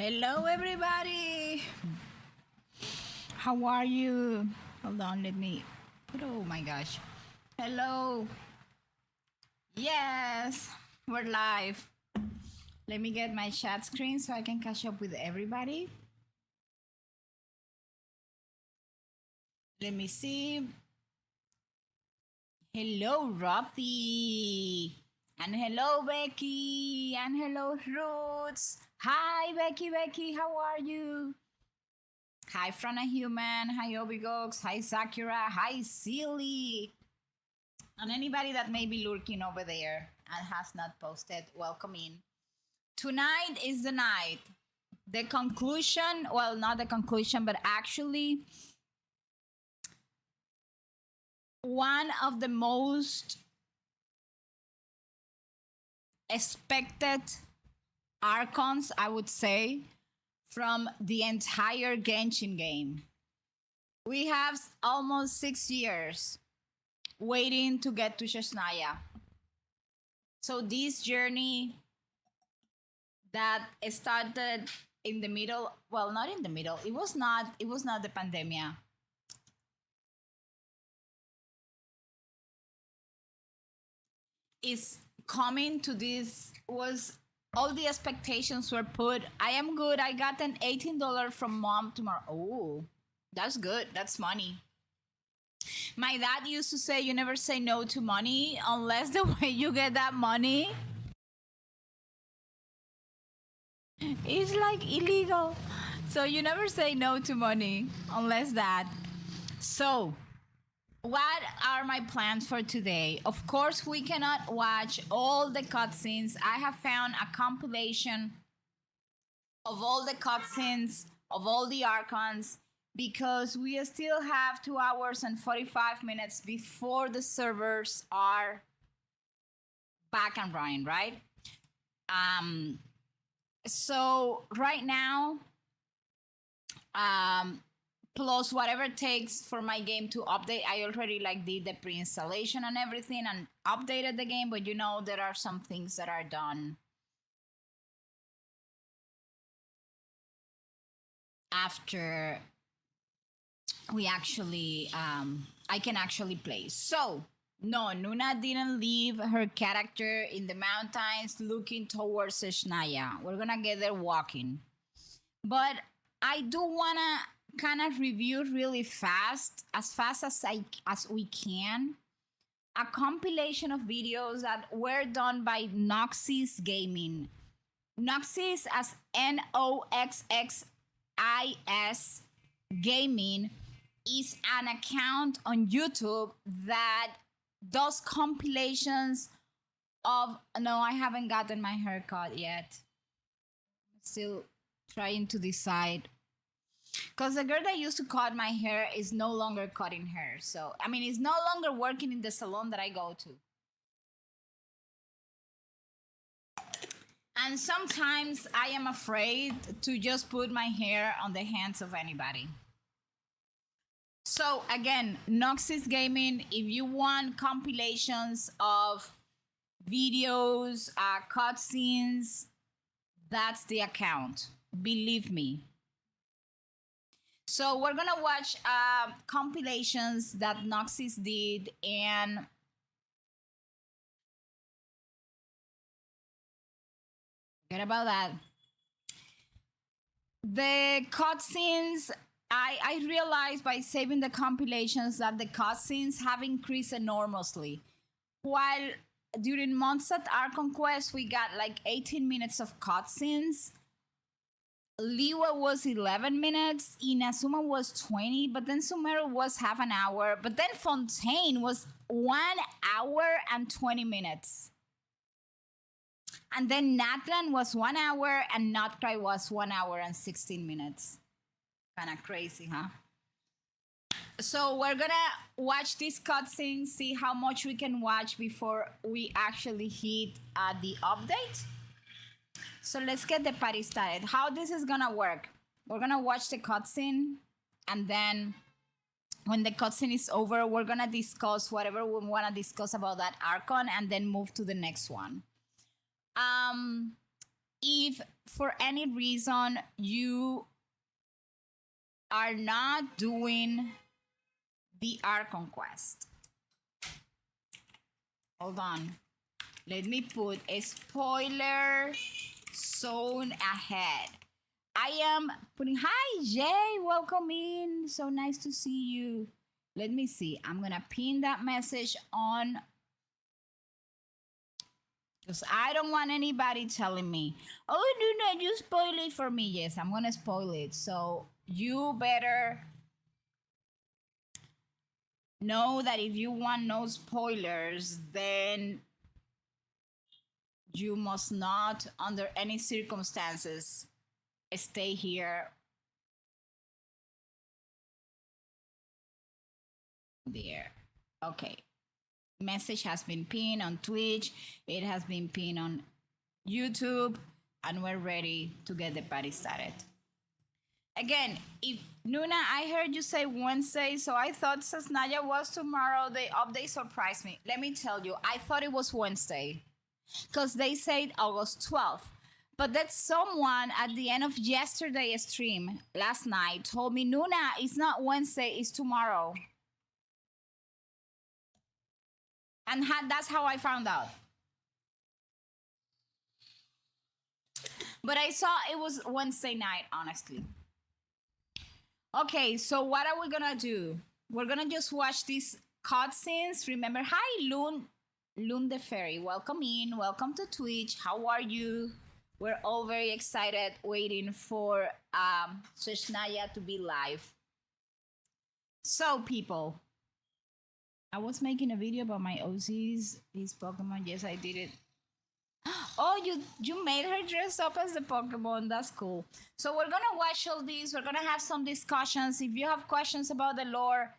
Hello, everybody. How are you? Hold on, let me. Oh my gosh. Hello. Yes, we're live. Let me get my chat screen so I can catch up with everybody. Let me see. Hello, Rafi. And hello, Becky. And hello, Roots. Hi, Becky. How are you? Hi, Frana Human. Hi, Obigox. Hi, Sakura. Hi, Silly. And anybody that may be lurking over there and has not posted, welcome in. Tonight is the night. The conclusion, well, not the conclusion, but actually one of the most expected archons, I would say, from the entire Genshin game. We have almost 6 years waiting to get to Snezhnaya. So this journey that started in the middle, well, not in the middle, it was not the pandemic. Is coming to this was all the expectations were put. I am good. I got an $18 from mom tomorrow. Oh, that's good. That's money. My dad used to say, you never say no to money unless the way you get that money is like illegal. So you never say no to money unless that. So what are my plans for today? Of course, we cannot watch all the cutscenes. I have found a compilation of all the cutscenes, of all the archons, because we still have 2 hours and 45 minutes before the servers are back and running, right? So right now, plus whatever it takes for my game to update. I already did the pre-installation and everything and updated the game, but there are some things that are done after we actually I can actually play. So no, Nuna didn't leave her character in the mountains looking towards Snezhnaya. We're gonna get there walking. But I do wanna kind of review really fast as we can, a compilation of videos that were done by Noxys Gaming. Noxys, as Noxxis Gaming, is an account on YouTube that does compilations of. No, I haven't gotten my haircut yet. Still trying to decide. Because the girl that used to cut my hair is no longer cutting hair. So, I mean, it's no longer working in the salon that I go to. And sometimes I am afraid to just put my hair on the hands of anybody. So, again, Noxys Gaming, if you want compilations of videos, cutscenes, that's the account. Believe me. So we're gonna watch compilations that Noxys did, and forget about that. The cutscenes, I realized by saving the compilations that the cutscenes have increased enormously. While during Mondstadt Archon Quest we got 18 minutes of cutscenes, Liwa was 11 minutes, Inazuma was 20, but then Sumeru was half an hour, but then Fontaine was 1 hour and 20 minutes. And then Natlan was 1 hour and Notcry was 1 hour and 16 minutes. Kind of crazy, huh? So we're gonna watch these cutscenes, see how much we can watch before we actually hit the update. So let's get the party started. How this is gonna work? We're gonna watch the cutscene, and then when the cutscene is over, we're gonna discuss whatever we wanna discuss about that Archon, and then move to the next one. if for any reason you are not doing the art conquest. Hold on. Let me put a spoiler zone ahead. I am putting, hi Jay, welcome in. So nice to see you. Let me see. I'm going to pin that message on, because I don't want anybody telling me, oh, no, you spoil it for me. Yes, I'm going to spoil it. So you better know that if you want no spoilers, then you must not, under any circumstances, stay here. There. Okay. Message has been pinned on Twitch. It has been pinned on YouTube. And we're ready to get the party started. Again, if Nuna, I heard you say Wednesday, so I thought Snezhnaya was tomorrow. The update surprised me. Let me tell you, I thought it was Wednesday because they said August 12th. But that someone at the end of yesterday's stream last night told me, Nuna, it's not Wednesday, it's tomorrow. And that's how I found out. But I saw it was Wednesday night, honestly. Okay, so what are we gonna do? We're gonna just watch these cutscenes. Remember, hi Loon the Fairy, welcome in, welcome to Twitch. How are you? We're all very excited, waiting for Snezhnaya to be live. So, people, I was making a video about my OCs, these Pokemon. Yes, I did it. Oh, you made her dress up as the Pokemon. That's cool. So we're gonna watch all these. We're gonna have some discussions. If you have questions about the lore,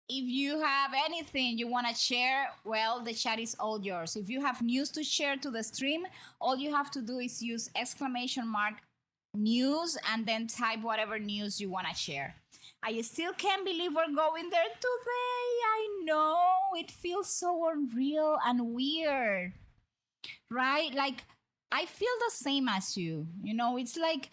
if you have anything you want to share, well, the chat is all yours. If you have news to share to the stream, all you have to do is use !news and then type whatever news you want to share. I still can't believe we're going there today. I know. It feels so unreal and weird. Right? Like, I feel the same as you. You know, it's like,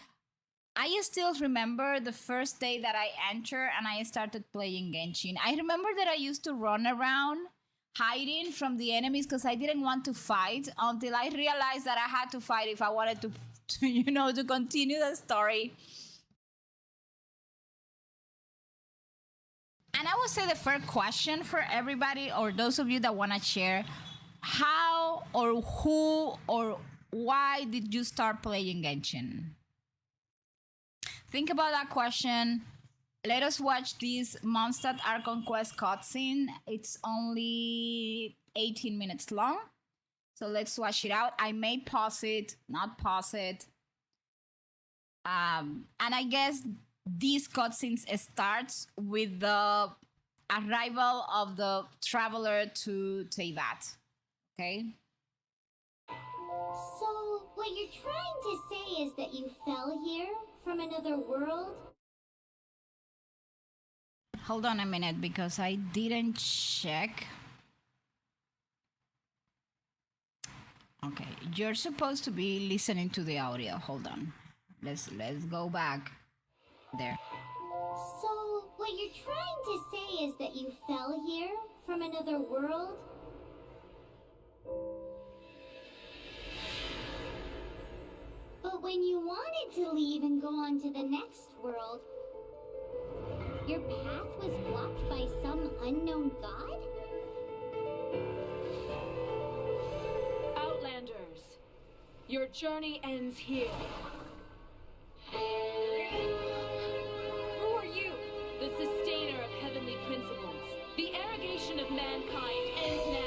I still remember the first day that I entered and I started playing Genshin. I remember that I used to run around hiding from the enemies because I didn't want to fight until I realized that I had to fight if I wanted to to continue the story. And I would say the first question for everybody, or those of you that want to share, how or who or why did you start playing Genshin? Think about that question. Let us watch this Mondstadt Art Conquest cutscene. It's only 18 minutes long. So let's watch it out. I may pause it, not pause it. And I guess these cutscenes starts with the arrival of the traveler to Teyvat. Okay? So, what you're trying to say is that you fell here from another world? Hold on a minute, because I didn't check. Okay, you're supposed to be listening to the audio. Hold on. Let's go back there. So, what you're trying to say is that you fell here from another world? But when you wanted to leave and go on to the next world, your path was blocked by some unknown god? Outlanders, your journey ends here. Who are you? The sustainer of heavenly principles. The arrogation of mankind ends now.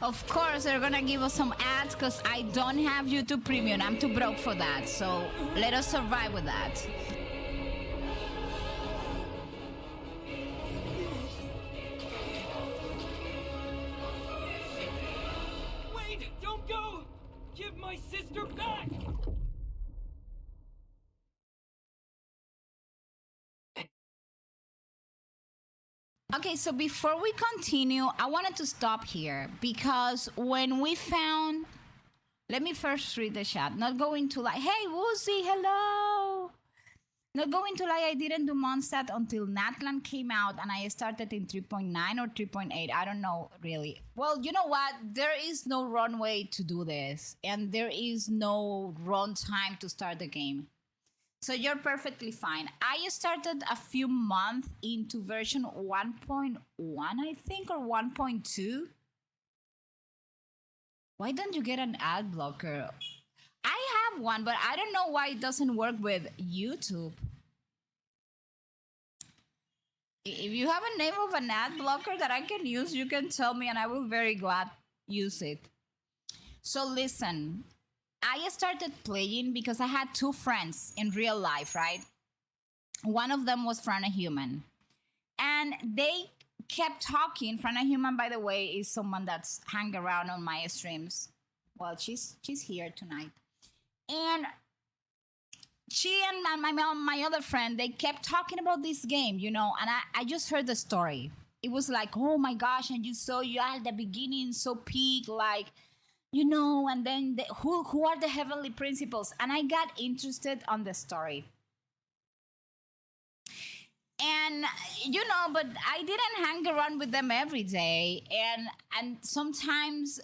Of course, they're gonna give us some ads because I don't have YouTube Premium. I'm too broke for that. So let us survive with that. Wait! Don't go! Give my sister back! Okay, so before we continue, I wanted to stop here because when we found, let me first read the chat. Not going to lie. Hey, Woozy, hello. Not going to lie, I didn't do Mondstadt until Natlan came out and I started in 3.9 or 3.8. I don't know really. Well, you know what? There is no runway to do this and there is no run time to start the game. So you're perfectly fine. I started a few months into version 1.1, I think, or 1.2. Why don't you get an ad blocker? I have one, but I don't know why it doesn't work with YouTube. If you have a name of an ad blocker that I can use, you can tell me and I will very glad use it. So listen. I started playing because I had two friends in real life, right? One of them was Frana Human. And they kept talking. Frana Human, by the way, is someone that's hang around on my streams. Well, she's here tonight. And she and my other friend, they kept talking about this game, you know, and I just heard the story. It was like, oh my gosh, and you at the beginning so peak, like, you know, and then who are the heavenly principles? And I got interested on the story. And, you know, but I didn't hang around with them every day. And sometimes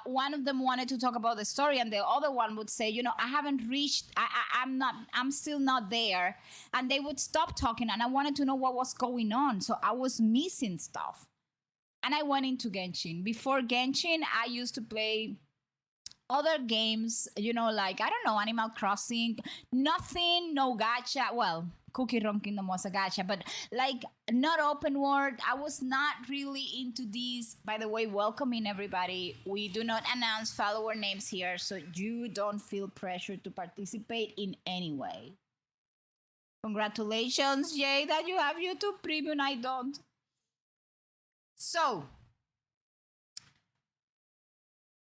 one of them wanted to talk about the story and the other one would say, you know, I haven't reached, I'm still not there. And they would stop talking and I wanted to know what was going on. So I was missing stuff. And I went into Genshin. Before Genshin, I used to play other games, you know, like, I don't know, Animal Crossing, nothing, no gacha. Well, Cookie Run Kingdom was a gacha, but like not open world. I was not really into these. By the way, welcoming everybody. We do not announce follower names here, so you don't feel pressure to participate in any way. Congratulations, Jay, that you have YouTube Premium. I don't. So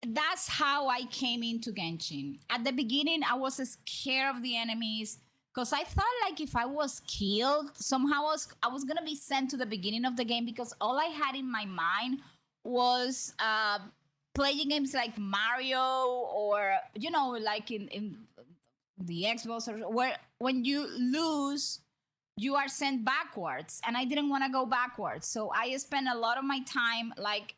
that's how I came into Genshin. At the beginning, I was scared of the enemies because I thought like if I was killed, somehow I was going to be sent to the beginning of the game because all I had in my mind was playing games like Mario or, you know, like in the Xbox, or where when you lose, you are sent backwards. And I didn't want to go backwards. So I spent a lot of my time like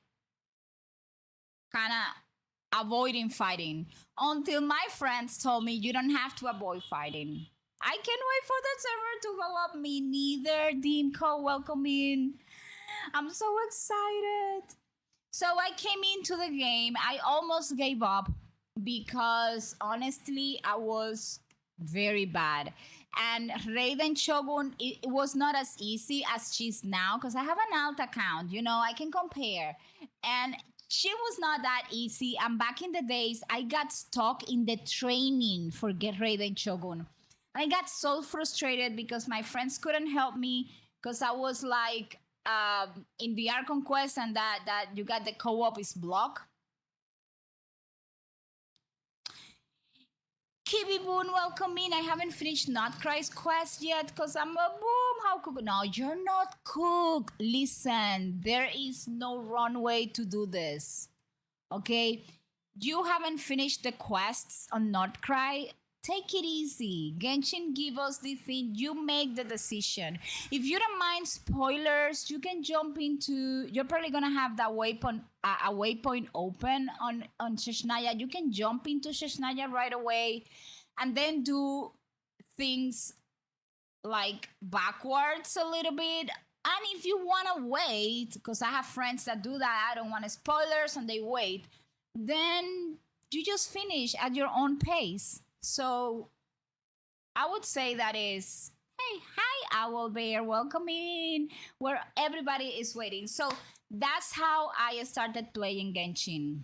kind of avoiding fighting until my friends told me you don't have to avoid fighting. I can't wait for the server to go up. Me neither. Deanco, welcome in. I'm so excited. So I came into the game. I almost gave up because honestly, I was very bad. And Raiden Shogun, it was not as easy as she's now because I have an alt account. You know, I can compare. And she was not that easy. And back in the days, I got stuck in the training for Get Raiden Shogun. And I got so frustrated because my friends couldn't help me because I was like in VR Conquest and that you got the co-op is blocked. Kibi Boon, welcome in. I haven't finished Nutcry's quest yet because I'm a boom. How cook? No, you're not cooked. Listen, there is no runway to do this. Okay? You haven't finished the quests on Nutcry. Take it easy. Genshin give us the thing. You make the decision. If you don't mind spoilers, you can jump into. You're probably gonna have that waypoint, a waypoint open on Snezhnaya. You can jump into Snezhnaya right away, and then do things like backwards a little bit. And if you wanna wait, because I have friends that do that, I don't want spoilers, and they wait. Then you just finish at your own pace. So I would say that is, hey, hi, Owl Bear, welcome in, where everybody is waiting. So That's how I started playing Genshin.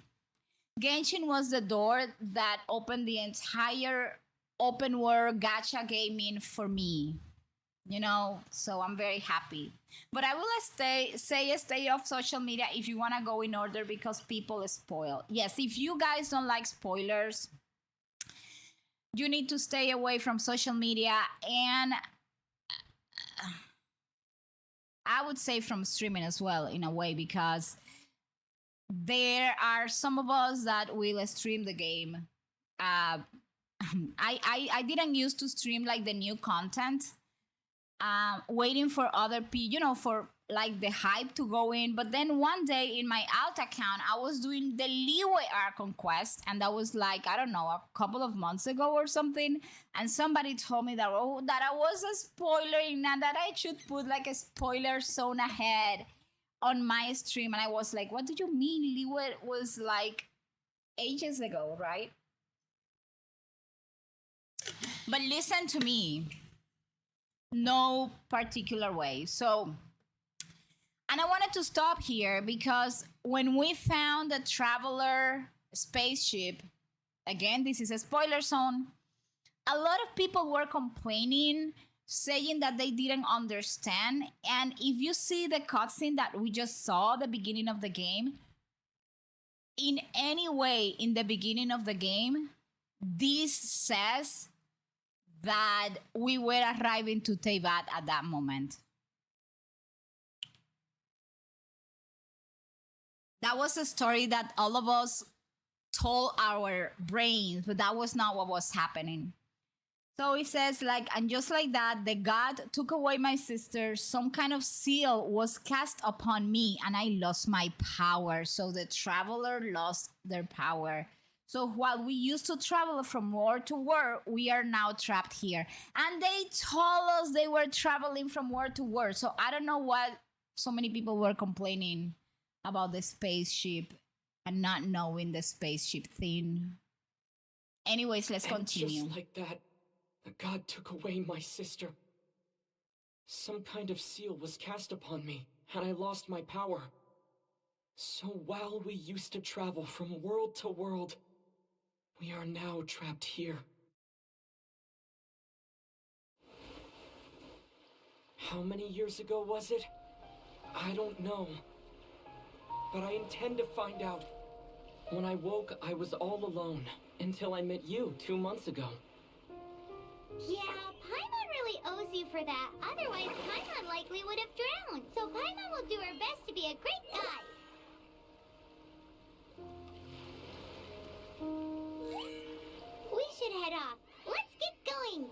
Genshin was the door that opened the entire open world gacha gaming for me. You know, so I'm very happy. But I will stay off social media if you want to go in order because people spoil. Yes, if you guys don't like spoilers, you need to stay away from social media, and I would say from streaming as well in a way, because there are some of us that will stream the game. I didn't used to stream like the new content, waiting for other people, you know, for like the hype to go in. But then one day in my alt account, I was doing the Leeway Archon quest, and that was like, I don't know, a couple of months ago or something. And somebody told me that that I was a spoiler and that I should put like a spoiler zone ahead on my stream. And I was like, what do you mean? Leeway was like ages ago, right? But listen to me. No particular way. So, and I wanted to stop here because when we found the Traveler spaceship, again, this is a spoiler zone, a lot of people were complaining, saying that they didn't understand. And if you see the cutscene that we just saw at the beginning of the game, in any way in the beginning of the game, this says that we were arriving to Teyvat at that moment. That was a story that all of us told our brains, but that was not what was happening. So it says, like, and just like that, the god took away my sister. Some kind of seal was cast upon me, and I lost my power. So the traveler lost their power. So while we used to travel from world to world, we are now trapped here. And they told us they were traveling from world to world. So I don't know what so many people were complaining about the spaceship and not knowing the spaceship thing. Anyways, let's continue. Just like that, the god took away my sister. Some kind of seal was cast upon me, and I lost my power. So while we used to travel from world to world, we are now trapped here. How many years ago was it? I don't know. But I intend to find out. When I woke, I was all alone, until I met you 2 months ago. Yeah, Paimon really owes you for that. Otherwise, Paimon likely would have drowned. So Paimon will do her best to be a great guide. We should head off. Let's get going.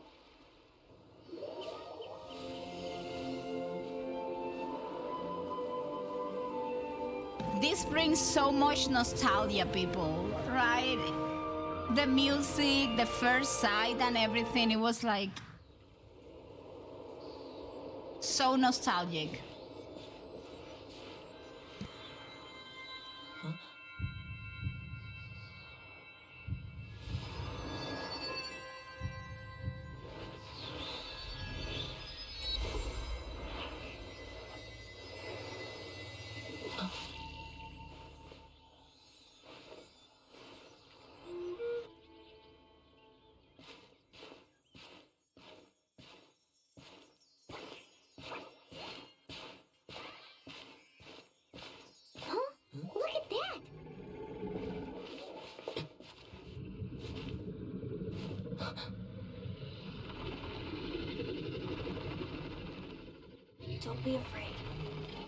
This brings so much nostalgia, people, right? The music, the first sight and everything, it was like so nostalgic. Don't be afraid.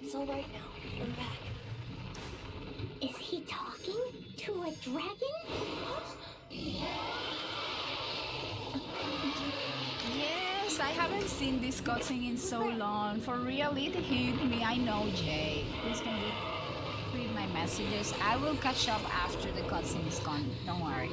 It's all right now. I'm back. Is he talking to a dragon? Yes, I haven't seen this cutscene in so long. For real, it hit me. I know, Jay. Please can you read my messages? I will catch up after the cutscene is gone. Don't worry.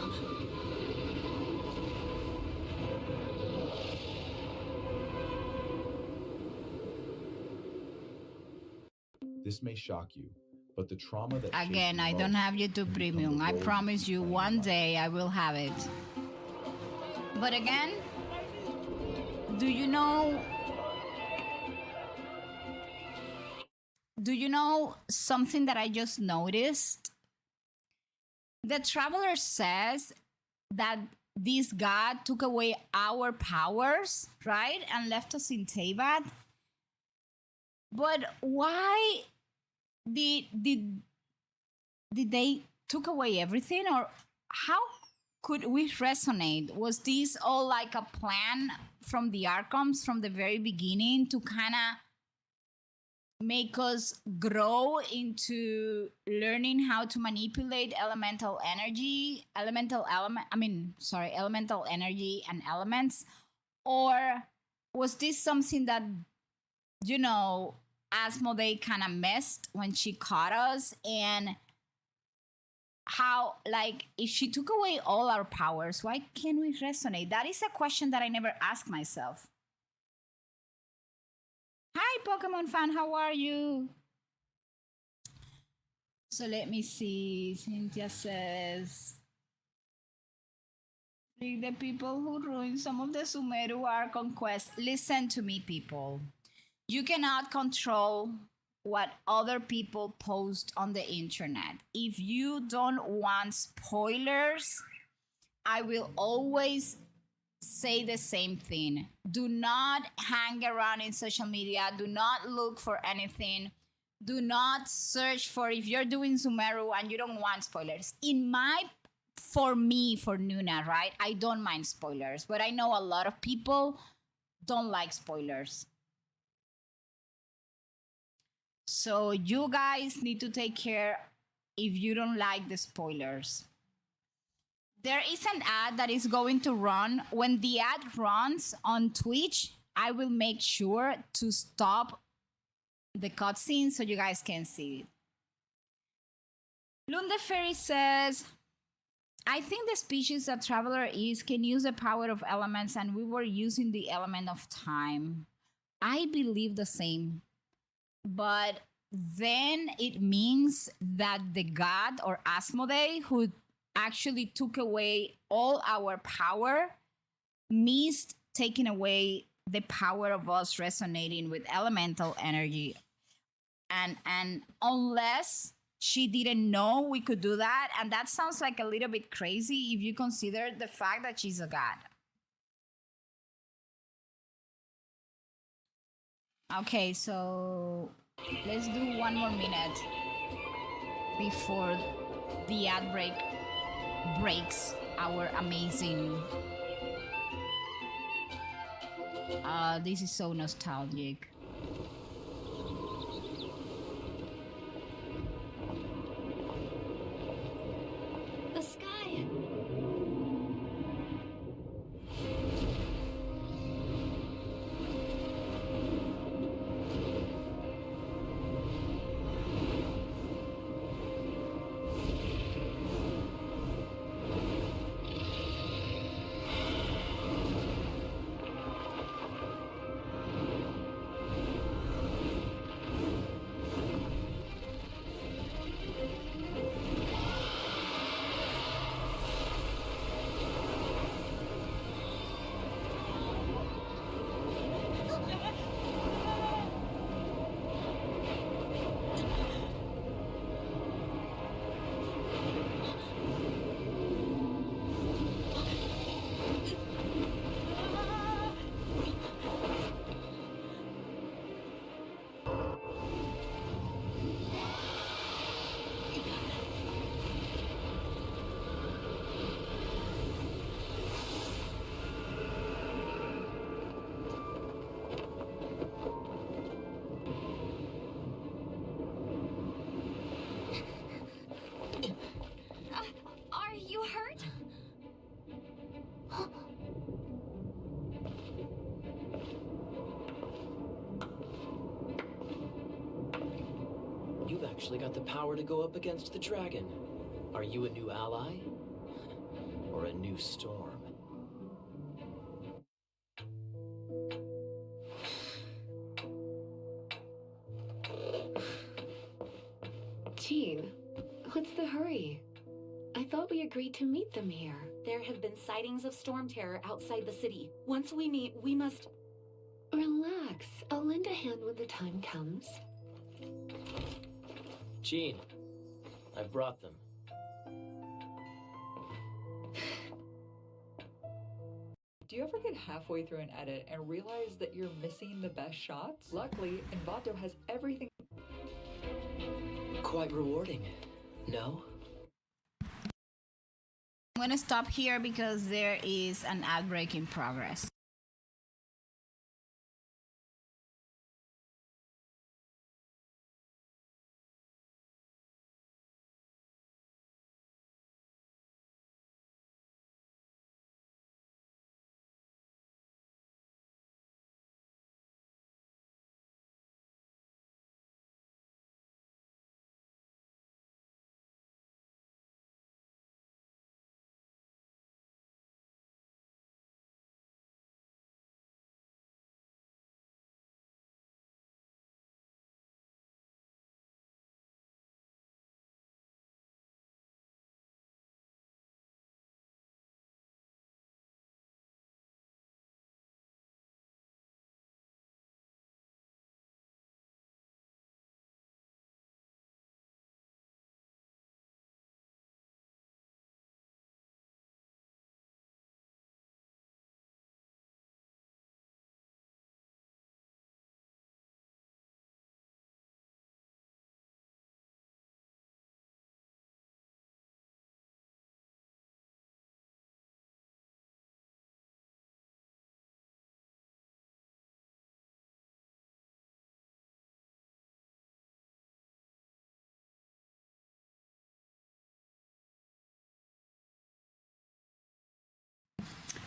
This may shock you, but the trauma that shaped Again, you I most don't have YouTube can become Premium. the I road promise you to one life. day I will have it. But again, do you know do you know something that I just noticed? The traveler says that this god took away our powers, right? And left us in Teyvat. But why did they took away everything? Or how could we resonate? Was this all like a plan from the Arkhams from the very beginning to kind of make us grow into learning how to manipulate elemental energy and elements? Or was this something that, you know, Asmodee kind of missed when she caught us? And how, like, if she took away all our powers, why can't we resonate? That is a question that I never asked myself. Hi, Pokemon fan, how are you? So let me see. Cynthia says, the people who ruined some of the Sumeru are conquest. Listen to me, people. You cannot control what other people post on the internet. If you don't want spoilers, I will always say the same thing. Do not hang around in social media. Do not look for anything. Do not search for, if you're doing Sumeru and you don't want spoilers. For Nuna, right? I don't mind spoilers, but I know a lot of people don't like spoilers. So you guys need to take care if you don't like the spoilers. There is an ad that is going to run. When the ad runs on Twitch, I will make sure to stop the cutscene so you guys can see it. Lunde Ferry says, I think the species that Traveler is can use the power of elements, and we were using the element of time. I believe the same. But then it means that the god or Asmodee, who actually took away all our power, missed taking away the power of us resonating with elemental energy. And unless she didn't know we could do that, and that sounds like a little bit crazy if you consider the fact that she's a god. Okay, so let's do one more minute before the ad break breaks our amazing. This is so nostalgic. The sky. Are you hurt? You've actually got the power to go up against the dragon. Are you a new ally? Or a new storm? Jean, what's the hurry? I thought we agreed to meet them here. There have been sightings of storm terror outside the city. Once we meet, we must... Relax. I'll lend a hand when the time comes. Jean, I brought them. Do you ever get halfway through an edit and realize that you're missing the best shots? Luckily, Envato has everything. Quite rewarding, no? I'm gonna stop here because there is an outbreak in progress.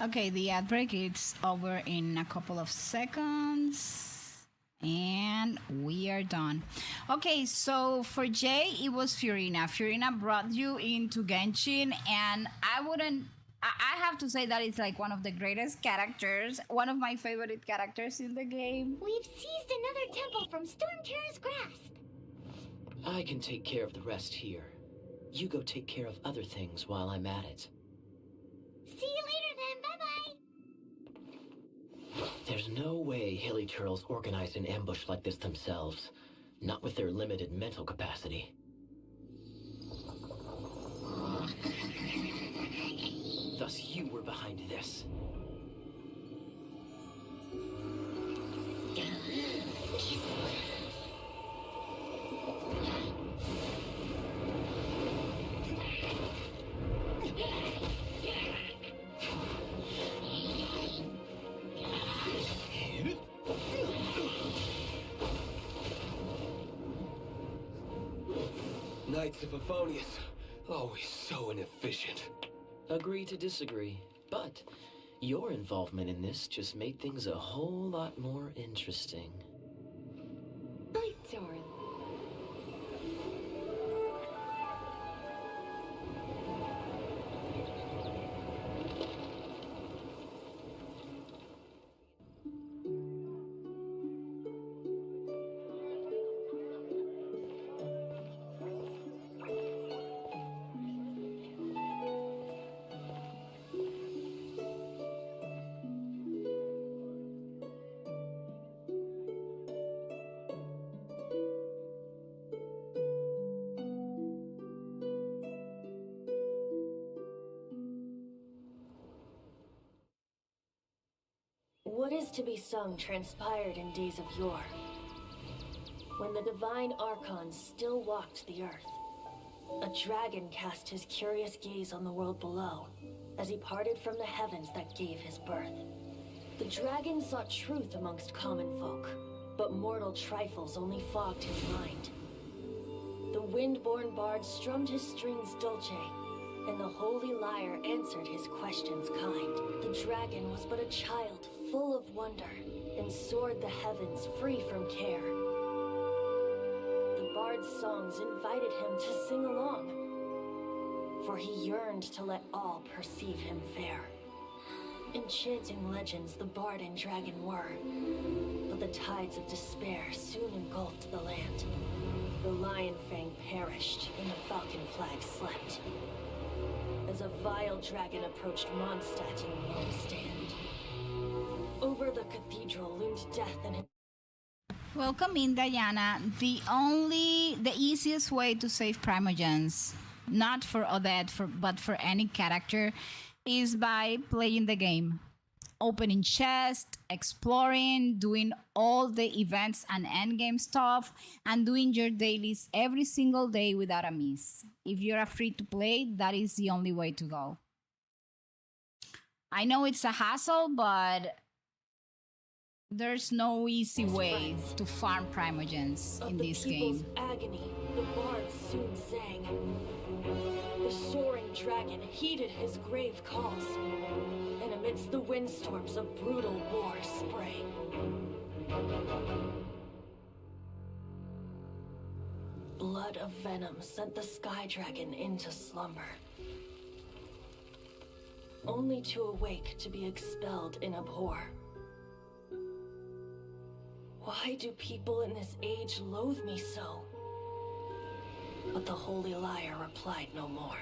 Okay, the ad break is over in a couple of seconds. And we are done. Okay, so for Jay, it was Fiorina. Fiorina brought you into Genshin, and I have to say that it's like one of the greatest characters, one of my favorite characters in the game. We've seized another temple from Stormterror's grasp. I can take care of the rest here. You go take care of other things while I'm at it. See you later then, bye-bye. There's no way Hilly Turtles organized an ambush like this themselves. Not with their limited mental capacity. Thus you were behind this. Knights of Aphonius, always so inefficient. Agree to disagree, but your involvement in this just made things a whole lot more interesting. My darling. What is to be sung transpired in days of yore, when the divine archons still walked the earth. A dragon cast his curious gaze on the world below, as he parted from the heavens that gave his birth. The dragon sought truth amongst common folk, but mortal trifles only fogged his mind. The wind-born bard strummed his strings dolce, and the holy lyre answered his questions kind. The dragon was but a child full of wonder, and soared the heavens free from care. The bard's songs invited him to sing along, for he yearned to let all perceive him fair. Enchanting legends the bard and dragon were, but the tides of despair soon engulfed the land. The lion fang perished, and the falcon flag slept, as a vile dragon approached Mondstadt in one stand. Over the cathedral loomed death and Welcome in, Diana. The easiest way to save Primogens, not for Odette, but for any character, is by playing the game. Opening chest, exploring, doing all the events and endgame stuff, and doing your dailies every single day without a miss. If you're a free to play, that is the only way to go. I know it's a hassle, but there's no easy way to farm Primogens in this game. Agony, the bard soon sang. The soaring dragon heeded his grave calls, and amidst the windstorms of brutal war sprang. Blood of venom sent the sky dragon into slumber, only to awake to be expelled in abhor. Why do people in this age loathe me so? But the holy liar replied no more.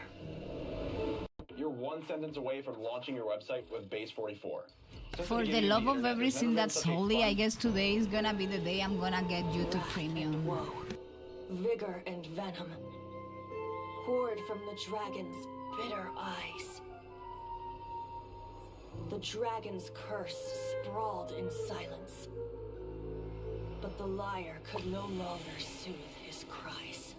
You're one sentence away from launching your website with Base 44. For the love of everything that's holy, I guess today is gonna be the day I'm gonna get YouTube Premium. Woe, vigor and venom poured from the dragon's bitter eyes. The dragon's curse sprawled in silence, but the liar could no longer soothe his cries.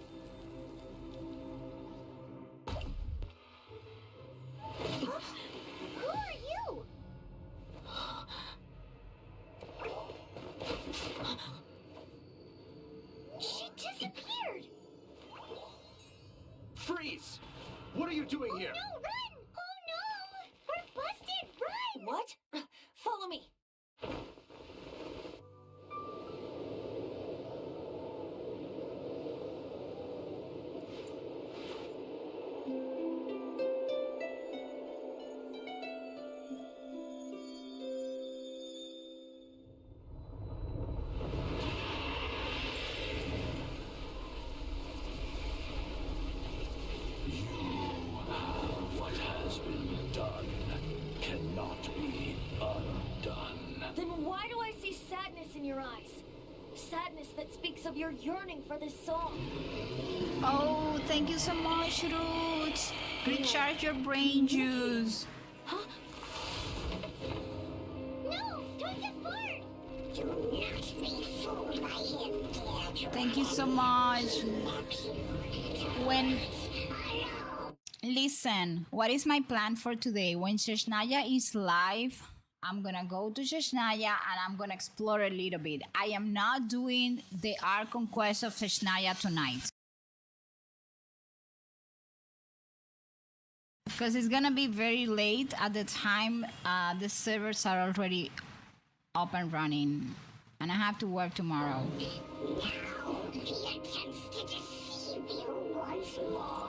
Who are you? She disappeared! Freeze! What are you doing here? No, run! Oh no! We're busted! Run! What? Follow me! What has been done cannot be undone. Then why do I see sadness in your eyes? Sadness that speaks of your yearning for this song. Oh, thank you so much, Roots. Recharge your brain juice. Huh? No! Don't get bored! Do not be fooled by him, Deirdre. Thank you so much. Listen, what is my plan for today? When Snezhnaya is live, I'm gonna go to Snezhnaya and I'm gonna explore a little bit. I am not doing the Ark Conquest of Snezhnaya tonight, because it's gonna be very late at the time the servers are already up and running, and I have to work tomorrow. Now he attempts to deceive you once more.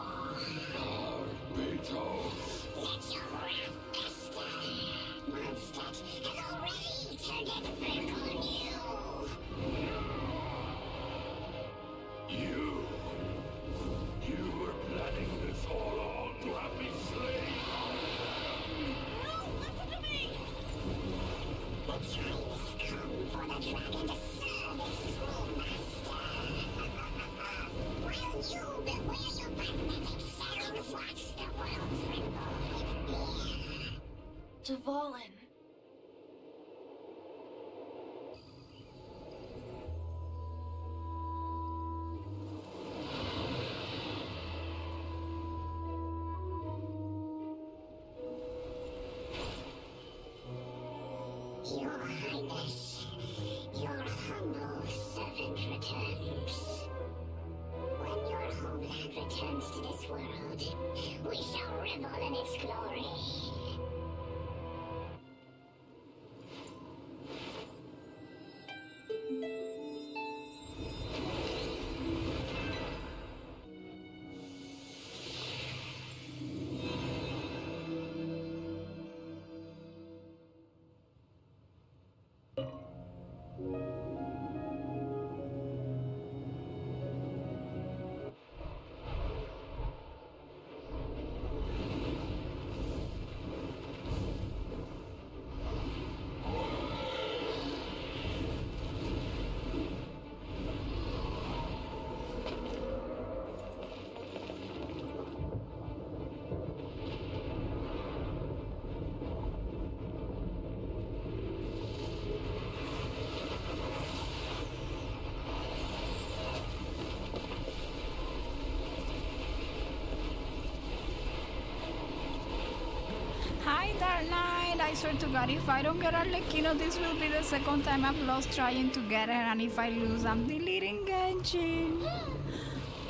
Let your wrath fester. Mondstadt has already turned its back on you. You were planning this all on to have me slain. No, listen to me! The time has come for the dragon to serve its true master. While you beware your magnetic shells, watch the world tremble with fear. Dvalin. Your Highness, your humble servant returns. When your homeland returns to this world, we shall revel in its glory. swear to God, if I don't get Arlecchino, this will be the second time I've lost trying to get her, and if I lose, I'm deleting Genshin.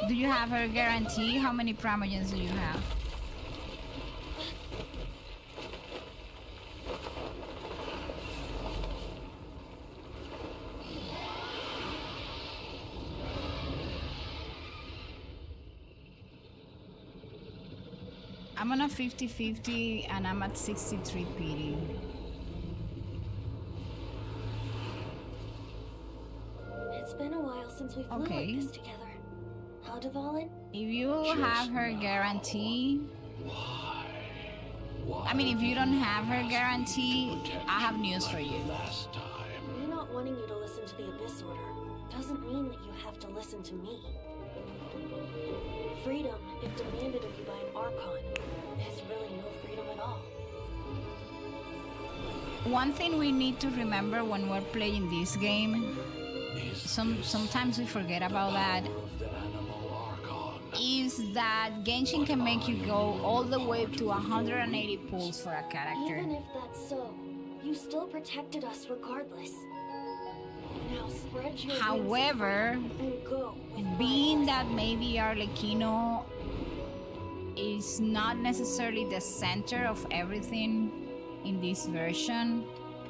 Do you have her guarantee? How many primogens do you have? I'm on a 50-50 and I'm at 63 PD. It's been a while since we flew like this together. How, Dvalin? If you have her guarantee... I mean, if you don't have her guarantee, I have news for you. Me not wanting you to listen to the Abyss Order doesn't mean that you have to listen to me. Freedom, if demanded of you by an Archon, is really no freedom at all. One thing we need to remember when we're playing this game, sometimes we forget about that, is that Genshin can make you go all the way to 180 pulls for a character. Even if that's so, you still protected us regardless. Now spread your However, wings and go. being that maybe Arlecchino is not necessarily the center of everything in this version,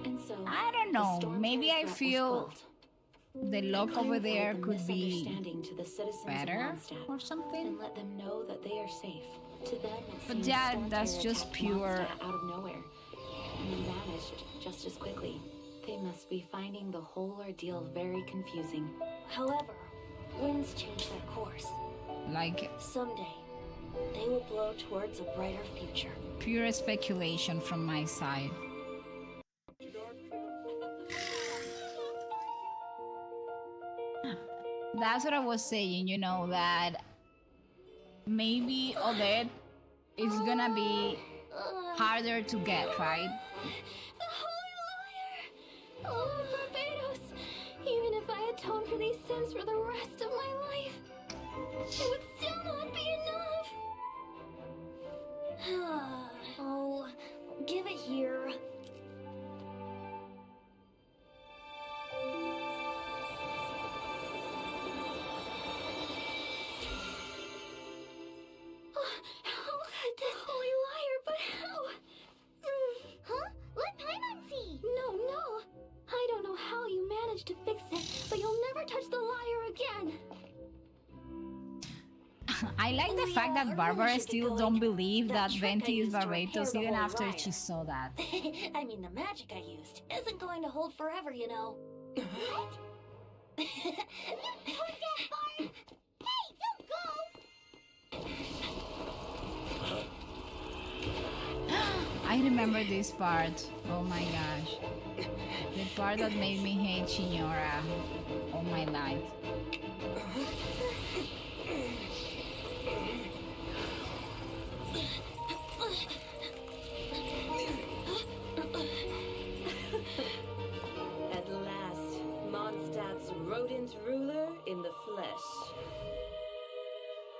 and so, I don't know, maybe I feel the lock over there could be better or something. And let them know that they are safe. To them, it But seems yeah, Storm that's Terror just attacked pure... Mondstadt out of nowhere and then vanished just as quickly. They must be finding the whole ordeal very confusing. However, winds change their course. Like... Someday, they will blow towards a brighter future. Pure speculation from my side. That's what I was saying, you know, that maybe Odette is gonna be harder to get, right? The Holy Liar! Oh, Barbados! Even if I atone for these sins for the rest of my life, it would still not be enough! Oh, give it here. How could this Holy Liar, but how? Huh? Let Paimon see! No. I don't know how you managed to fix it, but you'll never touch the liar again. I like the fact that Barbara still don't believe that Venti is Barbados even after she saw that. I mean, the magic I used isn't going to hold forever, you know. What? You poor dead Barb! Hey, don't go! I remember this part. Oh my gosh. The part that made me hate Signora all my life. At last, Mondstadt's rodent ruler in the flesh.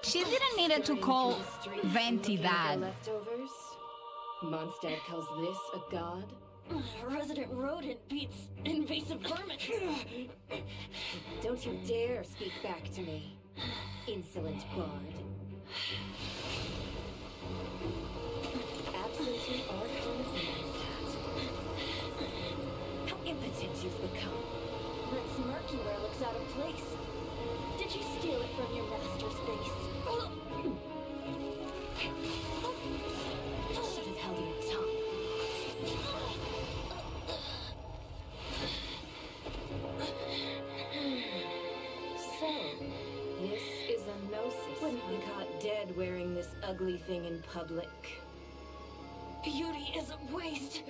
She didn't need to call Venti that. Leftovers? Mondstadt calls this a god? Resident rodent beats invasive vermin. Don't you dare speak back to me, insolent bard. Absentee Archon of Mondstadt. How impotent you've become. That smirk you wear looks out of place. Did you steal it from your master's face? You should have held your tongue. So, this is a gnosis. Wouldn't be caught dead wearing this ugly thing in public. Beauty is a waste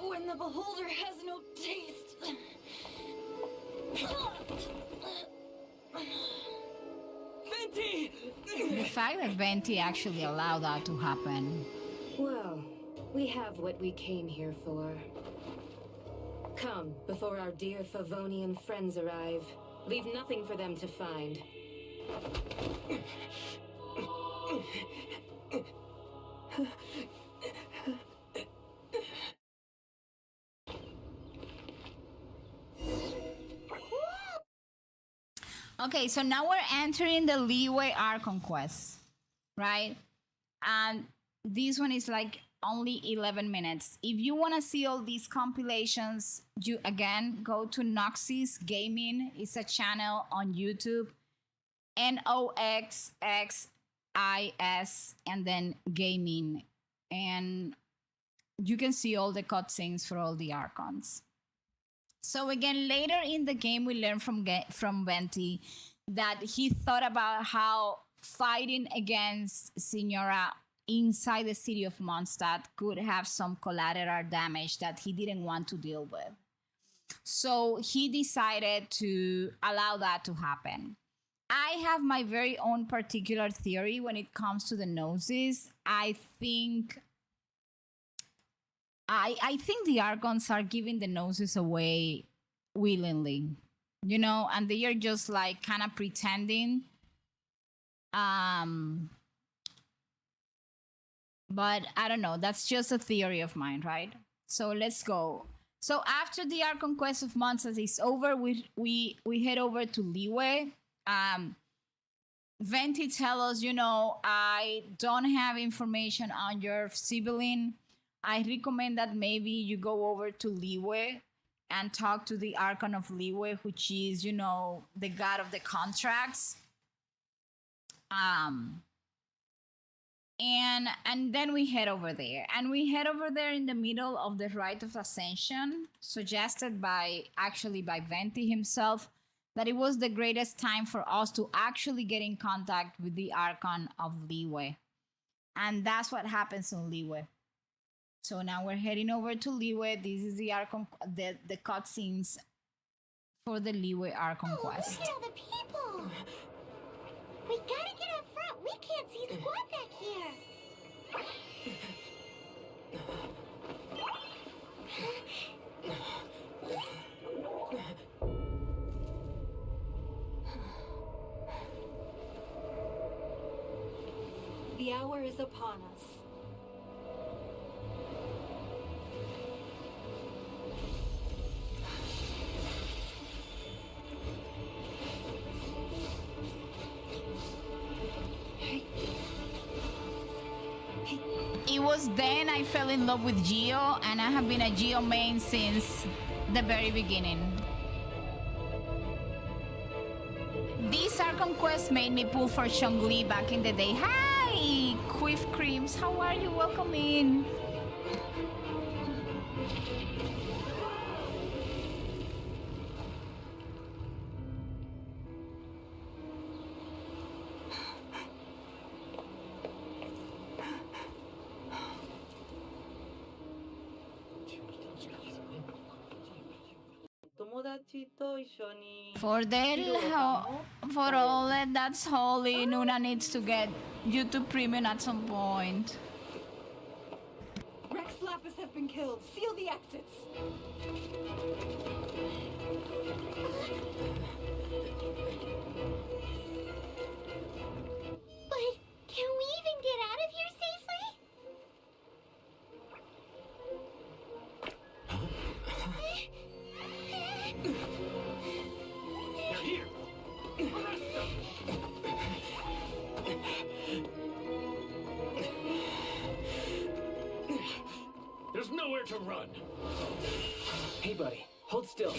when the beholder has no taste. Venti! The fact that Venti actually allowed that to happen. Well, we have what we came here for. Come, before our dear Favonian friends arrive. Leave nothing for them to find. Okay, so now we're entering the Leeway Archon quest, right? And this one is like only 11 minutes. If you want to see all these compilations, you again go to Noxys Gaming. It's a channel on YouTube. Noxxis and then gaming. And you can see all the cutscenes for all the Archons. So again, later in the game, we learn from Venti that he thought about how fighting against Signora inside the city of Mondstadt could have some collateral damage that he didn't want to deal with. So he decided to allow that to happen. I have my very own particular theory when it comes to the Gnosis. I think the Archons are giving the Gnosis away willingly, you know, and they are just like kind of pretending. But I don't know. That's just a theory of mine, right? So let's go. So after the Archon quest of Mondstadt is over, we head over to Leeway. Venti tell us, you know, I don't have information on your sibling. I recommend that maybe you go over to Leeway and talk to the Archon of Leeway, which is, you know, the god of the contracts. And then we head over there. And we head over there in the middle of the Rite of Ascension, suggested by Venti himself, that it was the greatest time for us to actually get in contact with the Archon of Leeway. And that's what happens in Leeway. So now we're heading over to Leeway. This is the Archon, the cutscenes for the Leeway Archon quest. Look at all the people! We gotta get up front. We can't see squat back here. The hour is upon us. It was then I fell in love with Geo, and I have been a Geo main since the very beginning. This Archon quest made me pull for Chongli back in the day. Hi, Quiff Creams, how are you? Welcome in. For all that's holy, Nuna needs to get YouTube Premium at some point. Rex Lapis has been killed. Seal the exits. But can we even get out of here safely? They're here! Arrest them! There's nowhere to run! Hey, buddy, hold still.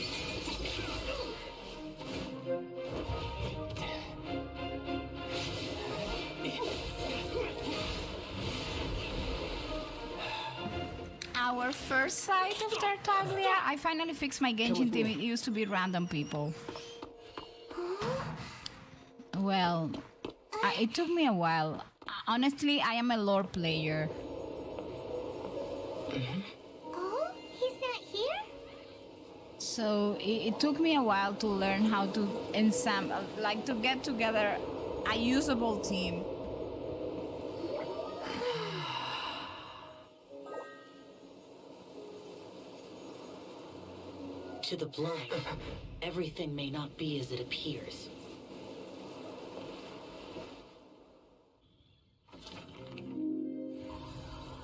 Our first sight of Tartaglia. I finally fixed my Genshin team. It used to be random people. Well, it took me a while. Honestly, I am a lore player. Oh, he's not here? So it took me a while to learn how to ensemble, like to get together a usable team. To the blind, everything may not be as it appears.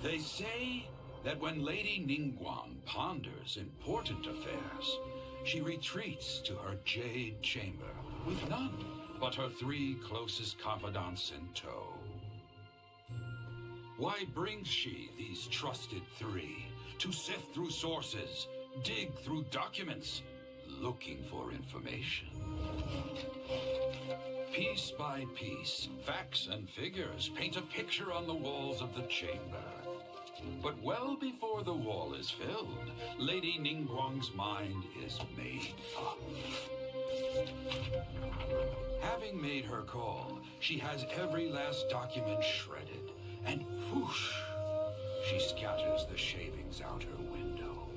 They say that when Lady Ningguang ponders important affairs, she retreats to her jade chamber, with none but her 3 closest confidants in tow. Why brings she these trusted 3 to sift through sources, dig through documents, looking for information? Piece by piece, facts and figures paint a picture on the walls of the chamber. But well before the wall is filled, Lady Ningguang's mind is made up. Having made her call, she has every last document shredded, and whoosh, she scatters the shavings out her window.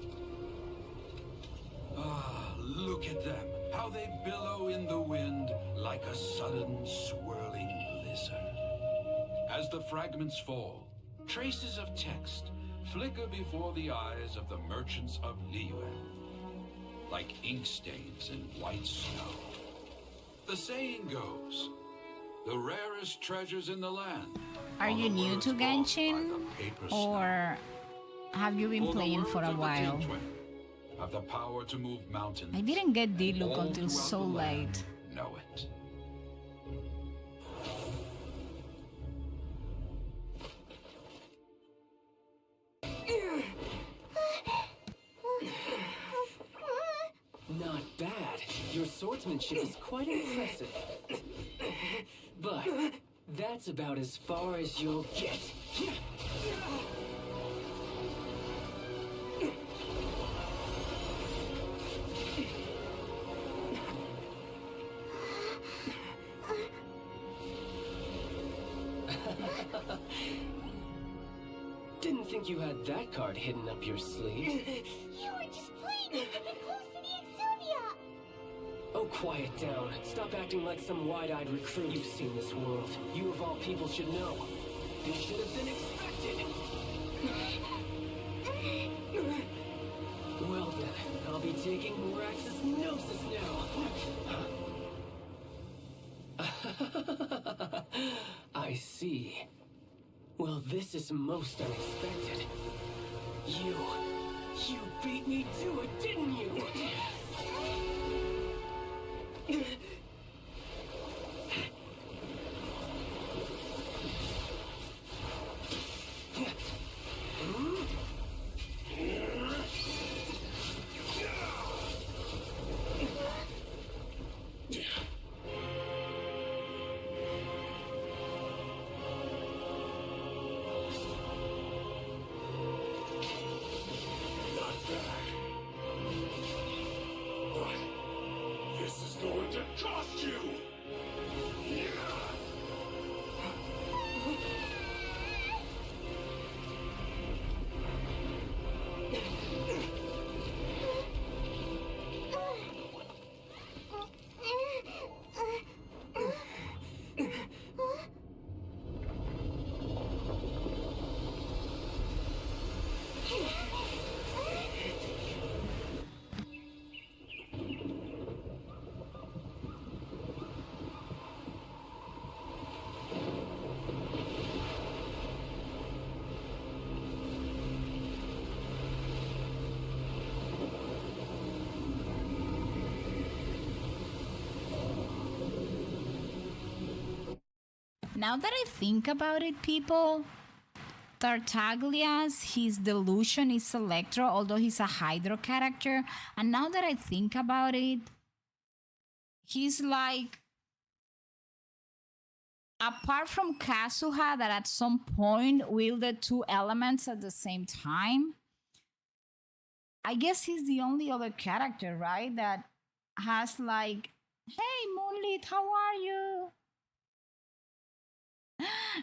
Ah, look at them, how they billow in the wind like a sudden swirling blizzard. As the fragments fall, traces of text flicker before the eyes of the merchants of Liyue, like ink stains in white snow. The saying goes, the rarest treasures in the land. Are you new to Genshin, or have you been playing for a while? Have the power to move mountains. I didn't get Diluc until so late. Know it. Not bad. Your swordsmanship is quite impressive. But that's about as far as you'll get. Didn't think you had that card hidden up your sleeve. You were just playing with the close to the Exuvia! Oh, quiet down. Stop acting like some wide-eyed recruit. You've seen this world. You of all people should know. This should have been expected. Well then, I'll be taking Merax's Gnosis now. I see. Well, this is most unexpected. You beat me to it, didn't you? Cost you! Now that I think about it, people, Tartaglia's, his delusion is Electro, although he's a Hydro character. And now that I think about it, he's like, apart from Kazuha, that at some point wielded 2 elements at the same time, I guess he's the only other character, right, that has like, hey, Moonlit, how are you?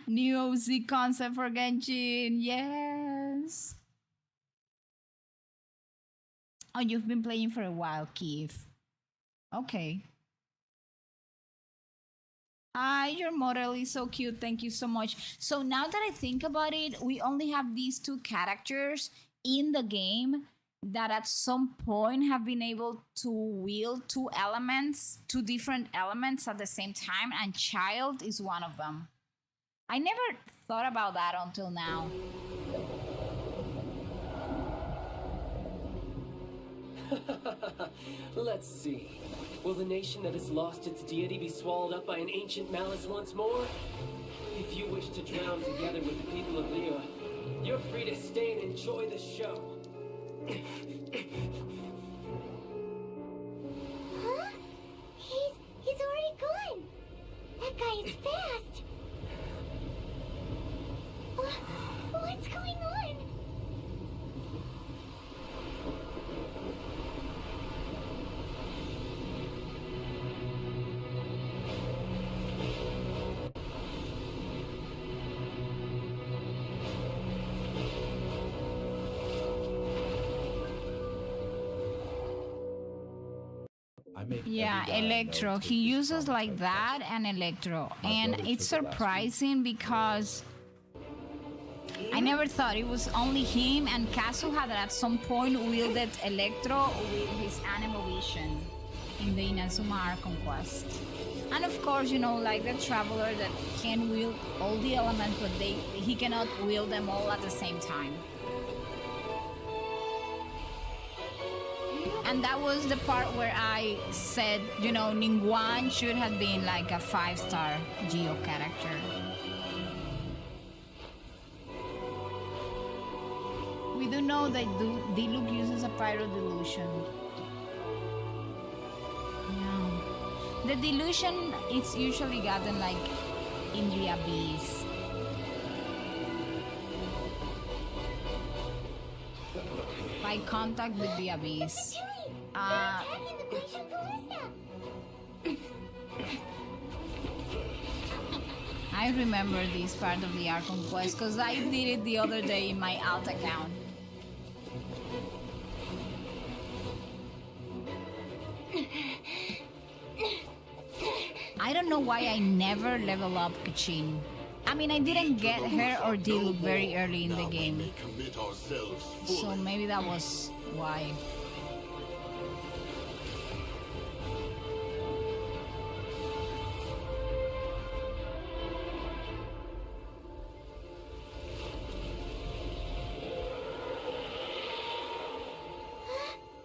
New OZ concept for Genshin, yes. Oh, you've been playing for a while, Keith. Okay. Hi, your model is so cute. Thank you so much. So now that I think about it, we only have these 2 characters in the game that at some point have been able to wield 2 elements, 2 different elements at the same time, and Child is one of them. I never thought about that until now. Let's see. Will the nation that has lost its deity be swallowed up by an ancient malice once more? If you wish to drown together with the people of Liyue, you're free to stay and enjoy the show. Huh? He's already gone. That guy is fast. What's going on? Yeah, Electro. He uses like that and Electro. And it's surprising because I never thought it was only him and Kazu had at some point wielded Electro with his Anemo Vision in the Inazuma Archon quest. And of course, you know, like the Traveler that can wield all the elements, but he cannot wield them all at the same time. And that was the part where I said, you know, Ningguang should have been like a 5-star Geo character. We do know that Diluc uses a Pyro Delusion. Yeah. The Delusion is usually gotten like in the Abyss. By contact with the Abyss. I remember this part of the Archon quest because I did it the other day in my alt account. I don't know why I never level up Kachin. I mean, I didn't get her or Diluc very early in the game. So maybe that was why.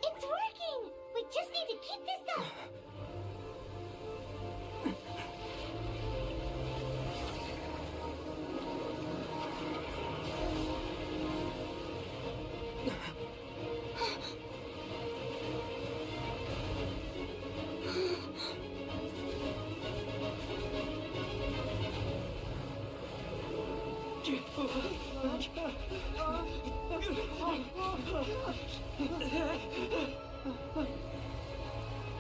It's working! We just need to keep this up!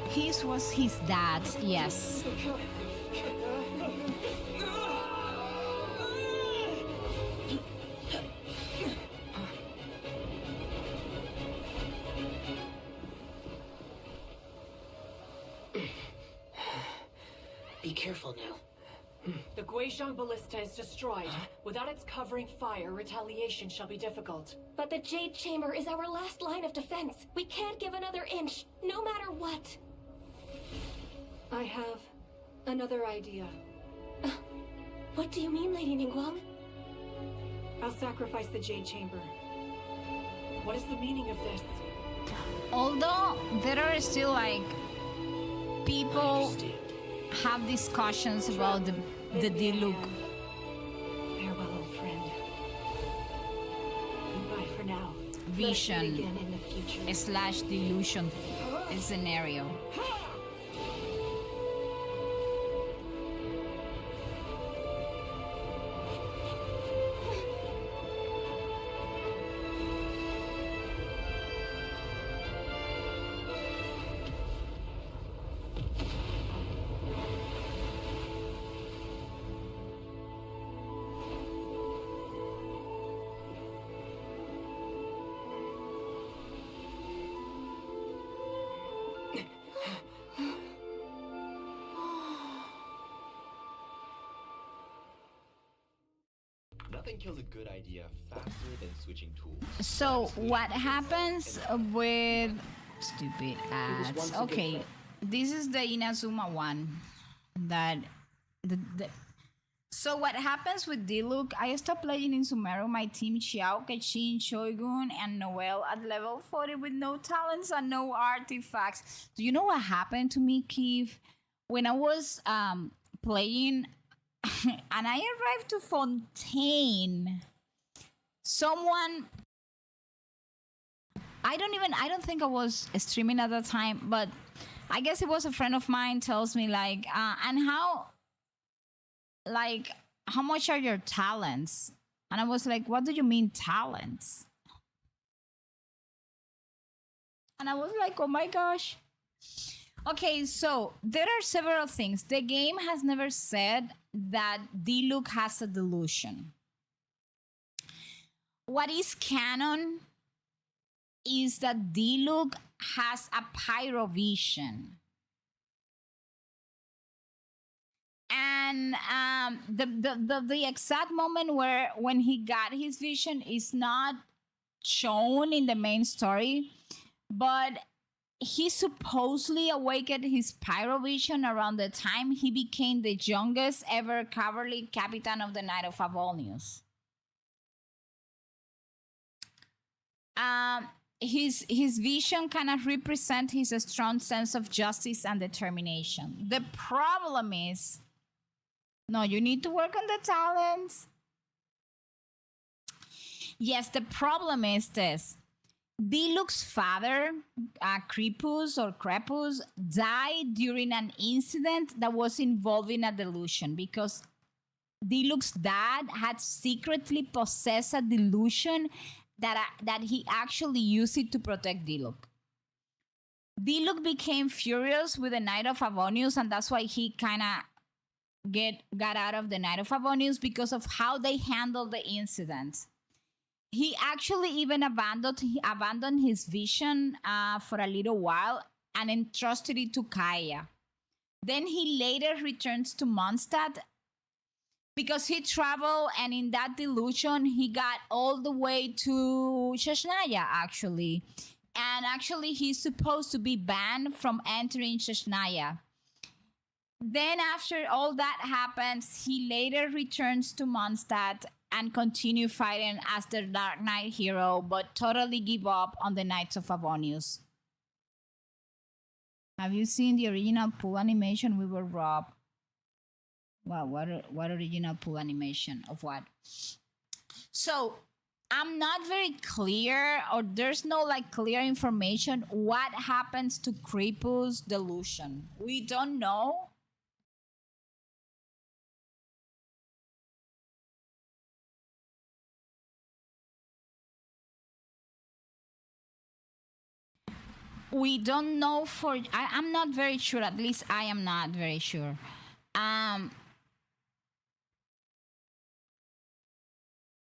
His was his dad's, yes. Be careful now. The Guizhong Ballista is destroyed. Without its covering fire, retaliation shall be difficult. But the Jade Chamber is our last line of defense. We can't give another inch, no matter what. I have another idea. What do you mean, Lady Ningguang? I'll sacrifice the Jade Chamber. What is the meaning of this? Although there are still like people have discussions about the Diluc. Farewell, old friend. Goodbye for now. Vision again in the future. / delusion scenario. Nothing kills a good idea faster than switching tools. So what happens with stupid ads? Okay, this is the Inazuma one that So what happens with Diluc? I stopped playing in Sumeru. My team Xiao, Kachin, Shogun, and Noel at level 40 with no talents and no artifacts. Do you know what happened to me, Keith? When I was playing and I arrived to Fontaine, someone I don't think I was streaming at that time, but I guess it was a friend of mine tells me like, and how much are your talents? And I was like, what do you mean talents? And I was like, oh my gosh. Okay, so there are several things. The game has never said that Diluc has a delusion. What is canon is that Diluc has a pyrovision. And the exact moment when he got his vision is not shown in the main story, but he supposedly awakened his pyrovision around the time he became the youngest ever cavalry captain of the Knight of Avonius. His vision kind of represents his strong sense of justice and determination. The problem is, no, you need to work on the talents. Yes, the problem is this. Diluc's father, Crepus, died during an incident that was involving a delusion because Diluc's dad had secretly possessed a delusion that he actually used it to protect Diluc. Diluc became furious with the Knight of Avonius, and that's why he kind of got out of the Knight of Avonius because of how they handled the incident. He actually even abandoned his vision for a little while and entrusted it to Kaya. Then he later returns to Mondstadt because he traveled, and in that delusion, he got all the way to Snezhnaya, actually. And actually, he's supposed to be banned from entering Snezhnaya. Then after all that happens, he later returns to Mondstadt and continue fighting as the Dark Knight hero, but totally give up on the Knights of Avonius. Have you seen the original pool animation? We were robbed. Wow, what original pool animation of what? So I'm not very clear, or there's no like clear information what happens to Crepus' delusion. We don't know. We don't know for I'm not very sure, at least I am not very sure.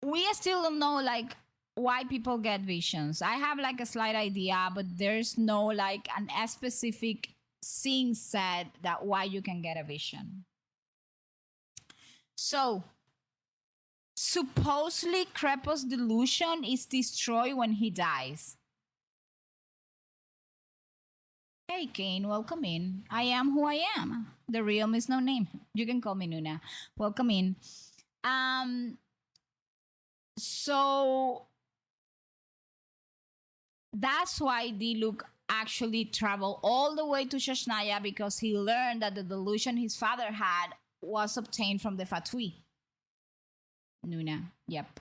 We still don't know like why people get visions. I have like a slight idea, but there's no like a specific thing said that why you can get a vision. So supposedly Crepus' delusion is destroyed when he dies. Hey Kane, welcome in. I am who I am. The realm is no name. You can call me Nuna. Welcome in. So that's why Diluc actually traveled all the way to Snezhnaya, because he learned that the delusion his father had was obtained from the Fatui. Nuna, yep.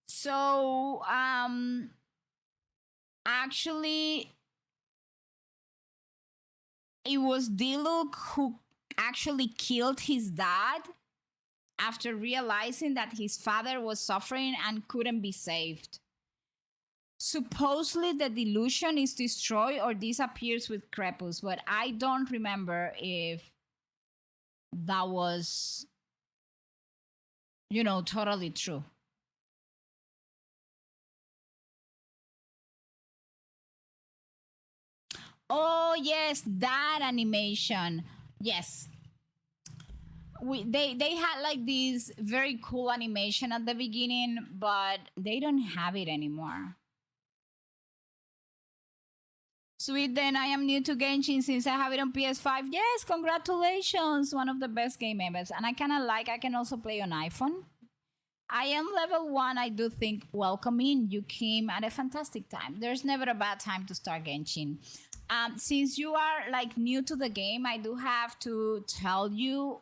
So actually it was Diluc who actually killed his dad after realizing that his father was suffering and couldn't be saved. Supposedly the delusion is destroyed or disappears with Crepus, but I don't remember if that was, totally true. Oh yes, that animation. Yes. They had like this very cool animation at the beginning, but they don't have it anymore. Sweet, then I am new to Genshin since I have it on PS5. Yes, congratulations. One of the best game ever. And I can also play on iPhone. I am level 1, I do think. Welcome in. You came at a fantastic time. There's never a bad time to start Genshin. Since you are like new to the game, I do have to tell you,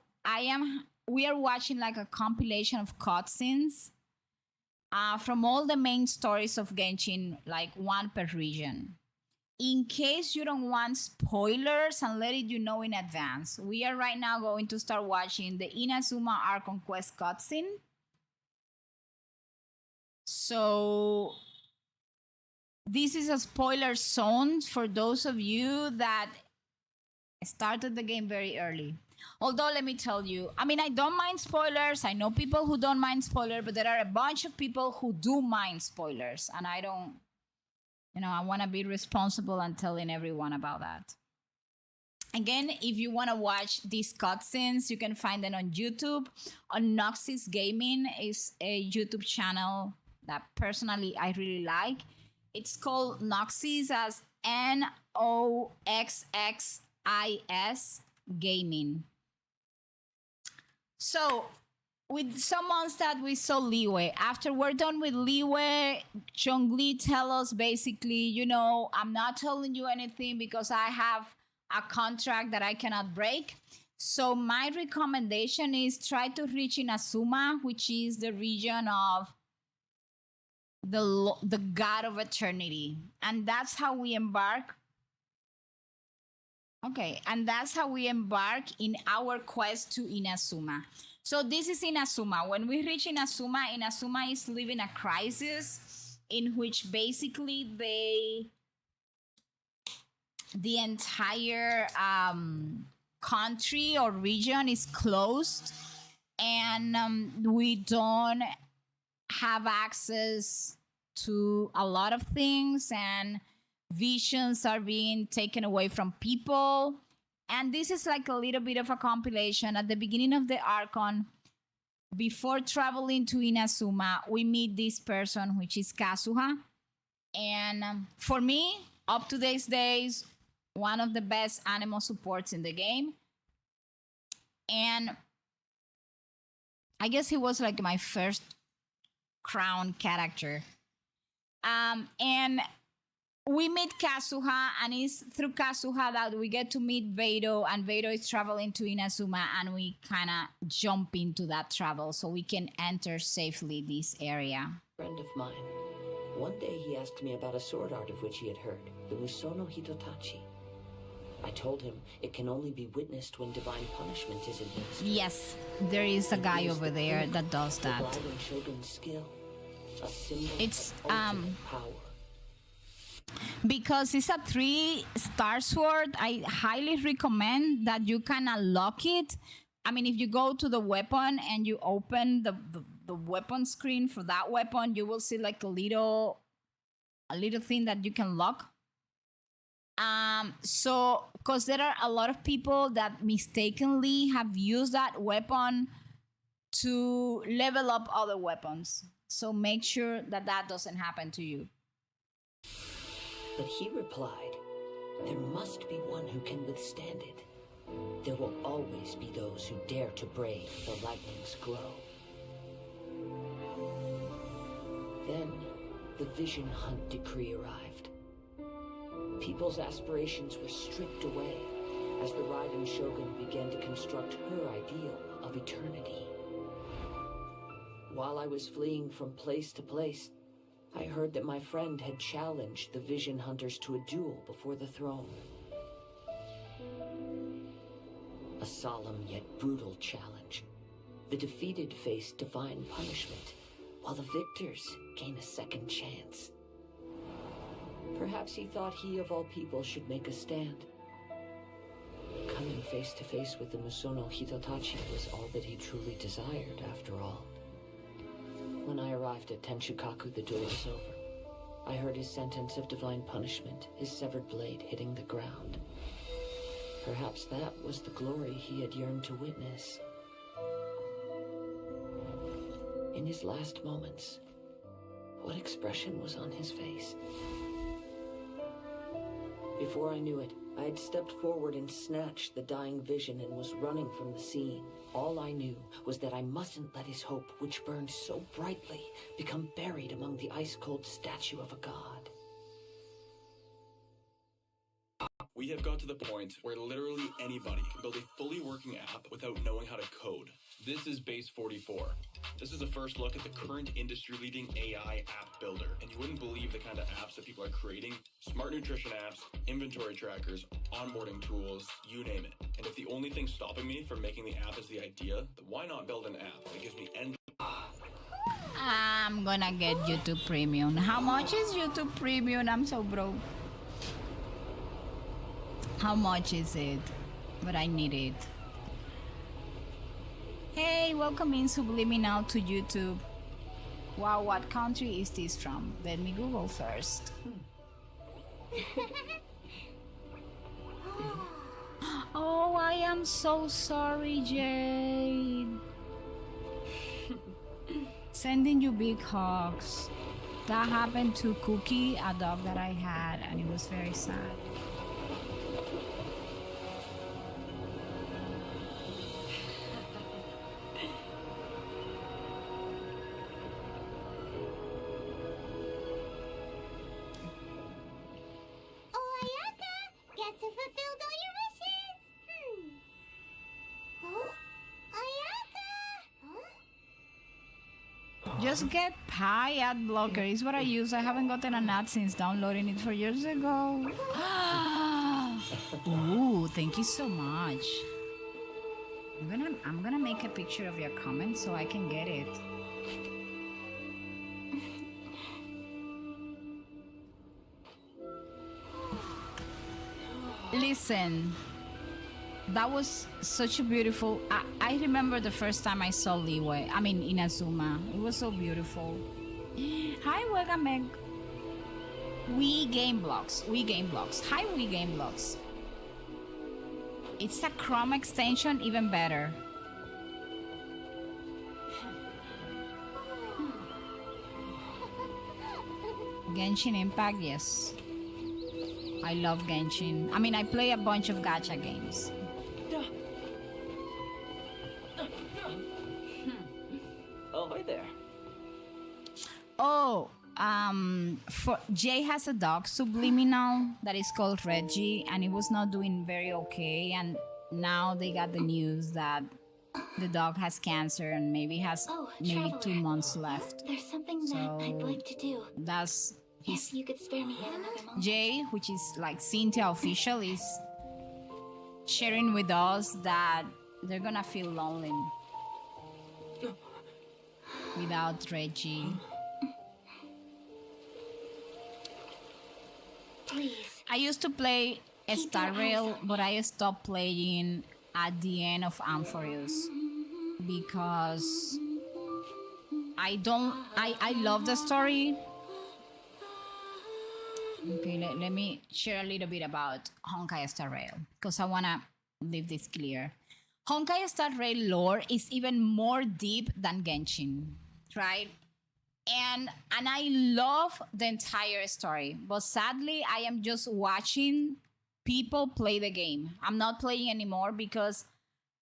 we are watching like a compilation of cutscenes from all the main stories of Genshin, like one per region. In case you don't want spoilers and letting you know in advance, we are right now going to start watching the Inazuma Archon Quest cutscene. So this is a spoiler zone for those of you that started the game very early. Although, let me tell you, I mean, I don't mind spoilers. I know people who don't mind spoilers, but there are a bunch of people who do mind spoilers. And I don't, I want to be responsible and telling everyone about that. Again, if you want to watch these cutscenes, you can find them on YouTube. On Noxys Gaming is a YouTube channel that personally I really like. It's called Noxys, as Noxxis Gaming. So, with some months that we saw Leeway. After we're done with Leeway, Zhongli tell us basically, I'm not telling you anything because I have a contract that I cannot break. So my recommendation is try to reach Inazuma, which is the region of the God of Eternity. And that's how we embark. Okay, and that's how we embark in our quest to Inazuma. So this is Inazuma. When we reach Inazuma, Inazuma is living a crisis in which basically the entire country or region is closed, and we don't have access to a lot of things, and visions are being taken away from people. And this is like a little bit of a compilation. At the beginning of the Archon, before traveling to Inazuma, we meet this person, which is Kazuha. And for me, up to these days, one of the best animal supports in the game. And I guess he was like my first crown character. And we meet Kazuha, and it's through Kazuha that we get to meet Vado, and Vado is traveling to Inazuma, and we kind of jump into that travel so we can enter safely this area. Friend of mine. One day he asked me about a sword art of which he had heard, the Musono Hitotachi. I told him it can only be witnessed when divine punishment is administered. Yes, there is a guy over there that does that. Shogun's skill, a symbol it's of ultimate power. Because it's a 3-star sword, I highly recommend that you can unlock it. I mean, if you go to the weapon and you open the weapon screen for that weapon, you will see like a little thing that you can lock. So, because there are a lot of people that mistakenly have used that weapon to level up other weapons. So make sure that that doesn't happen to you. But he replied, there must be one who can withstand it. There will always be those who dare to brave the lightning's glow. Then, the Vision Hunt decree arrived. People's aspirations were stripped away as the Raiden Shogun began to construct her ideal of eternity. While I was fleeing from place to place, I heard that my friend had challenged the Vision Hunters to a duel before the throne. A solemn yet brutal challenge. The defeated face divine punishment, while the victors gain a second chance. Perhaps he thought he of all people should make a stand. Coming face to face with the Musono Hitotachi was all that he truly desired, after all. When I arrived at Tenshukaku, the duel was over. I heard his sentence of divine punishment, his severed blade hitting the ground. Perhaps that was the glory he had yearned to witness. In his last moments, what expression was on his face? Before I knew it, I had stepped forward and snatched the dying vision and was running from the scene. All I knew was that I mustn't let his hope, which burned so brightly, become buried among the ice-cold statue of a god. We have got to the point where literally anybody can build a fully working app without knowing how to code. This is Base 44. This is a first look at the current industry-leading AI app builder, and you wouldn't believe the kind of apps that people are creating. Smart nutrition apps, inventory trackers, onboarding tools, you name it. And if the only thing stopping me from making the app is the idea, then why not build an app that gives me endless... I'm gonna get YouTube Premium. How much is YouTube Premium? I'm so broke. How much is it? But I need it. Hey, welcome in Subliminal to YouTube. Wow, what country is this from? Let me Google first. Oh, I am so sorry, Jade. Sending you big hugs. That happened to Cookie, a dog that I had, and it was very sad. Guess who fulfilled all your wishes? Huh? Ayaka? Huh? Just get Pi ad blocker is what I use. I haven't gotten an ad since downloading it 4 years ago. Ooh, thank you so much. I'm gonna make a picture of your comment so I can get it. Listen, that was such a beautiful... I remember the first time I saw Liyue. I mean, Inazuma. It was so beautiful. Hi, welcome back. We Game Blocks. Hi, We Game Blocks. It's a Chrome extension, even better. Genshin Impact, yes. I love Genshin. I mean, I play a bunch of gacha games. Oh, hi there. Oh, for Jay has a dog, Subliminal, that is called Reggie, and it was not doing very okay. And now they got the news that the dog has cancer and maybe has maybe 2 months left. There's something that I'd like to do. That's If you could spare me yet another moment. Jay, which is like Cynthia official, is sharing with us that they're gonna feel lonely without Reggie. Please. I used to play Star Rail, but I stopped playing at the end of Amphoreus because I love the story. Okay, let me share a little bit about Honkai Star Rail because I want to leave this clear. Honkai Star Rail lore is even more deep than Genshin, right? And I love the entire story, but sadly I am just watching people play the game. I'm not playing anymore because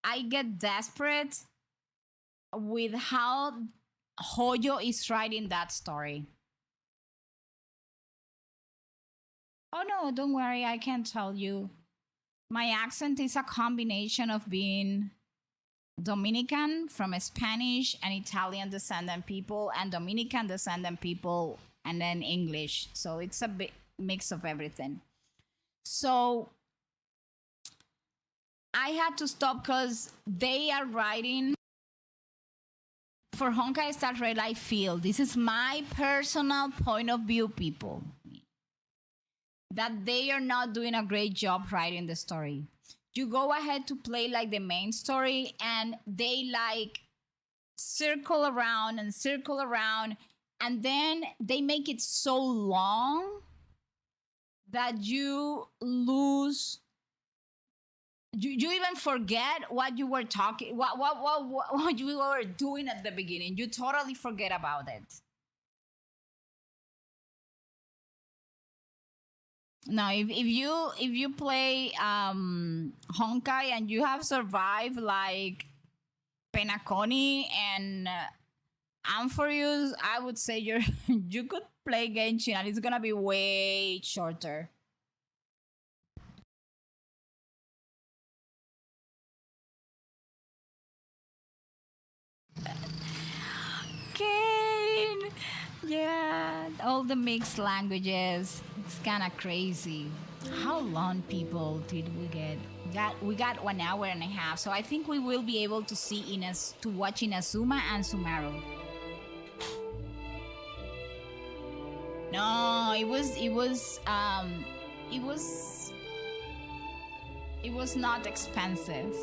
I get desperate with how Hoyo is writing that story. Oh no, don't worry, I can tell you. My accent is a combination of being Dominican from Spanish and Italian descendant people and Dominican descendant people and then English. So it's a bit mix of everything. So I had to stop because they are writing for Honkai Star Rail. I feel this is my personal point of view, people, that they are not doing a great job writing the story. You go ahead to play like the main story and they like circle around and then they make it so long that you lose, you even forget what you were talking, what you were doing at the beginning. You totally forget about it. No, if you play Honkai and you have survived like Penacony and Amphorius, I would say you could play Genshin and it's gonna be way shorter. Kane! Yeah, all the mixed languages. It's kind of crazy. How long, people, did we get? We got 1 hour and a half, so I think we will be able to see to watch Inazuma and Sumaru. No, it was not expensive.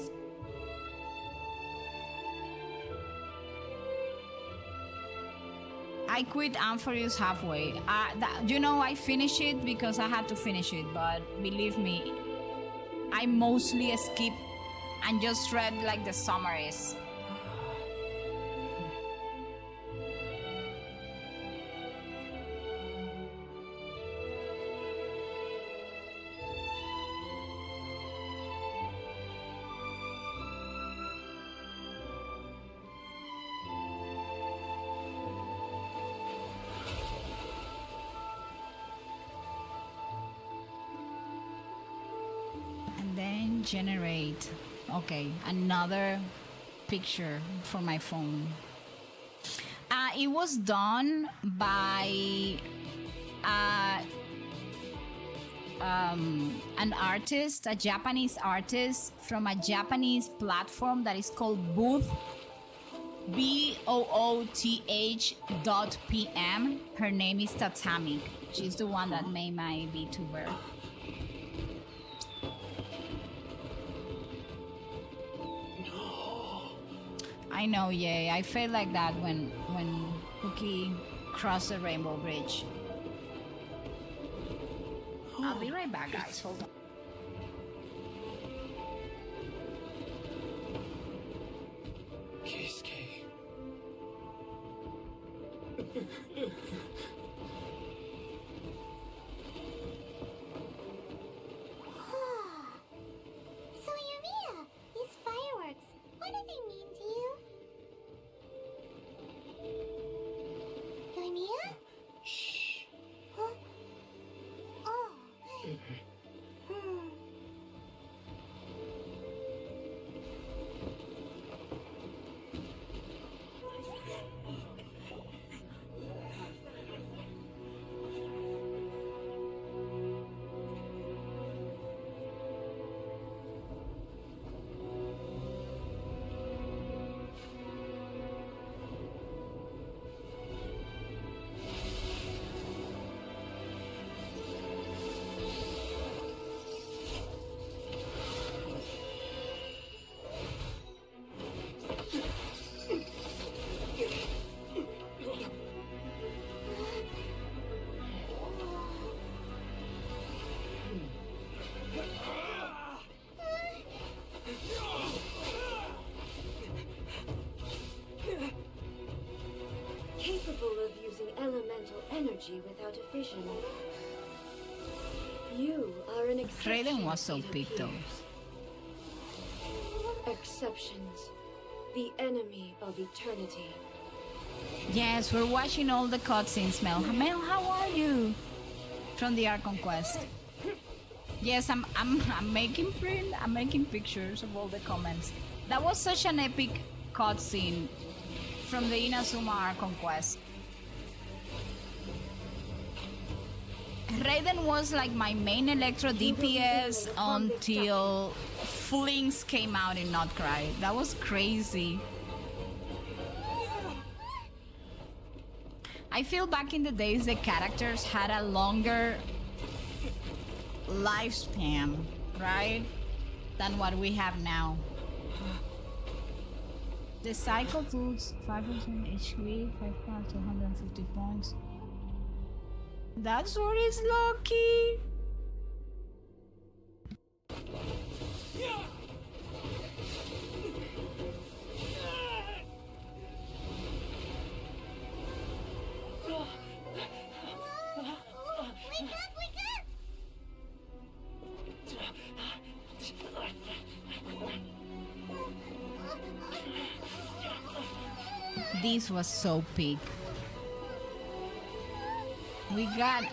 I quit Amphorius halfway. I finished it because I had to finish it, but believe me, I mostly skip and just read like the summaries. Generate. Okay, another picture for my phone. It was done by an artist, a Japanese artist from a Japanese platform that is called Booth. BOOTH.PM. Her name is Tatami. She's the one that made my VTuber. I know, yeah. I felt like that when Cookie crossed the Rainbow Bridge. I'll be right back, guys. Hold on. Keisuke. So, Yuria, these fireworks, what do they mean to you? Yuria? Shh. Huh? Oh. Capable of using elemental energy without a vision. You are an exception. Raiden was so big though. Exceptions. The enemy of eternity. Yes, we're watching all the cutscenes, Mel. Mel, how are you? From the Archon Quest. Yes, I'm making I'm making pictures of all the comments. That was such an epic cutscene from the Inazuma Archon Quest. Raiden was like my main Electro DPS until Flinks came out in Not Cry. That was crazy. I feel back in the days the characters had a longer lifespan, right? Than what we have now. The cycle foods 5% HP, 5 pounds, 150 points. That sword is lucky. Wake up, wake up! This was so peak. We got...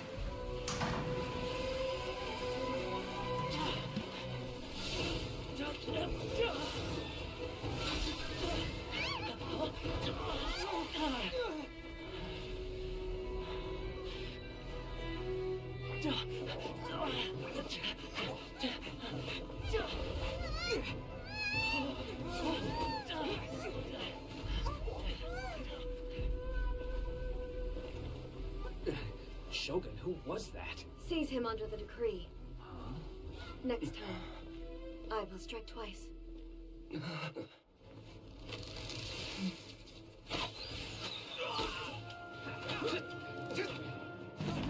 Shogun, who was that? Seize him under the decree. Next time, I will strike twice.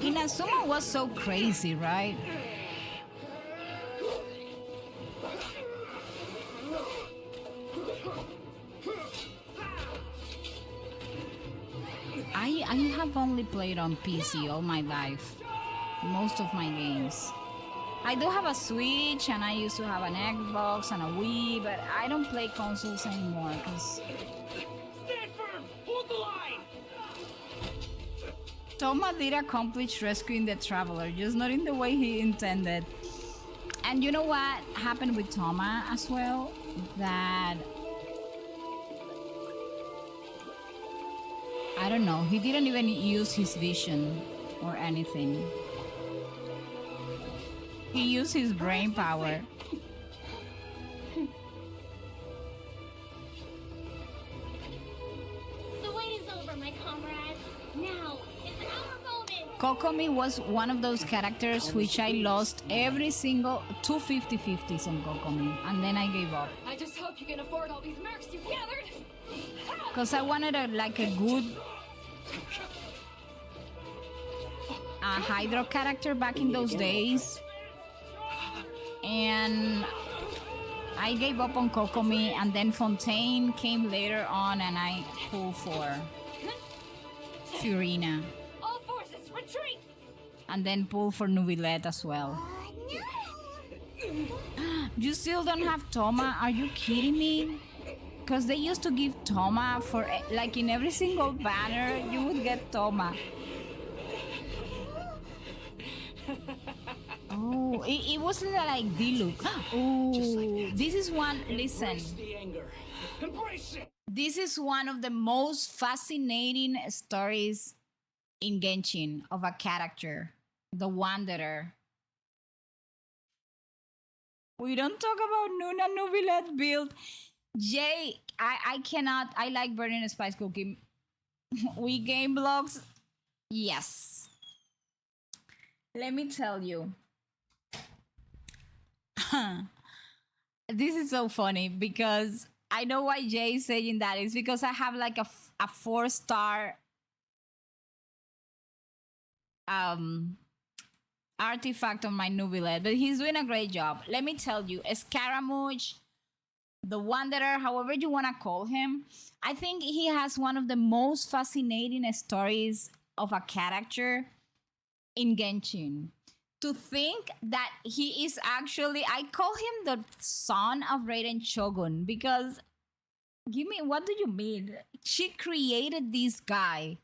Inazuma was so crazy, right? I have only played on PC all my life. Most of my games. I do have a Switch and I used to have an Xbox and a Wii, but I don't play consoles anymore because Stand firm! Hold the line! Toma did accomplish rescuing the traveler, just not in the way he intended. And you know what happened with Toma as well? That... I don't know, he didn't even use his vision or anything. He used his brain power. The wait is over, my comrades. Now is our moment. Kokomi was one of those characters which I lost every single 250-50s on Kokomi, and then I gave up. I just hope you can afford all these mercs you've gathered. Because I wanted a good Hydro character back in those days. And I gave up on Kokomi, and then Fontaine came later on, and I pulled for Furina. All forces, retreat! And then pulled for Nubilet as well. You still don't have Toma? Are you kidding me? Because they used to give Toma for, like, in every single banner, you would get Toma. Oh, it wasn't like Diluc. Oh, this is one, listen. Embrace the anger. Embrace it! This is one of the most fascinating stories in Genshin of a character, the Wanderer. We don't talk about Nuna Nubilet build. Jay, I cannot. I like burning spice cookie. We game blogs. Yes. Let me tell you. This is so funny because I know why Jay is saying that. It's because I have like a 4-star artifact on my Nubilet, but he's doing a great job. Let me tell you, Scaramouche, the Wanderer, however you want to call him, I think he has one of the most fascinating stories of a character in Genshin. To think that he is actually, I call him the son of Raiden Shogun because, what do you mean? She created this guy.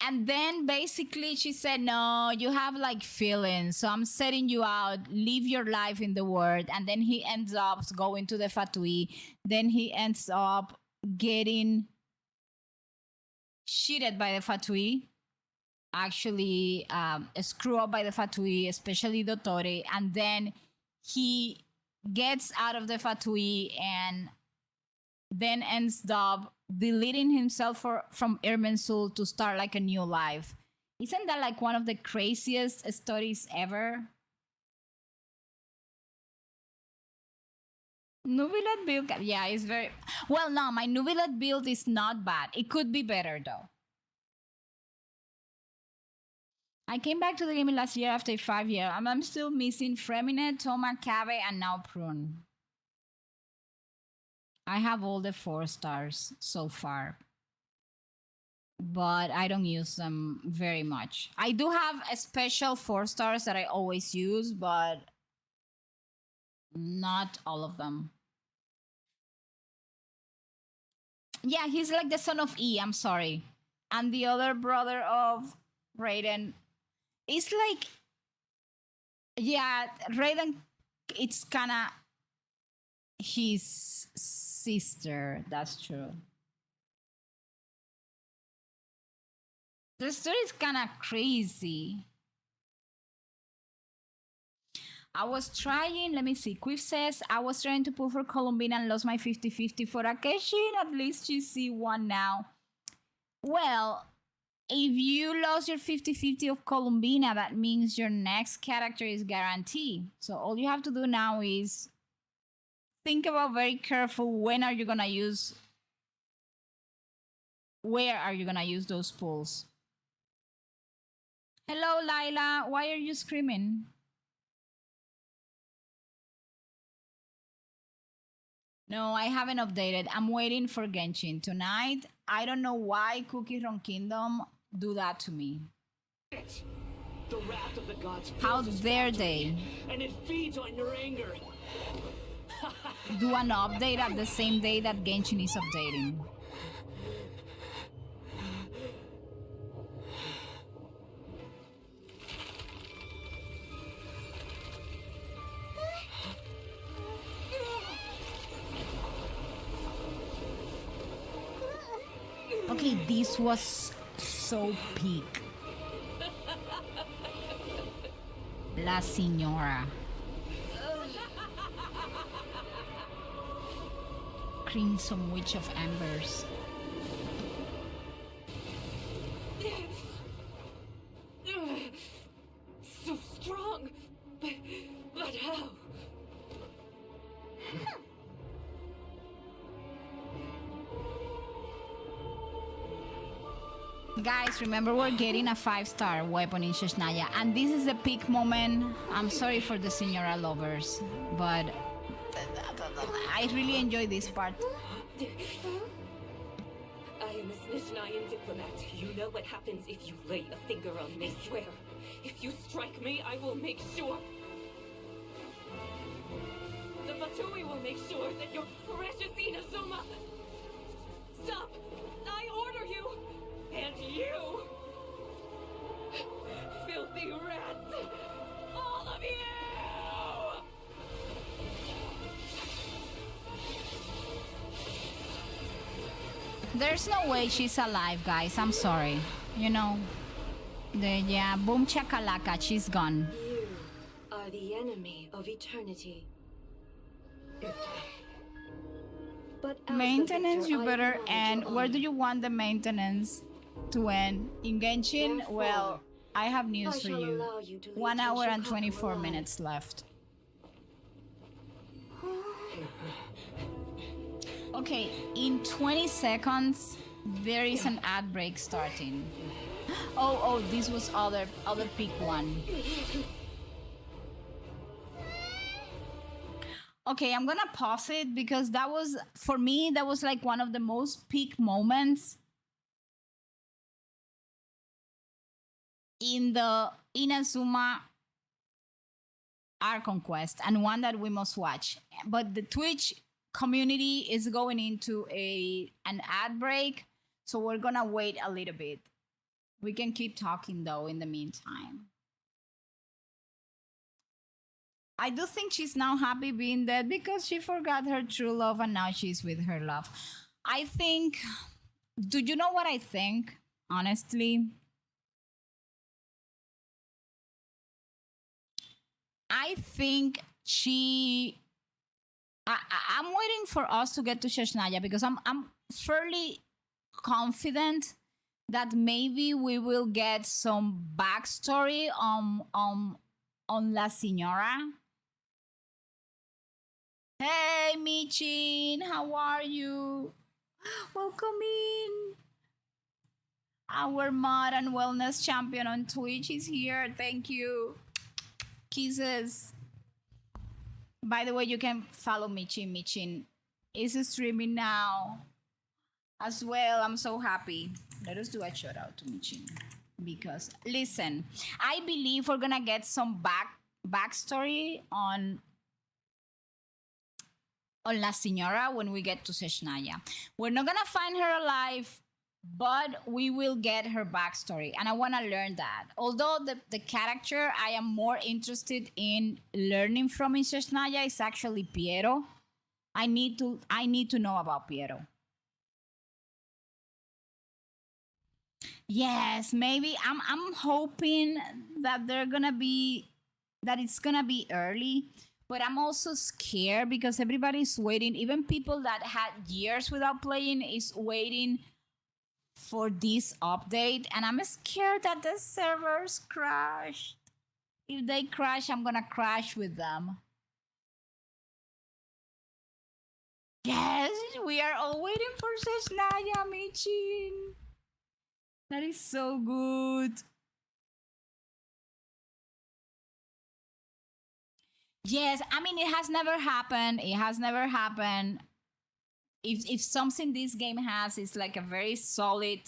And then basically she said, no, you have like feelings, so I'm setting you out, live your life in the world. And then he ends up going to the Fatui. Then he ends up getting cheated by the Fatui. Actually, screw up by the Fatui, especially Dottore. And then he gets out of the Fatui and then ends up deleting himself from Irminsul to start like a new life. Isn't that like one of the craziest stories ever? Nubilet build, yeah, it's very... Well, no, my Nubilet build is not bad. It could be better though. I came back to the game last year after 5 years. I'm still missing Freminet, Toma, Cabe, and now Prune. I have all the 4 stars so far, but I don't use them very much. I do have a special 4 stars that I always use, but not all of them. Yeah, he's like the son of E, I'm sorry. And the other brother of Raiden is like, yeah, Raiden, it's kind of his sister. That's true. The story is kind of crazy. I was trying, let me see. Quiff says, I was trying to pull for Columbine and lost my 50-50 for Akeshi. At least you see one now. Well, if you lost your 50-50 of Columbina, that means your next character is guaranteed. So all you have to do now is think about very careful when are you gonna use, where are you gonna use those pulls. Hello, Lila. Why are you screaming? No, I haven't updated. I'm waiting for Genshin tonight. I don't know why Cookie from Kingdom do that to me. The wrath of the gods. How dare they? And it feeds on your anger. Do an update at the same day that Genshin is updating. Okay, this was so peak. La Señora. Crimson Witch of Embers. So strong, but how? Guys, remember we're getting a 5-star weapon in Snezhnaya, and this is the peak moment. I'm sorry for the Senora lovers, but I really enjoy this part. I am a Snezhnayan diplomat. You know what happens if you lay a finger on me. I swear, if you strike me, I will make sure. The Fatui will make sure that your precious Inazuma. Stop! I order you! And you! Filthy rats! All of you! There's no way she's alive, guys. I'm sorry. You know, yeah, boom chakalaka, she's gone. You are the enemy of eternity. But as Maintenance, the victor, you I better acknowledge end. your Where honor. do you want the maintenance to end? In Genshin? Therefore, Well, I have news I for shall you. allow you to leave 1 hour and Tenshinkaku 24 alive. minutes left. Okay, in 20 seconds, there is an ad break starting. Oh, this was other peak one. Okay, I'm gonna pause it because that was, for me, that was like one of the most peak moments in the Inazuma Art Conquest, and one that we must watch. But the Twitch community is going into an ad break, so we're gonna wait a little bit. We can keep talking though in the meantime. I do think she's now happy being dead because she forgot her true love and now she's with her love. I think, do you know what I think? Honestly, I think I'm waiting for us to get to Snezhnaya because I'm fairly confident that maybe we will get some backstory on La Señora. Hey Michin, how are you? Welcome in. Our mod and wellness champion on Twitch is here. Thank you. Kisses. By the way, you can follow Michin. Michin is streaming now as well. I'm so happy. Let us do a shout out to Michin because listen, I believe we're gonna get some backstory on on La Senora when we get to Snezhnaya. We're not gonna find her alive, but we will get her backstory, and I want to learn that. Although the character I am more interested in learning from in Snezhnaya is actually Piero. I need to know about Piero. Yes, maybe I'm hoping that it's gonna be early, but I'm also scared because everybody's waiting. Even people that had years without playing is waiting for this update, and I'm scared that the servers crashed. If they crash, I'm gonna crash with them. Yes, we are all waiting for Snezhnaya, Michin. That is so good. Yes, I mean it has never happened. It has never happened. If something this game has is like a very solid,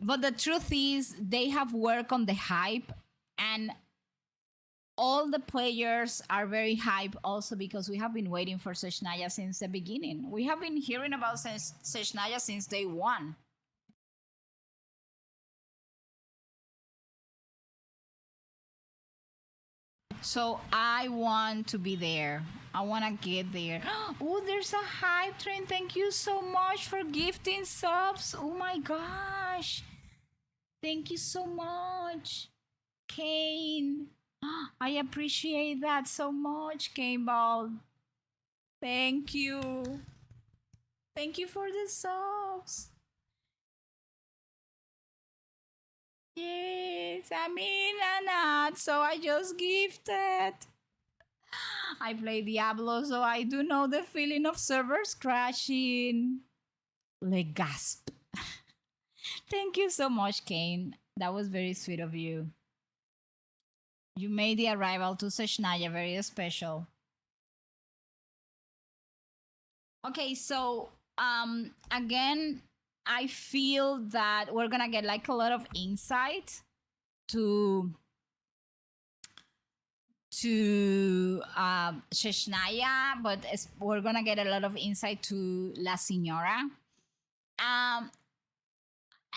but the truth is they have worked on the hype, and all the players are very hype also because we have been waiting for Snezhnaya since the beginning. We have been hearing about Snezhnaya since day one. So I want to be there. I want to get there. Oh, there's a hype train. Thank you so much for gifting subs. Oh my gosh. Thank you so much, Kane. I appreciate that so much, Kane Ball. Thank you. Thank you for the subs. Yes, I'm in and out, so I just gifted. I play Diablo, so I do know the feeling of servers crashing. Like gasp. Thank you so much, Kane. That was very sweet of you. You made the arrival to Snezhnaya very special. Okay, so again, I feel that we're gonna get like a lot of insight to Snezhnaya, but we're gonna get a lot of insight to La Senora.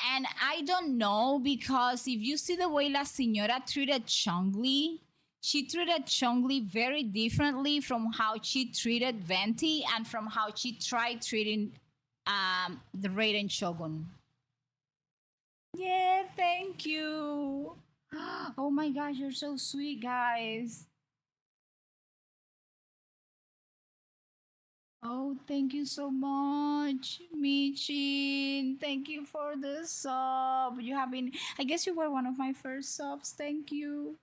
And I don't know, because if you see the way La Senora treated Chongli, she treated Chongli very differently from how she treated Venti and from how she tried treating the Raiden Shogun. Yeah, thank you. Oh my gosh, you're so sweet, guys. Oh, thank you so much, Michin. Thank you for the sub. You have been, I guess you were one of my first subs. Thank you.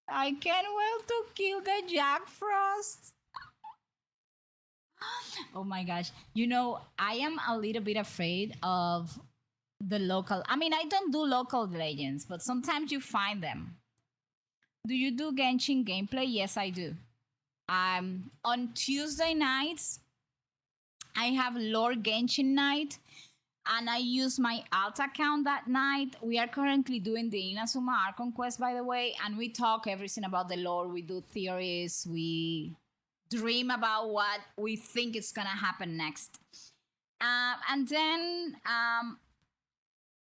I can't wait to kill the Jack Frost. Oh my gosh. You know, I am a little bit afraid of the local. I mean, I don't do local legends, but sometimes you find them. Do you do Genshin gameplay? Yes, I do. On Tuesday nights, I have Lord Genshin night, and I use my alt account that night. We are currently doing the Inazuma Archon quest, by the way, and we talk everything about the lore. We do theories. We dream about what we think is gonna happen next. And then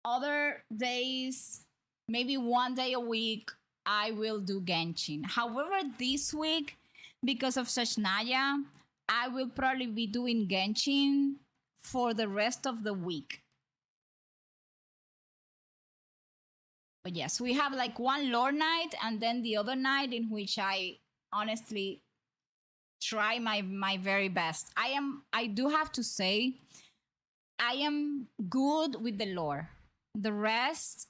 other days, maybe one day a week, I will do Genshin. However, this week, because of Snezhnaya, I will probably be doing Genshin for the rest of the week. But yes, we have like one lore night and then the other night in which I honestly try my very best. I do have to say, I am good with the lore. The rest,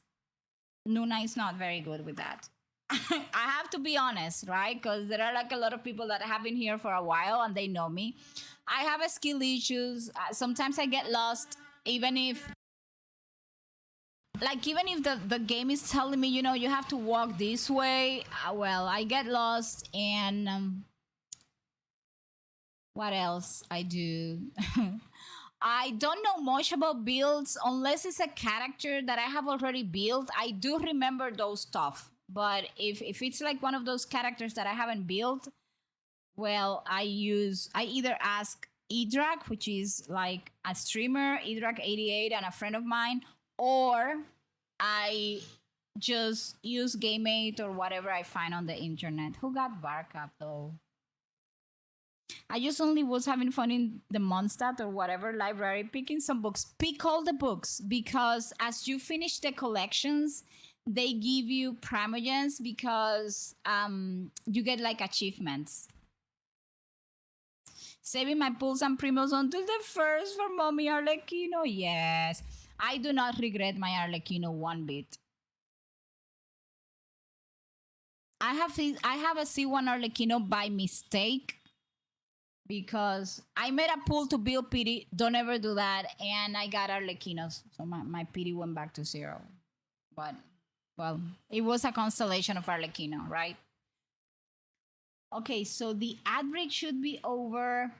Nuna is not very good with that. I have to be honest, right? Because there are like a lot of people that have been here for a while and they know me. I have a skill issues. Sometimes I get lost, even if the game is telling me, you know, you have to walk this way. Well, I get lost, and what else I do? I don't know much about builds unless it's a character that I have already built. I do remember those stuff. But if it's like one of those characters that I haven't built, well, I either ask Edrag, which is like a streamer, Edrag88, and a friend of mine, or I just use GameMate or whatever I find on the internet. Who got Barcap though? I just only was having fun in the Mondstadt or whatever library, picking some books. Pick all the books, because as you finish the collections, they give you primogens, because you get like achievements. Saving my pulls and primos until the first for Mommy Arlecchino. Yes, I do not regret my Arlecchino one bit. I have a C1 Arlecchino by mistake, because I made a pull to build pity. Don't ever do that. And I got Arlecchinos. So my pity went back to 0. But, well, it was a constellation of Arlecchino, right? Okay, so the ad break should be over.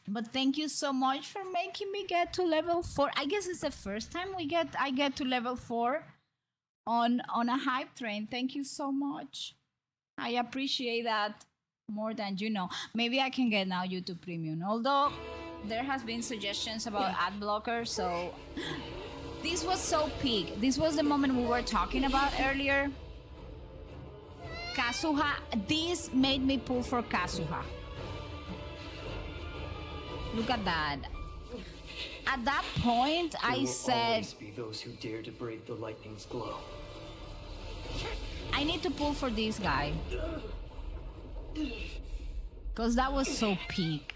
But thank you so much for making me get to level 4. I guess it's the first time I get to level 4 on a hype train. Thank you so much. I appreciate that more than you know. Maybe I can get now YouTube Premium. Although there has been suggestions about ad blockers, so this was so peak. This was the moment we were talking about earlier. Kazuha, this made me pull for Kazuha. Look at that. At that point, I said, There will always be those who dare to brave the lightning's glow. I need to pull for this guy. Because that was so peak.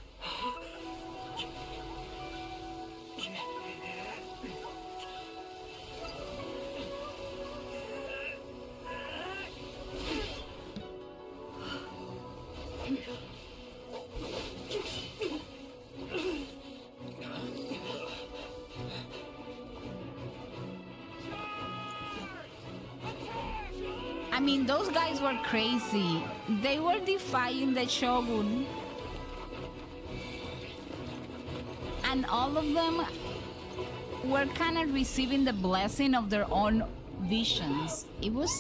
I mean, those guys were crazy. They were defying the Shogun. And all of them were kind of receiving the blessing of their own visions. It was...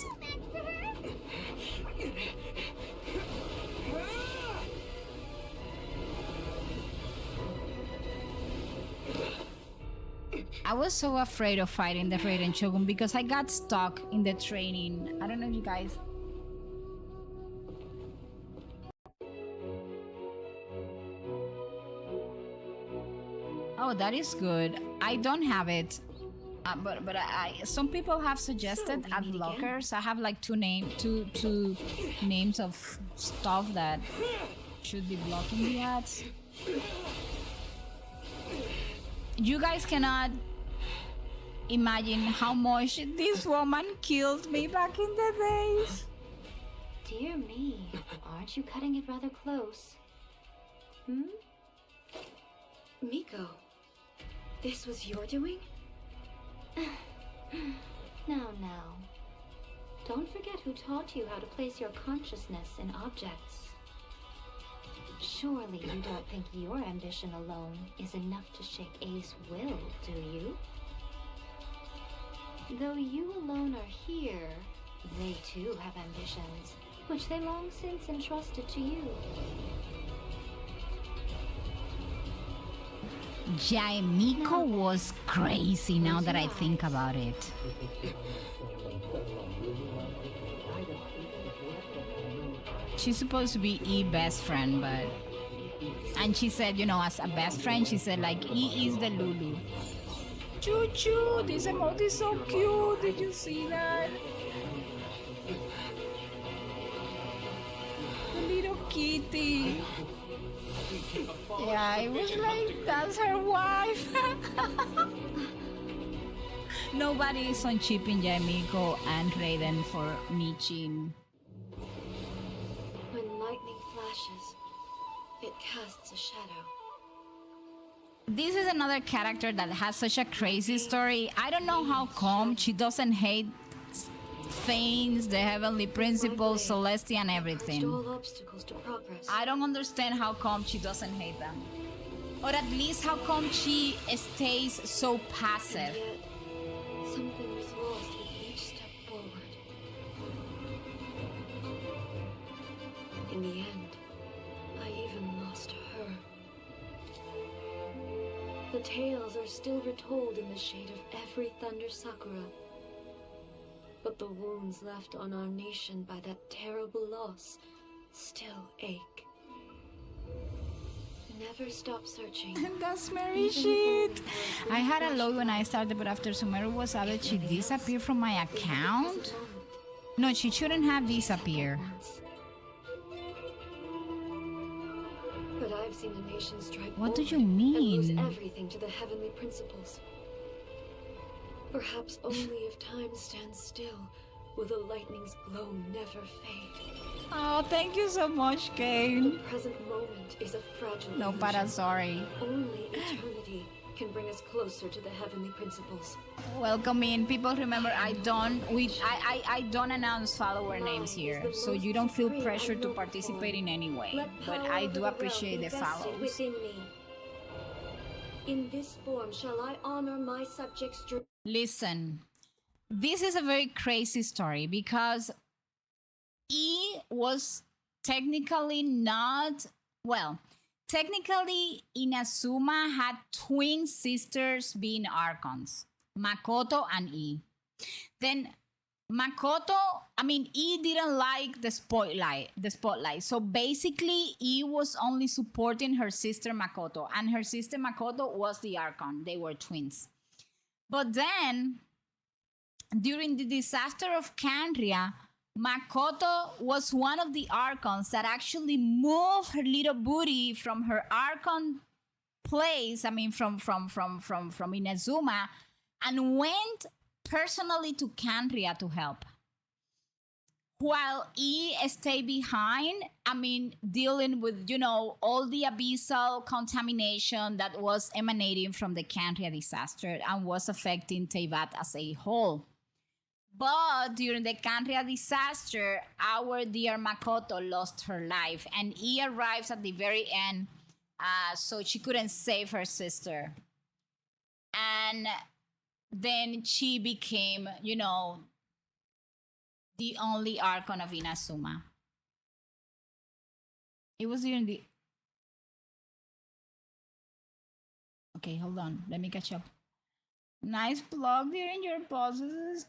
I was so afraid of fighting the Raiden Shogun because I got stuck in the training. I don't know if you guys... Oh, that is good. I don't have it. But some people have suggested ad blockers. I have like two names of stuff that should be blocking the ads. You guys cannot imagine how much this woman killed me back in the days. Dear me, aren't you cutting it rather close? Miko, this was your doing? Now. Don't forget who taught you how to place your consciousness in objects. Surely you don't think your ambition alone is enough to shake A's will, do you? Though you alone are here, they too have ambitions, which they long since entrusted to you. Jaimiko was crazy now that I think about it. She's supposed to be E best friend, but... And she said, you know, as a best friend, she said, like, E is the Lulu. Choo-choo, this emote is so cute. Did you see that? The little kitty. Yeah, it was like, that's her wife. Nobody is on chipping Jaimiko and Raiden for Michin. When lightning flashes, it casts a shadow. This is another character that has such a crazy story. I don't know how come she doesn't hate Thanes, the Heavenly Principles, Celestia, and everything. I don't understand how come she doesn't hate them. Or at least how come she stays so passive. Something was lost with each step forward. In the end, The tales are still retold in the shade of every Thunder Sakura. But the wounds left on our nation by that terrible loss still ache. Never stop searching. That's Mary shit. I had a load when I started, but after Sumeru was added, she disappeared from my account. No, she shouldn't have disappeared. But I've seen a nation strike What do you forward and lose mean? everything to the heavenly principles. Perhaps only if time stands still will the lightning's glow never fade. Oh, thank you so much, Kane. The present moment is a fragile No, illusion. para, sorry. Only eternity can bring us closer to the heavenly principles. Welcome in. People, remember, I don't announce follower names here, so you don't feel pressure to participate in any way. But I do appreciate the follows. Within me. In this form shall I honor my subjects' dreams. Listen, this is a very crazy story because E was technically not, well, technically Inazuma had twin sisters being Archons, Makoto and E. Then E didn't like the spotlight. So basically E was only supporting her sister Makoto, and her sister Makoto was the Archon. They were twins. But then, during the disaster of Canria, Makoto was one of the Archons that actually moved her little booty from her Archon place, from Inazuma, and went personally to Canria to help. While E stayed behind, dealing with, all the abyssal contamination that was emanating from the Canria disaster and was affecting Teyvat as a whole. But during the Canria disaster, our dear Makoto lost her life, and E arrives at the very end, so she couldn't save her sister. And then she became, the only Archon of Inazuma. It was during the... Okay, hold on. Let me catch up. Nice blog during your pauses.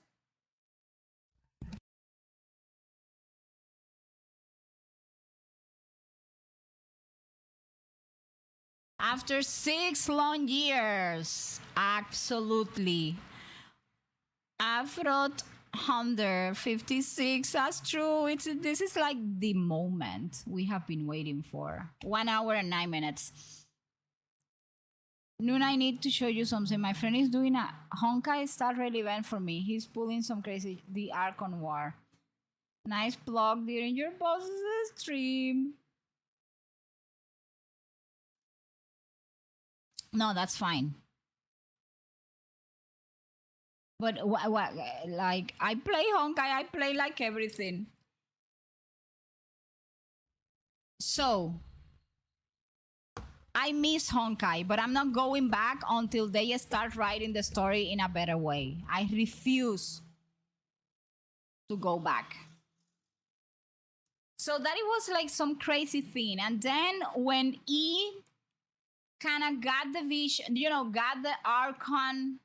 After 6 long years, absolutely. Afrot 156, that's true. This is like the moment we have been waiting for. 1 hour and 9 minutes. Noon, I need to show you something. My friend is doing a Honkai Star Rail event for me. He's pulling some crazy, the Archon War. Nice blog during your boss's stream. No, that's fine. But what, like, I play Honkai, I play like everything. So, I miss Honkai, but I'm not going back until they start writing the story in a better way. I refuse to go back. So that it was like some crazy thing. And then when E kind of got the vision, got the Archon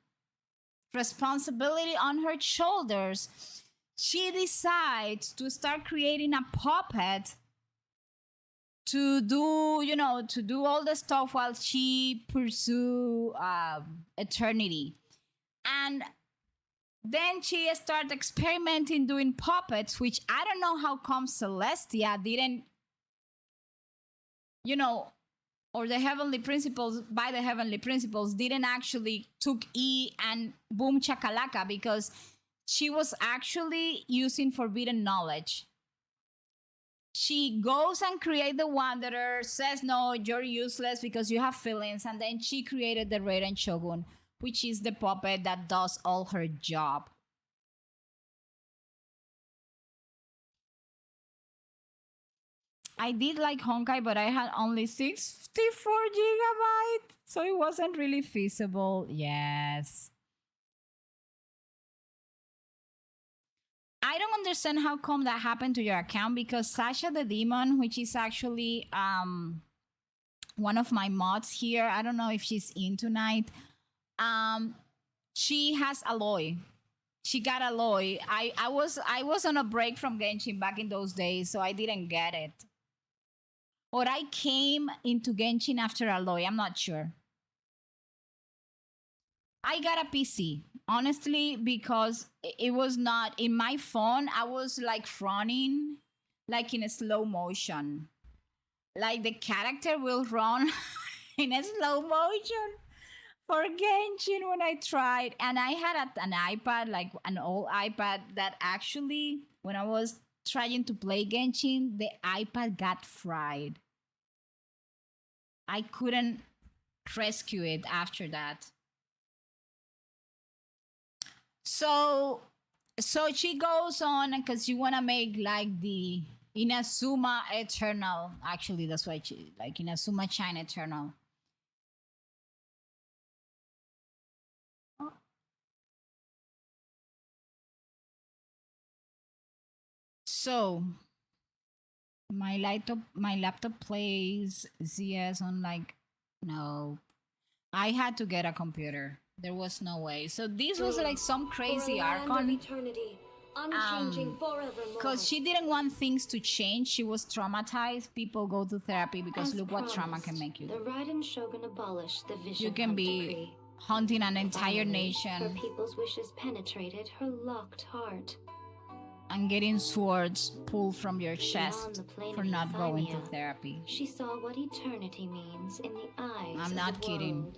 responsibility on her shoulders, she decides to start creating a puppet to do all the stuff while she pursue eternity. And then she started experimenting doing puppets, which I don't know how come Celestia didn't, or the heavenly principles, by the heavenly principles, didn't actually took E and boom chakalaka, because she was actually using forbidden knowledge. She goes and creates the Wanderer, says, no, you're useless because you have feelings. And then she created the Raiden Shogun, which is the puppet that does all her job. I did like Honkai, but I had only 64 gigabytes, so it wasn't really feasible. Yes. I don't understand how come that happened to your account, because Sasha the Demon, which is actually one of my mods here. I don't know if she's in tonight. She has Aloy. She got Aloy. I was on a break from Genshin back in those days, so I didn't get it. Or I came into Genshin after Aloy. I'm not sure. I got a PC, honestly, because it was not in my phone. I was like running, like in a slow motion. Like the character will run in a slow motion for Genshin when I tried. And I had an iPad, like an old iPad, that actually, when I was trying to play Genshin, the iPad got fried. I couldn't rescue it after that. So she goes on, because you want to make like the Inazuma Eternal. Actually, that's why she, like Inazuma Shine Eternal. So my laptop plays ZS on like, no. I had to get a computer. There was no way. So this was like some crazy Archon. Because she didn't want things to change. She was traumatized. People go to therapy because look what trauma can make you. The Raiden Shogun abolished the vision. You can be decree. hunting an entire Finally, nation. Her people's wishes penetrated her locked heart. And getting swords pulled from your Beyond chest the plane for of not going to Euphemia, therapy. She saw what eternity means in the eyes I'm of not the kidding. world.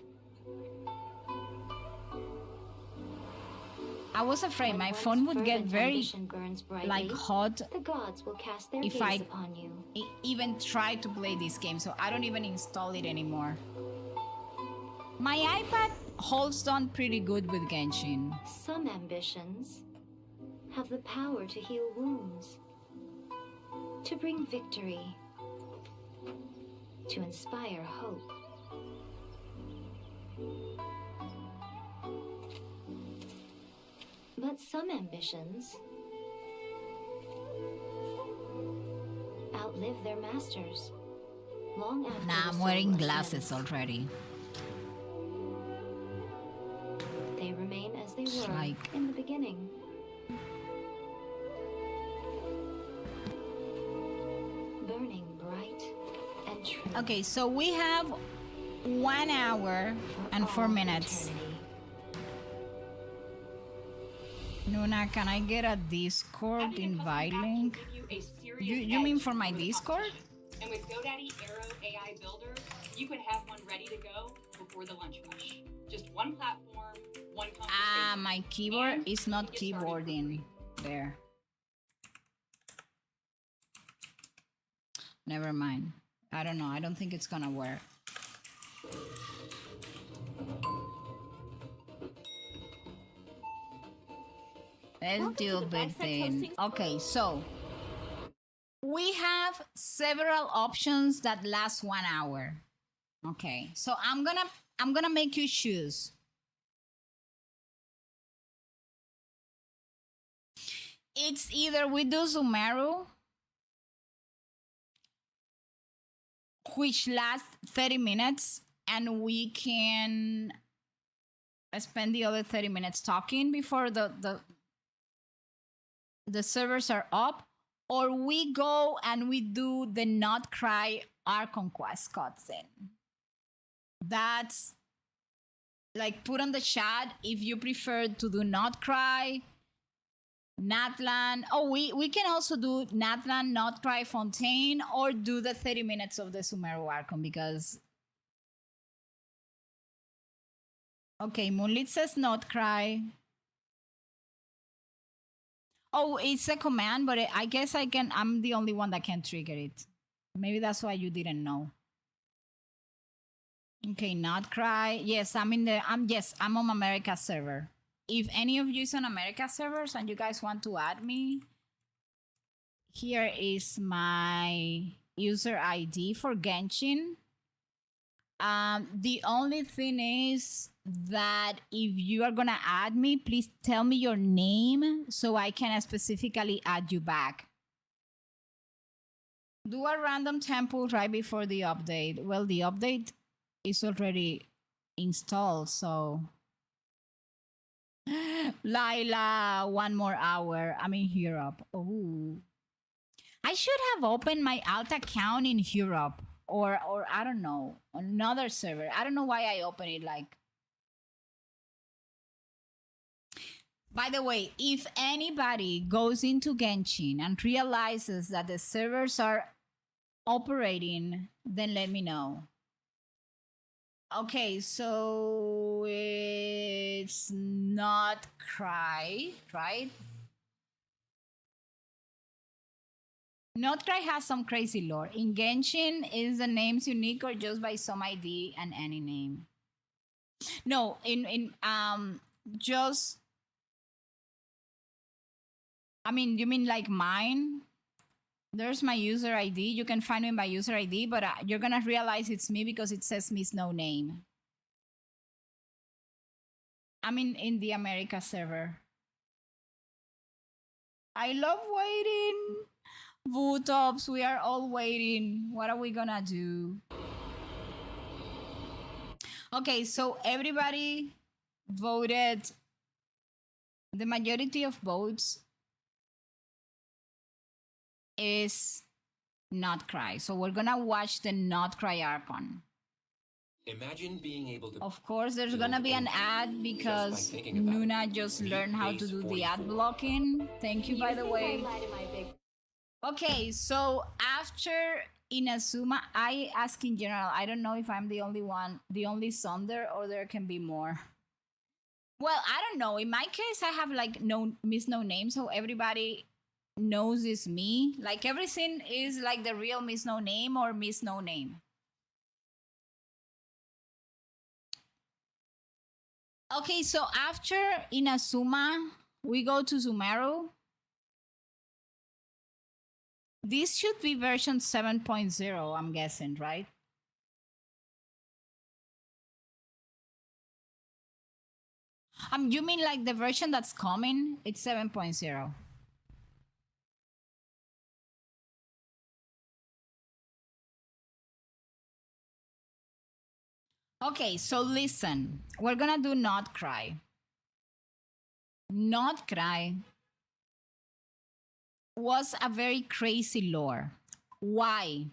I was afraid my Once phone would get fervent very ambition burns brightly, like hot the gods will cast their if gaze I upon you. even try to play this game, so I don't even install it anymore. My iPad holds on pretty good with Genshin. Some ambitions have the power to heal wounds, to bring victory, to inspire hope. But some ambitions outlive their masters. Long after Nah, the I'm soul wearing ascends, glasses already. they remain as they It's were like- in the beginning. Burning bright and true. Okay, so we have 1 hour and 4 minutes. Nuna, can I get a Discord invite link? You mean for my Discord? And with GoDaddy Arrow AI Builder, you can have one ready to go before the lunch rush. Just one platform, one conversation. Ah, my keyboard And is not you get started keyboarding there. Never mind. I don't know. I don't think it's gonna work. Let's do a bit thing. Okay, so we have several options that last 1 hour. Okay, so I'm gonna make you choose. It's either we do Sumeru, which lasts 30 minutes, and we can spend the other 30 minutes talking before the servers are up, or we go and we do the Not Cry Archon Quest cutscene. That's like, put on the chat if you prefer to do Not Cry, Natlan. Oh, we can also do Natlan, Not Cry, Fontaine, or do the 30 minutes of the Sumeru Archon, because... Okay, Moonlit says Not Cry. Oh, it's a command, but I guess I'm the only one that can trigger it. Maybe that's why you didn't know. Okay, Not Cry. Yes, I'm on America server. If any of you is on America servers and you guys want to add me, here is my user ID for Genshin. The only thing is that if you are gonna add me, please tell me your name so I can specifically add you back. Do a random temple right before the update. Well, the update is already installed, so Lila, 1 more hour. I'm in Europe. Oh, I should have opened my alt account in Europe, or I don't know, another server. I don't know why I opened it. Like, by the way, if anybody goes into Genshin and realizes that the servers are operating, then let me know. Okay, so it's not Cry, right? Not Cry has some crazy lore. In Genshin, is the names unique or just by some ID and any name? No, in just, I mean, you mean like mine? There's my user ID. You can find me by user ID, but you're gonna realize it's me because it says Miss No Name. I'm in the America server. I love waiting. Vutops, we are all waiting. What are we gonna do? Okay, so everybody voted. The majority of votes is Not Cry. So we're gonna watch the Not Cry Archon. Imagine being able to. Of course, there's gonna be an ad because Nuna just learned how to do the ad blocking. Thank you, by the way. Okay, so after Inazuma, I ask in general, I don't know if I'm the only one, the only Sonder, or there can be more. Well, I don't know. In my case, I have like no Miss No Name, so everybody knows it's me. Like everything is like the real Miss No Name or Miss No Name. Okay, so after Inazuma, we go to Sumeru. This should be version 7.0, I'm guessing, right? You mean like the version that's coming? It's 7.0. Okay, so listen. We're gonna do Not Cry. Not Cry was a very crazy lore. Why?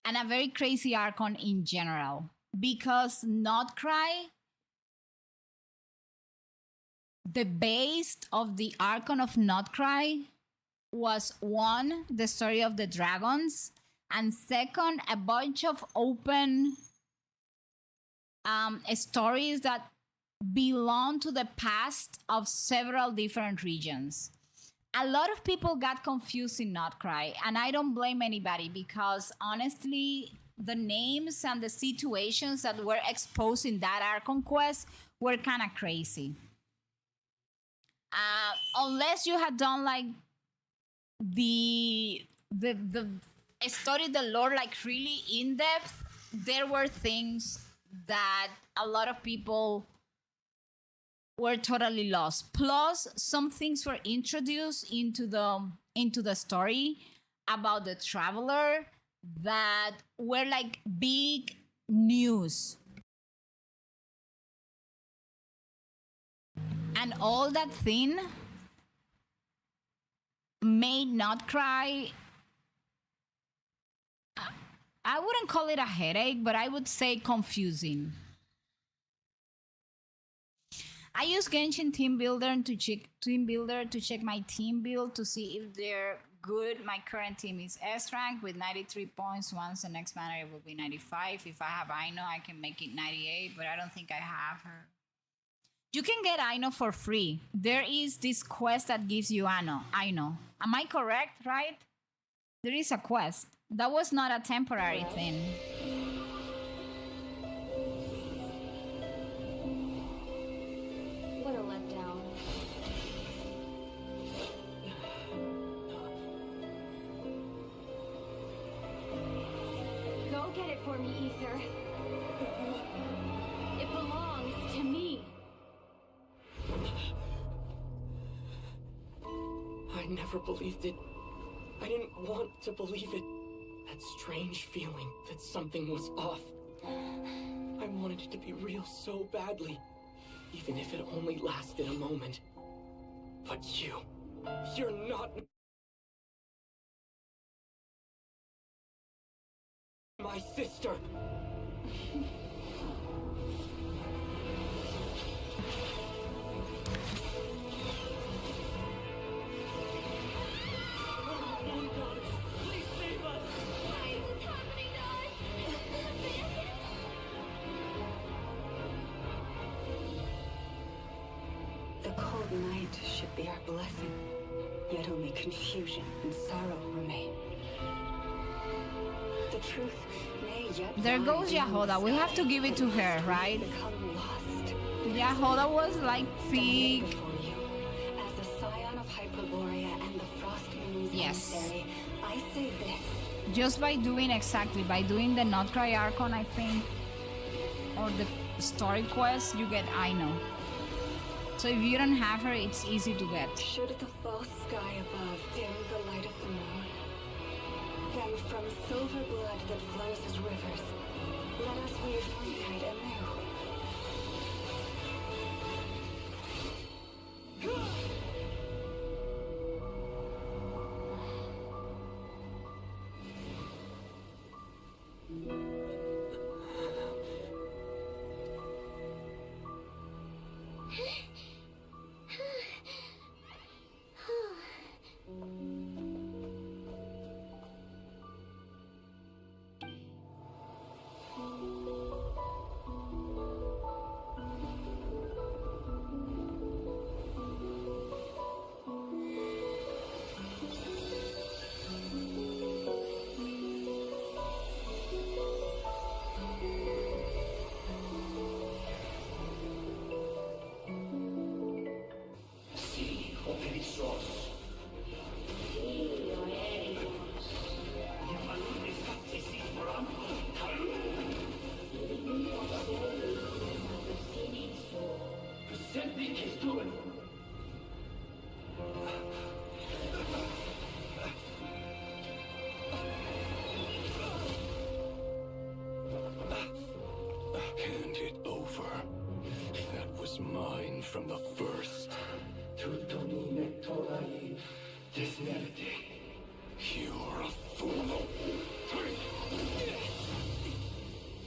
And a very crazy Archon in general. Because Not Cry, the base of the Archon of Not Cry was one, the story of the dragons, and second, a bunch of open stories that belong to the past of several different regions. A lot of people got confused in Not Cry, and I don't blame anybody because honestly, the names and the situations that were exposed in that Archon quest were kind of crazy. Unless you had done like the story, the lore, like really in depth, there were things that a lot of people were totally lost. Plus, some things were introduced into the story about the traveler that were like big news. And all that thing made Not Cry, I wouldn't call it a headache, but I would say confusing. I use Genshin Team Builder to check my team build to see if they're good. My current team is S rank with 93 points. Once the next banner, it will be 95. If I have Aino, I can make it 98, but I don't think I have her. You can get Aino for free. There is this quest that gives you Aino. Am I correct, right? There is a quest. That was not a temporary thing. What a letdown. Go get it for me, Ether. It belongs to me. I never believed it. I didn't want to believe it. that strange feeling that something was off. I wanted it to be real so badly, even if it only lasted a moment. But you're not my sister. The cold night should be our blessing, yet only confusion and sorrow remain. The truth may yet There goes Yahoda. We have to give it to her, right? Yahoda was like big. As the scion of Hyperborea and the Frost Moon's Yes. emissary, I say this. Just by doing by doing the Not Cry Archon, I think, or the story quest, you get Aino. So if you don't have her, it's easy to get. Should the false sky above dim the light of the moon, then from silver blood that flows as rivers, let us weave moonlight anew. Hand it over. That was mine from the first. You're a fool.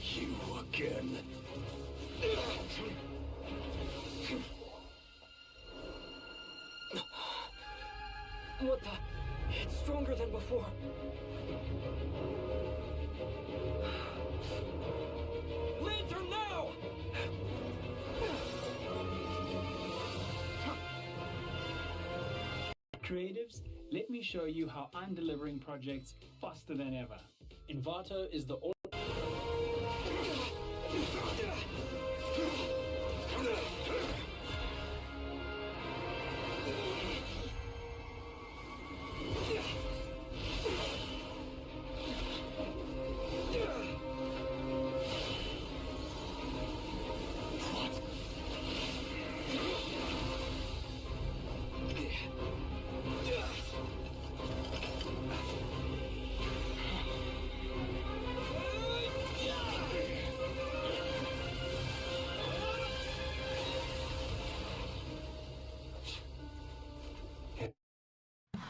You again. What the? It's stronger than before. Lantern now! Creatives, let me show you how I'm delivering projects faster than ever. Envato is the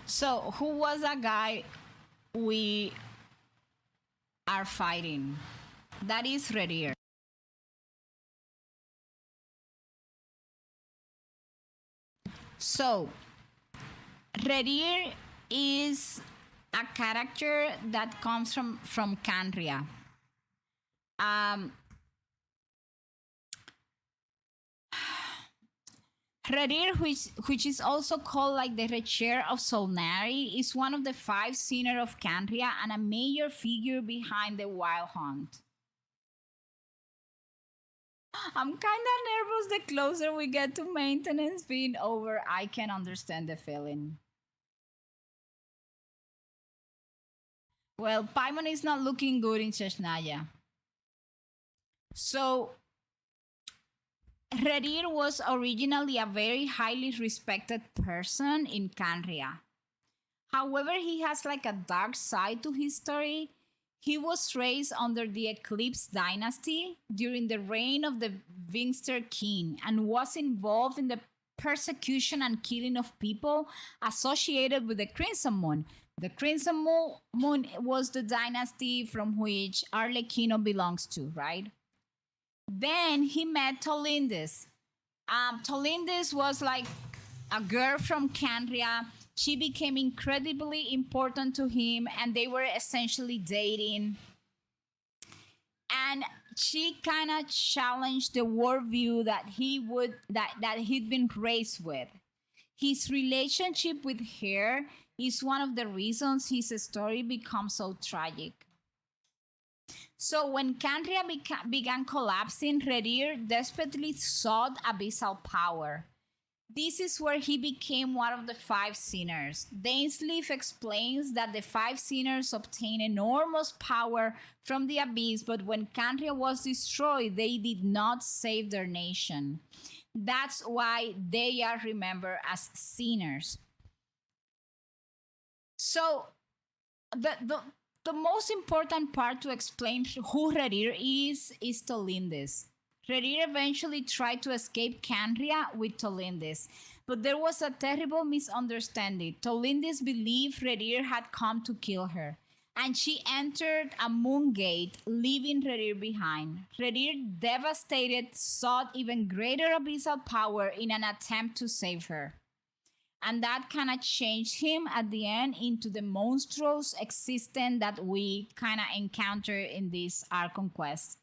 So, who was that guy we are fighting? That is Redir. So, Redir is a character that comes from Canria. Redir, which is also called like the Red Chair of Solnari, is one of the 5 Sinner of Canria and a major figure behind the Wild Hunt. I'm kind of nervous the closer we get to maintenance being over. I can understand the feeling. Well, Paimon is not looking good in Snezhnaya. So, Redir was originally a very highly respected person in Canria. However, he has like a dark side to his story. He was raised under the Eclipse dynasty during the reign of the Vingster king and was involved in the persecution and killing of people associated with the Crimson Moon. The Crimson Moon was the dynasty from which Arlecchino belongs to, right? Then he met Tolindis. Tolindis was like a girl from Candria. She became incredibly important to him, and they were essentially dating. And she kind of challenged the worldview that he'd been raised with. His relationship with her is one of the reasons his story becomes so tragic. So when Candria began collapsing, Rerir desperately sought abyssal power. This is where he became one of the five sinners. Dainsleif explains that the five sinners obtained enormous power from the abyss, but when Candria was destroyed, they did not save their nation. That's why they are remembered as sinners. So the most important part to explain who Rerir is Tolindis. Rerir eventually tried to escape Candria with Tolindis, but there was a terrible misunderstanding. Tolindis believed Rerir had come to kill her, and she entered a moon gate, leaving Rerir behind. Rerir, devastated, sought even greater abyssal power in an attempt to save her. And that kind of changed him at the end into the monstrous existence that we kind of encounter in this Archon quest.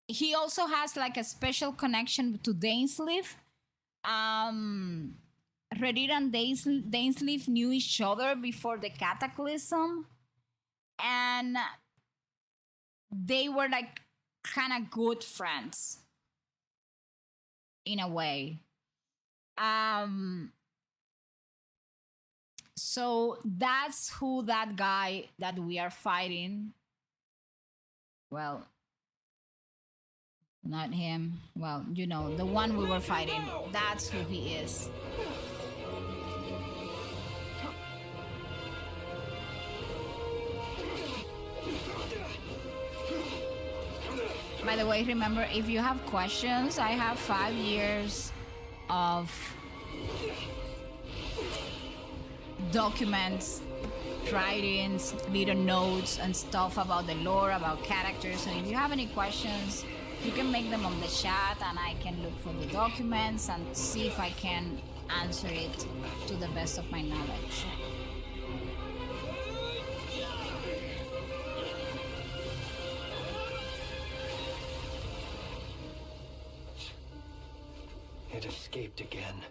He also has like a special connection to Dainsleif. Rerir and Dainsleif knew each other before the Cataclysm, and they were like kind of good friends in a way. So that's who that guy that we are fighting. Well, not him. Well, you know, the one we were fighting. That's who he is. By the way, remember, if you have questions, I have 5 years of documents, writings, little notes and stuff about the lore, about characters. So if you have any questions, you can make them on the chat and I can look for the documents and see if I can answer it to the best of my knowledge. It escaped again.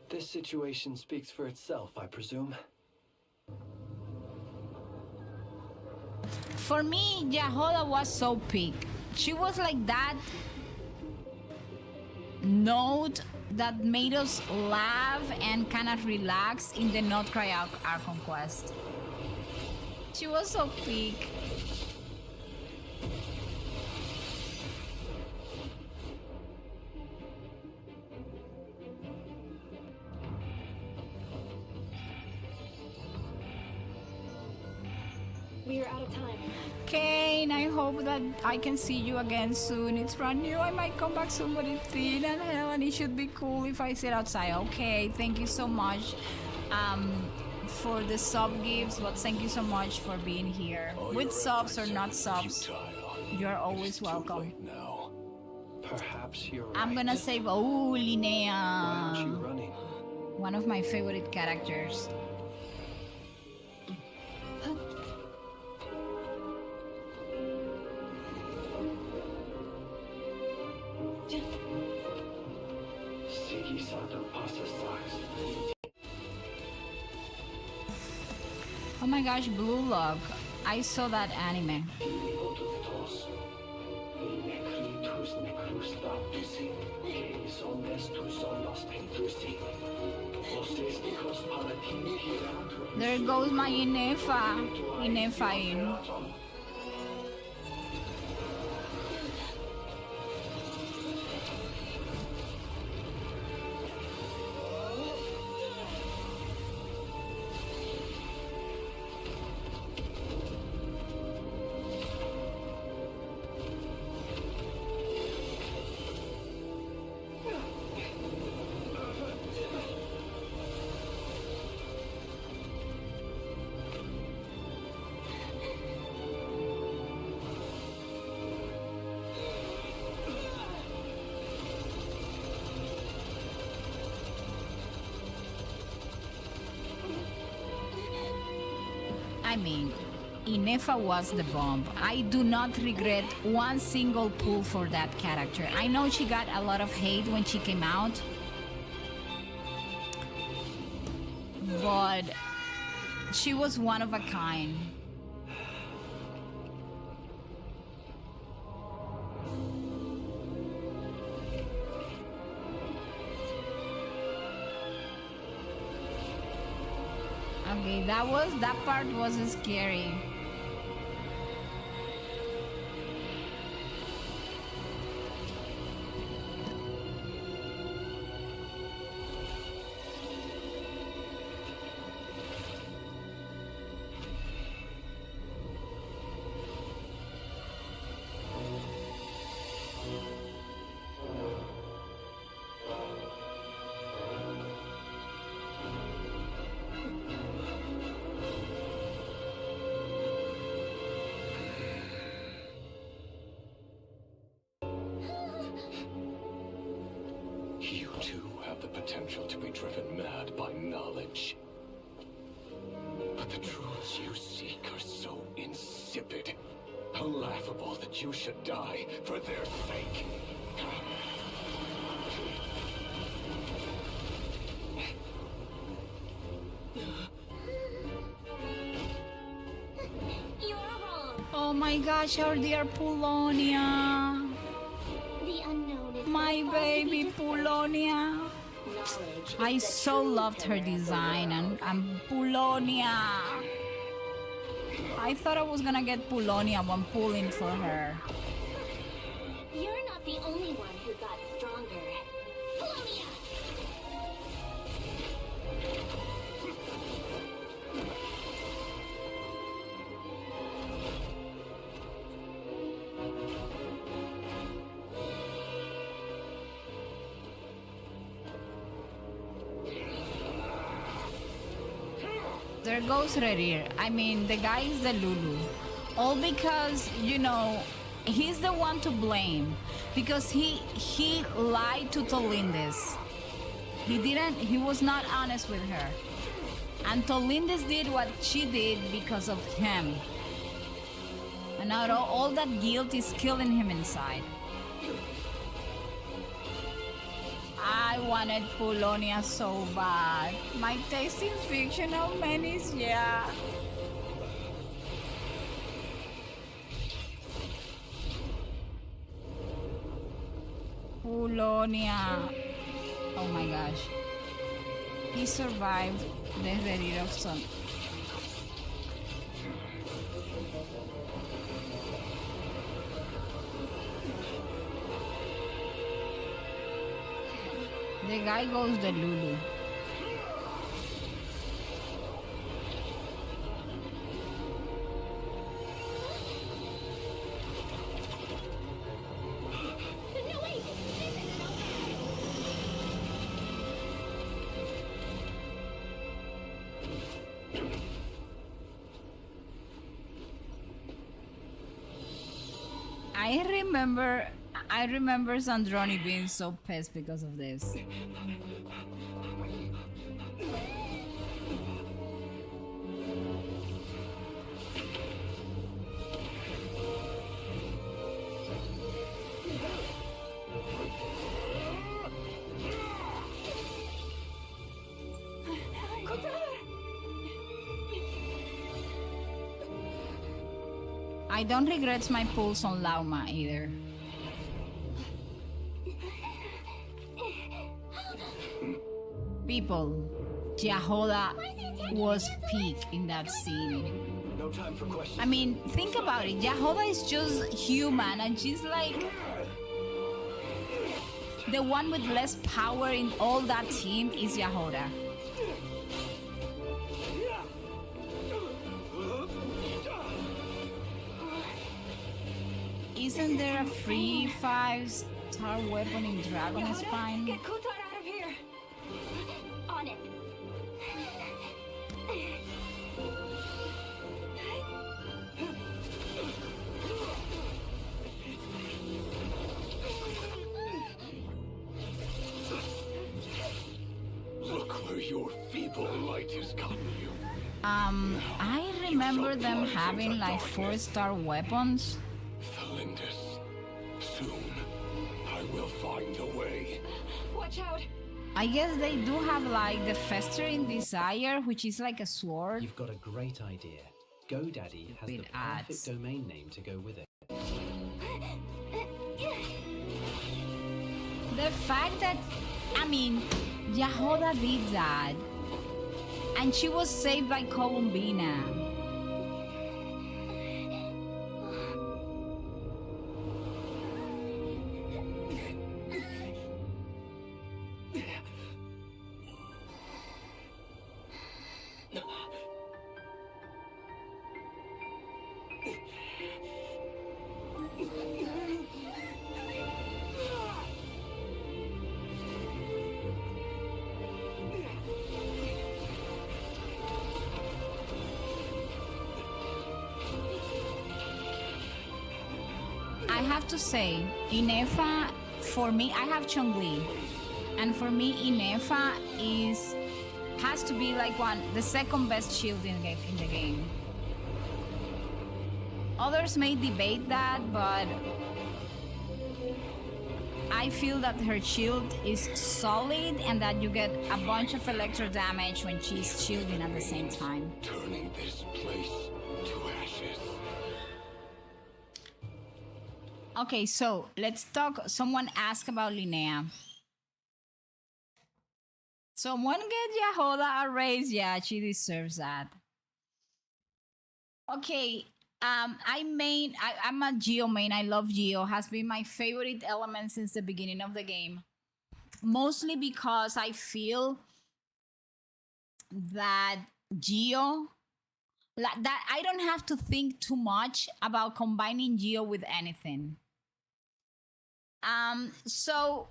This situation speaks for itself, I presume. For me, Yahoda was so peak. She was like that note that made us laugh and kind of relax in the Not Cry Archon quest. She was so peak. We are out of time. Kane, I hope that I can see you again soon. It's brand new. I might come back soon, but it's thin and hell, and it should be cool if I sit outside. Okay, thank you so much for the sub gifts, but thank you so much for being here. With subs or not subs, you're always welcome. Perhaps you're right. I'm gonna save Linnea. Why aren't you running? One of my favorite characters. Oh my gosh, Blue Lock. I saw that anime. There goes my Inefa. I mean, Inefa was the bomb. I do not regret one single pull for that character. I know she got a lot of hate when she came out, but she was one of a kind. Okay, that part was scary. You too have the potential to be driven mad by knowledge. But the truths you seek are so insipid. How laughable that you should die for their sake. You're wrong. Oh my gosh, our dear Polonia. The unknown is My baby Polonia. Knowledge I is the so true loved her pillar of the design and Polonia. I thought I was gonna get Polonia when pulling for her. You're not the only one who got stronger. Polonia! There goes Rerir. I mean, the guy is the Lulu. All because, you know, he's the one to blame. Because he lied to Tolindis. He was not honest with her. And Tolindis did what she did because of him. And now all that guilt is killing him inside. I wanted Polonia so bad. My taste in fictional menace, yeah. Polonia. Oh my gosh. He survived the Rerir of Sun. The guy goes the Lulu. I remember Sandroni being so pissed because of this. I don't regret my pulls on Lauma either. People, Yahoda was peak in that scene. No time for questions. I mean, think about it. Yahoda is just human and she's like the one with less power in all that team is Yahoda. Isn't there a free 5-star weapon in Dragon Spine? Get Kutar out of here! On it. Look where your feeble light has gotten you. I remember them having like 4-star weapons. Felindus, soon I will find a way. Watch out! I guess they do have like the Festering Desire, which is like a sword. You've got a great idea. GoDaddy has the perfect domain name to go with it. The fact that, I mean, Yahoda did that, and she was saved by Columbina. I have to say, Inefa, for me, I have Chongli, and for me, Inefa has to be like the second best shield in the game. Others may debate that, but I feel that her shield is solid and that you get a bunch of electro damage when she's shielding at the same time. Turning this place to ashes. Okay, so let's talk. Someone asked about Linnea. Someone get Yahoda a raise. Yeah, she deserves that. Okay, I'm a Geo main. I love Geo. Has been my favorite element since the beginning of the game. Mostly because I feel that Geo, that I don't have to think too much about combining Geo with anything. So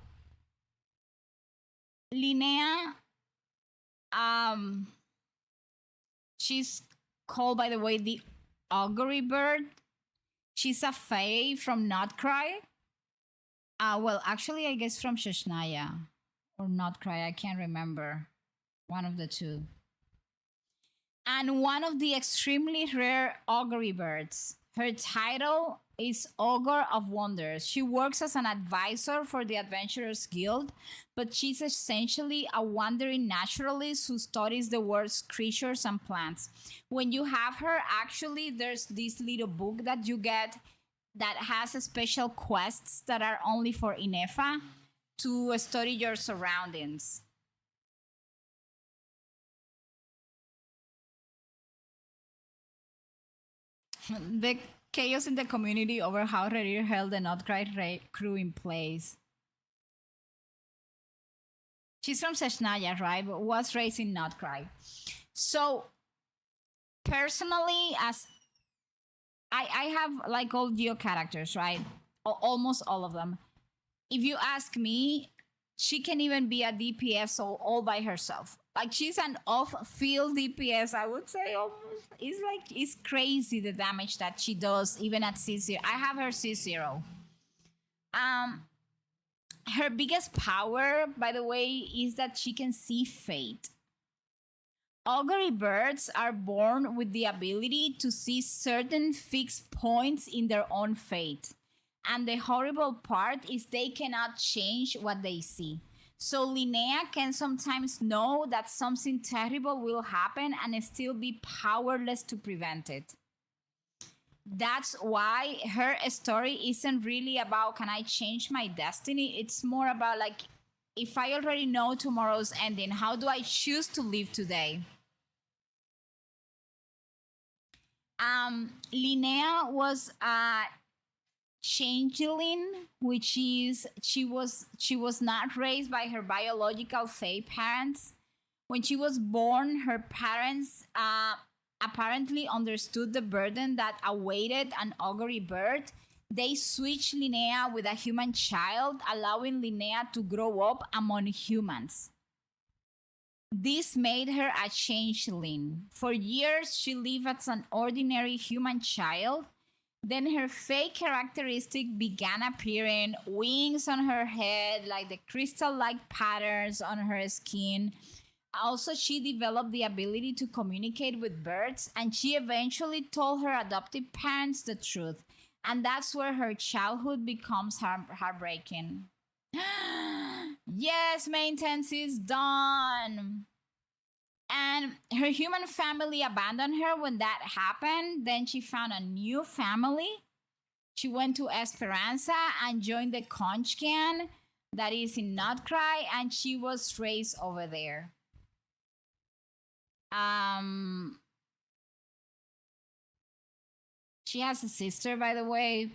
Linnea, she's called, by the way, the Augury Bird. She's a fae from Notcry. Well, actually, I guess from Snezhnaya or Notcry. I can't remember. One of the two. And one of the extremely rare Augury birds. Her title is Augur of Wonders. She works as an advisor for the Adventurers Guild, but she's essentially a wandering naturalist who studies the world's creatures and plants. When you have her, actually, there's this little book that you get that has special quests that are only for Inefa to study your surroundings. The chaos in the community over how Rerir held the Notcry crew in place. She's from Snezhnaya, right? But was raised in Notcry. So, personally, as I have like all Geo characters, right? Almost all of them. If you ask me, she can even be a DPS all by herself. Like, she's an off-field DPS, I would say. Almost. It's crazy the damage that she does, even at C0. I have her C0. Her biggest power, by the way, is that she can see fate. Augury birds are born with the ability to see certain fixed points in their own fate. And the horrible part is they cannot change what they see. So Linnea can sometimes know that something terrible will happen and still be powerless to prevent it. That's why her story isn't really about, can I change my destiny? It's more about, like, if I already know tomorrow's ending, how do I choose to live today? Linnea was a changeling, which is she was not raised by her biological fae parents. When she was born, her parents apparently understood the burden that awaited an augury bird. They switched Linnea with a human child, allowing Linnea to grow up among humans. This made her a changeling. For years, she lived as an ordinary human child. Then her fake characteristic began appearing, wings on her head, like the crystal-like patterns on her skin, Also, she developed the ability to communicate with birds, and she eventually told her adoptive parents the truth. And that's where her childhood becomes heartbreaking. Yes, maintenance is done. And her human family abandoned her when that happened. Then she found a new family. She went to Esperanza and joined the conch can that is in Nutcry, and she was raised over there. She has a sister, by the way.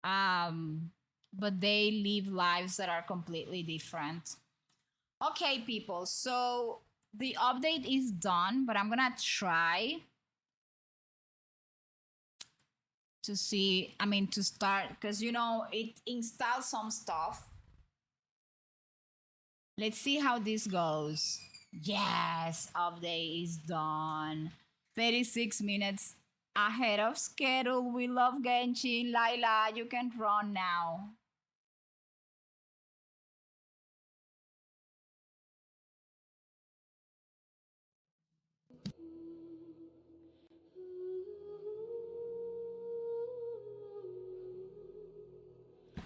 But they live lives that are completely different. Okay, people, so the update is done, but I'm gonna try to see, to start, because it installs some stuff. Let's see how this goes. Yes, update is done. 36 minutes ahead of schedule. We love Genshin. Laila, you can run now.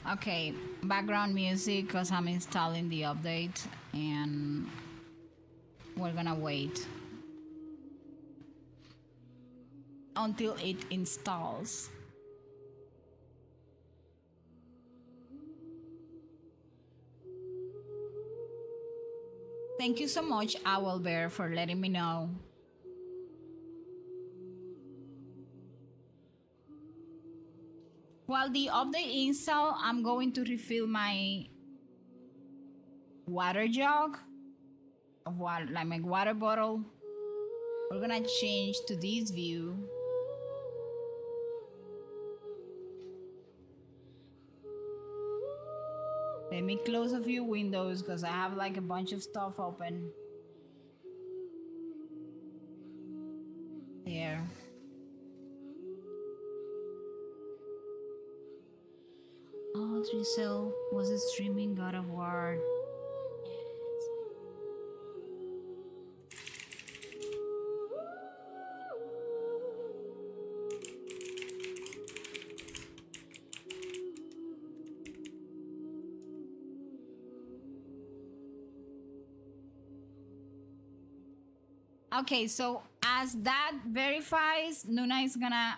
Okay, background music because I'm installing the update and we're gonna wait until it installs. Thank you so much, Owlbear, for letting me know. While the update install, I'm going to refill my water jug of water, like my water bottle. We're gonna change to this view. Let me close a few windows because I have like a bunch of stuff open. There. Oh, Drizzle was streaming God of War. Okay, so as that verifies, Nuna is gonna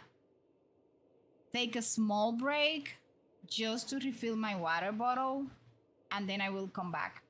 take a small break just to refill my water bottle, and then I will come back.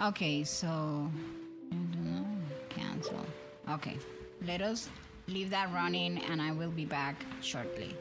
Okay, so cancel. Okay, let us leave that running and I will be back shortly.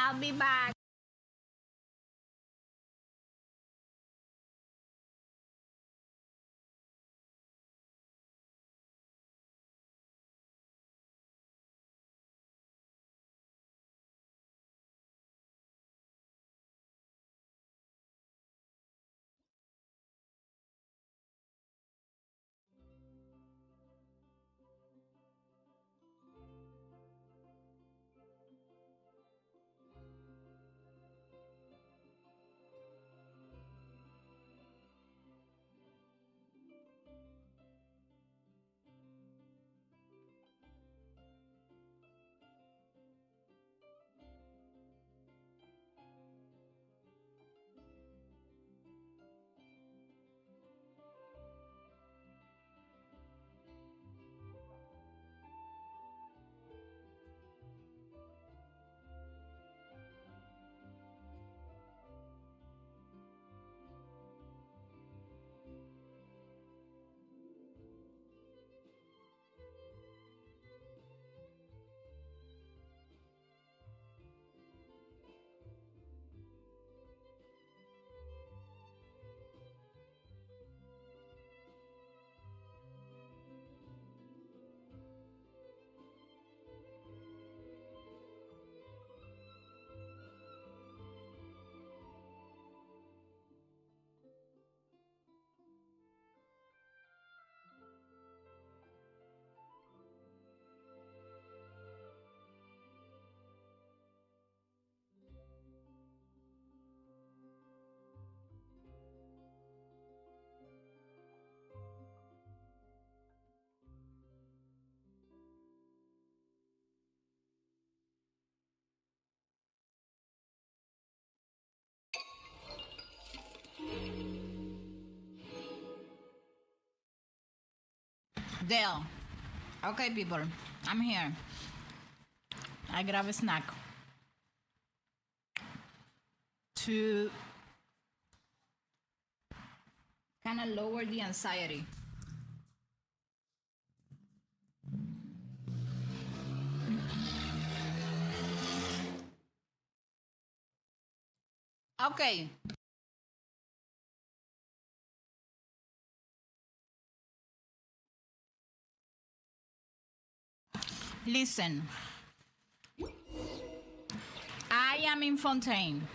I'll be back. Dale. Okay, people, I'm here. I grab a snack to kind of lower the anxiety. Okay. Listen. I am in Fontaine.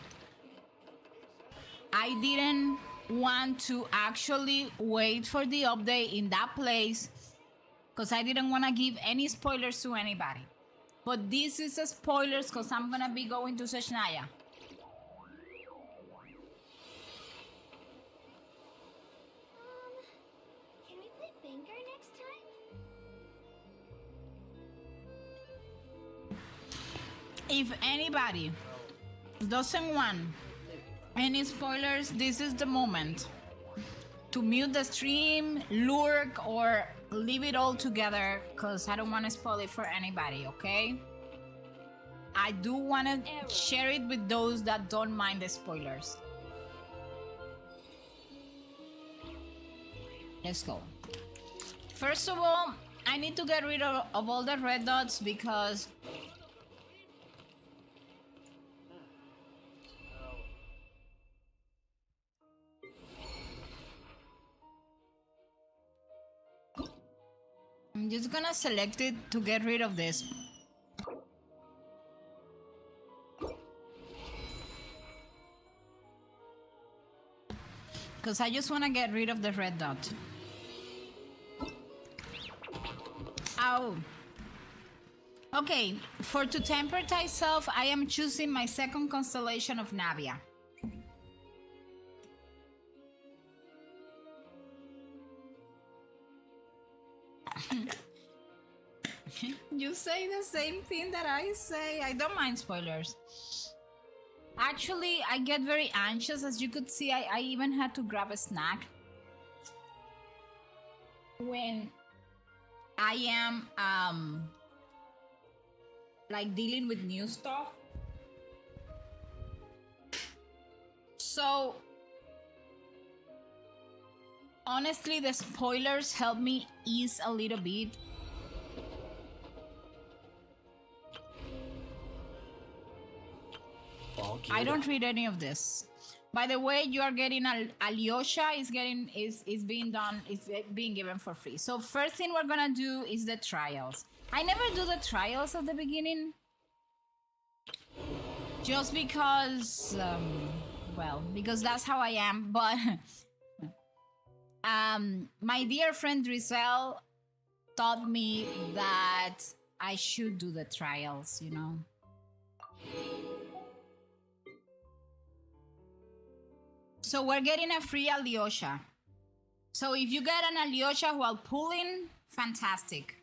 I didn't want to actually wait for the update in that place because I didn't want to give any spoilers to anybody. But this is a spoilers because I'm going to be going to Snezhnaya. Can we play Banker next time? If anybody doesn't want any spoilers, this is the moment to mute the stream, lurk, or leave it all together because I don't want to spoil it for anybody, okay? I do want to share it with those that don't mind the spoilers. Let's go. First of all, I need to get rid of all the red dots because I'm just gonna select it to get rid of this. Because I just want to get rid of the red dot. Ow. Okay, for to temper thyself, I am choosing my second constellation of Navia. You say the same thing that I say. I don't mind spoilers. Actually, I get very anxious. As you could see, I even had to grab a snack when I am like dealing with new stuff. So honestly, the spoilers help me ease a little bit. I don't read any of this. By the way, you are getting Alyosha is being given for free. So first thing we're gonna do is the trials. I never do the trials at the beginning, just because, well, because that's how I am. But my dear friend Drizel taught me that I should do the trials, you know. So we're getting a free Alyosha. So if you get an Alyosha while pulling, fantastic.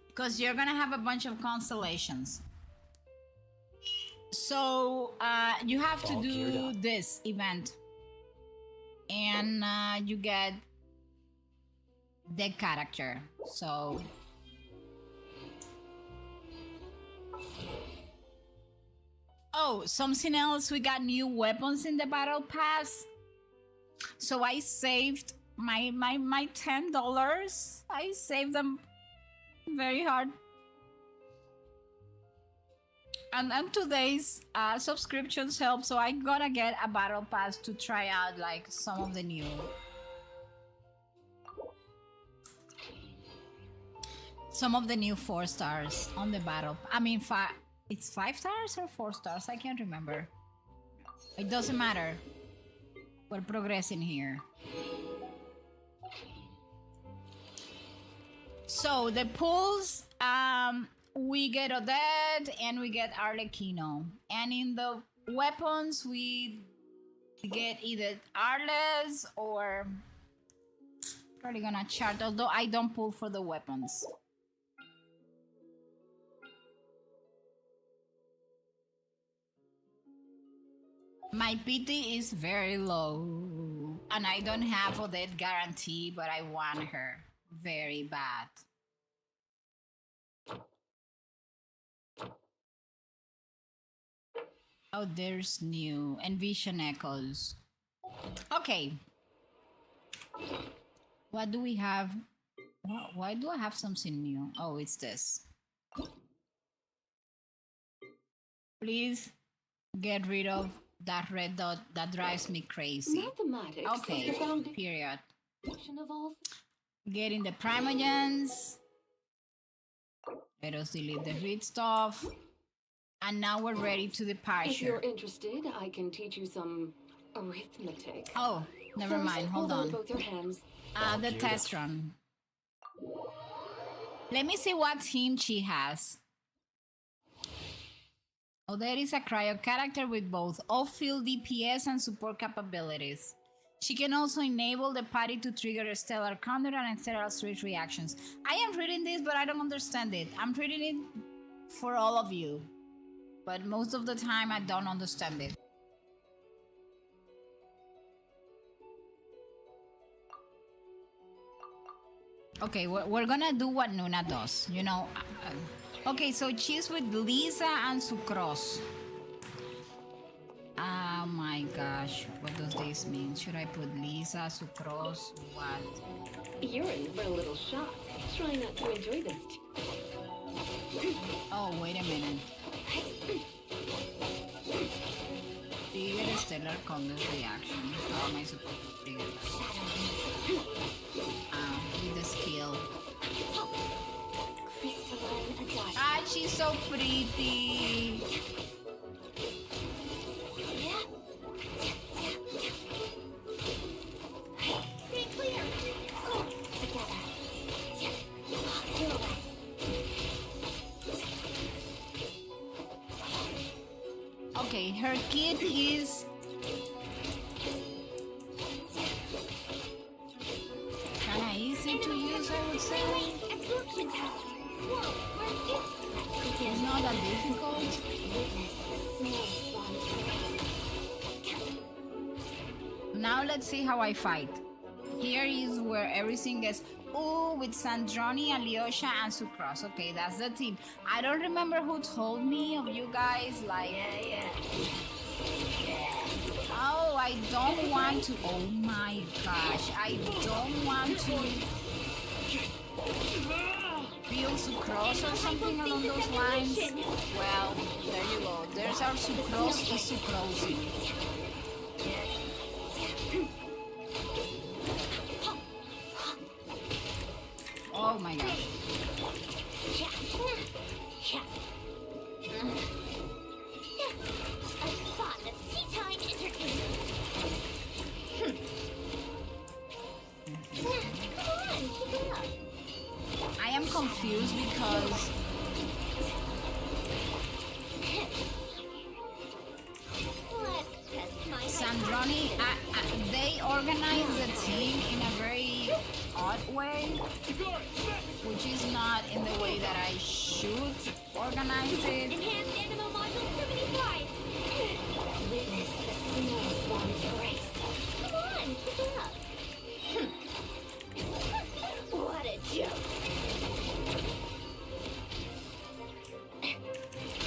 Because you're gonna have a bunch of constellations. So you have to do this event. And you get the character. So oh, something else, we got new weapons in the battle pass. So I saved my $10. I saved them very hard. And today's subscriptions help, so I gotta get a battle pass to try out like some of the new. Some of the new 4 stars on the battle. I mean, it's 5 stars or 4 stars? I can't remember. It doesn't matter. We're progressing here. So the pulls, we get Odette and we get Arlecchino. And in the weapons, we get either Arles or probably gonna chart, although I don't pull for the weapons. My PT is very low, and I don't have Odette guarantee, but I want her very bad. Oh, there's new and Vision Echoes. Okay. What do we have? Why do I have something new? Oh, it's this. Please get rid of that red dot that drives me crazy. Mathematics. Okay, period. Of all... Getting the primogens. Let us delete the read stuff. And now we're ready to departure. If you're interested, I can teach you some arithmetic. Oh, never mind. Hold on. Both your hands. The test run. Let me see what team she has. Oh, there is a cryo character with both off-field DPS and support capabilities. She can also enable the party to trigger stellar counter and stellar switch reactions. I am reading this, but I don't understand it. I'm reading it for all of you, but most of the time I don't understand it. Okay, we're gonna do what Nuna does, you know. Okay, so she's with Lisa and Sucrose. Oh my gosh, what does this mean? Should I put Lisa, Sucrose, what? You're in for a little shock. Try not to enjoy this. Oh, wait a minute. Trigger a stellar condor reaction. How am I supposed to trigger that? With the skill. Ah, she's so pretty. Stay clear. Together. Okay, her kit is kinda easy to use, I would say. It's not that difficult. Now let's see how I fight. Here is where everything gets... Ooh, with Sandroni, Alyosha, and Sucrose. Okay, that's the team. I don't remember who told me of you guys, like... Oh, I don't want to... Oh my gosh, I don't want to... Feel sucrose or something along those lines? Well, there you go. There's our sucrose to sucrose. Oh my gosh. A fun tea time entertainment. Come on, keep it up. I am confused because Sandroni, they organize the team in a very odd way, which is not in the way that I should organize it. Enhanced animal module primitive life. Witness the small swan's grace. Come on, keep it up. What a joke.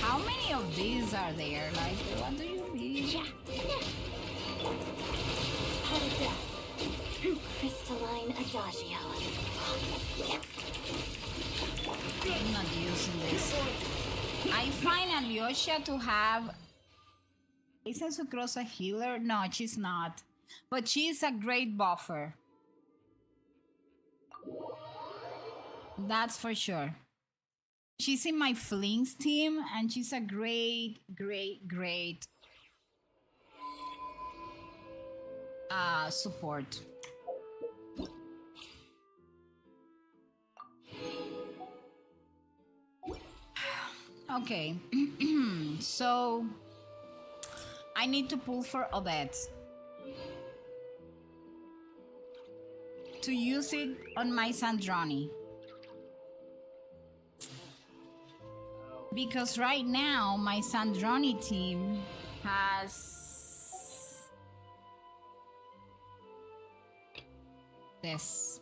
How many of these are there? Like, what do you mean? Crystalline adagio. I'm not using this. I find Alyosha to have... Isn't Sucrose a healer? No, she's not. But she's a great buffer. That's for sure. She's in my Flings team, and she's a great support. Okay, so I need to pull for Odette to use it on my Sandroni. Because right now my Sandroni team has this.